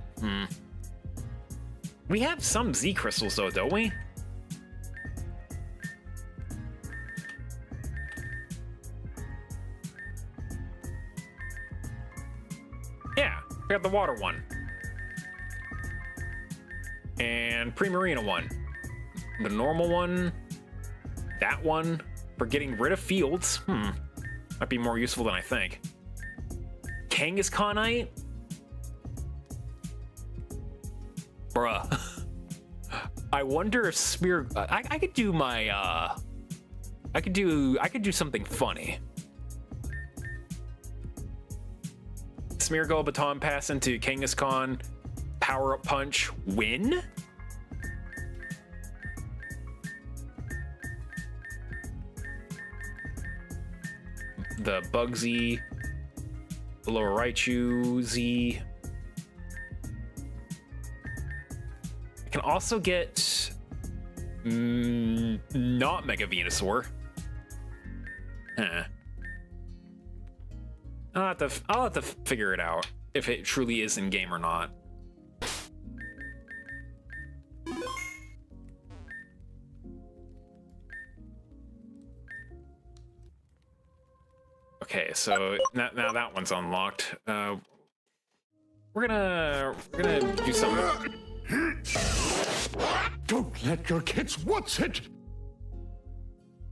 We have some Z crystals though, don't we? Yeah, we got the water one. And Primarina one. The normal one. That one. For getting rid of fields. Might be more useful than I think. Kangaskhanite? Bruh. I wonder if Smear... I could do my, I could do something funny. Smeargle Baton Pass into Kangaskhan. Power Up Punch. Win? The Bugsy. The Lower Raichu Z. I can also get not Mega Venusaur. Huh. I'll have to figure it out if it truly is in game or not. Okay, so now that one's unlocked. We're gonna do something. Don't let your kids what's it?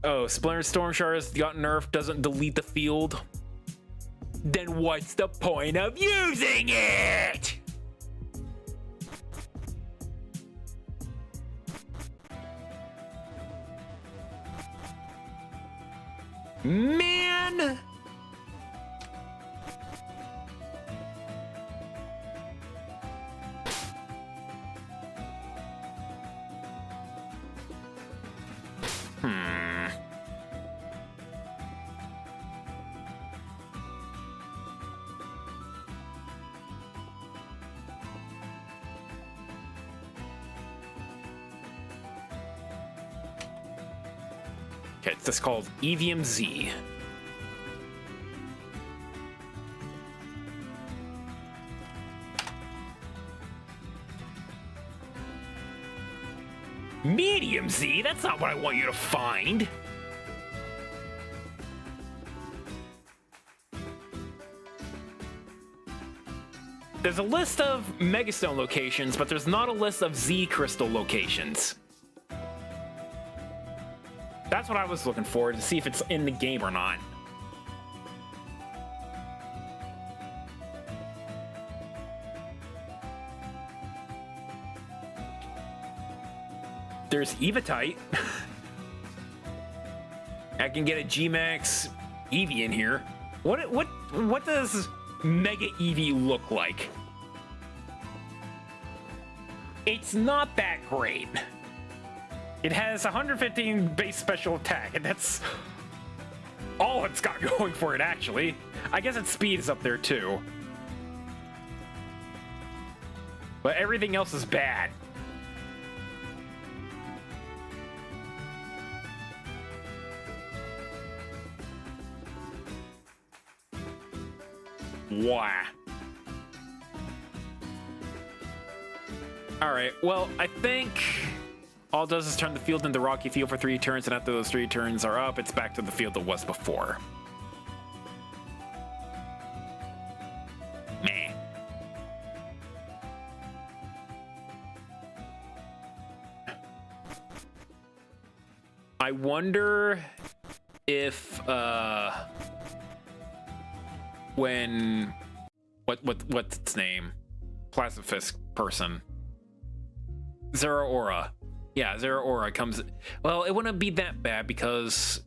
Oh, Splinter Storm Shard has got nerfed, doesn't delete the field. Then what's the point of using it? Man! Okay, it's just called Evium Z. Medium Z? That's not what I want you to find. There's a list of Megastone locations, but there's not a list of Z Crystal locations. That's what I was looking for, to see if it's in the game or not. There's Eevee. I can get a G-Max Eevee in here. What does Mega Eevee look like? It's not that great. It has 115 base special attack, and that's all it's got going for it, actually. I guess its speed is up there, too. But everything else is bad. Wow. Alright, well, I think all it does is turn the field into rocky field for 3 turns, and after those 3 turns are up, it's back to the field it was before. Meh. I wonder if when what's its name? Placifisk person. Zeraora. Yeah, Zeraora comes. Well, it wouldn't be that bad because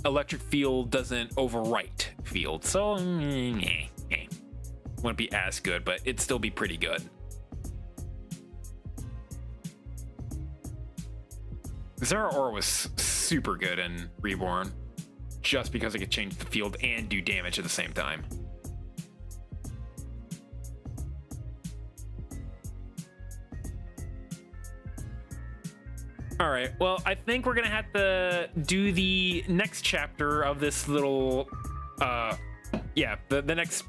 electric field doesn't overwrite field, so wouldn't be as good, but it'd still be pretty good. Zeraora was super good in Reborn, just because it could change the field and do damage at the same time. All right, well, I think we're gonna have to do the next chapter of this little, yeah, the next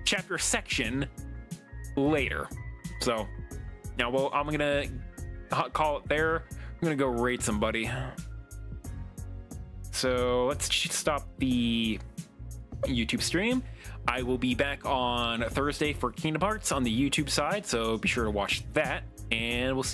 chapter section later. So now, well, I'm gonna call it there. I'm gonna go raid somebody. So let's stop the YouTube stream. I will be back on Thursday for Kingdom Hearts on the YouTube side, so be sure to watch that, and we'll see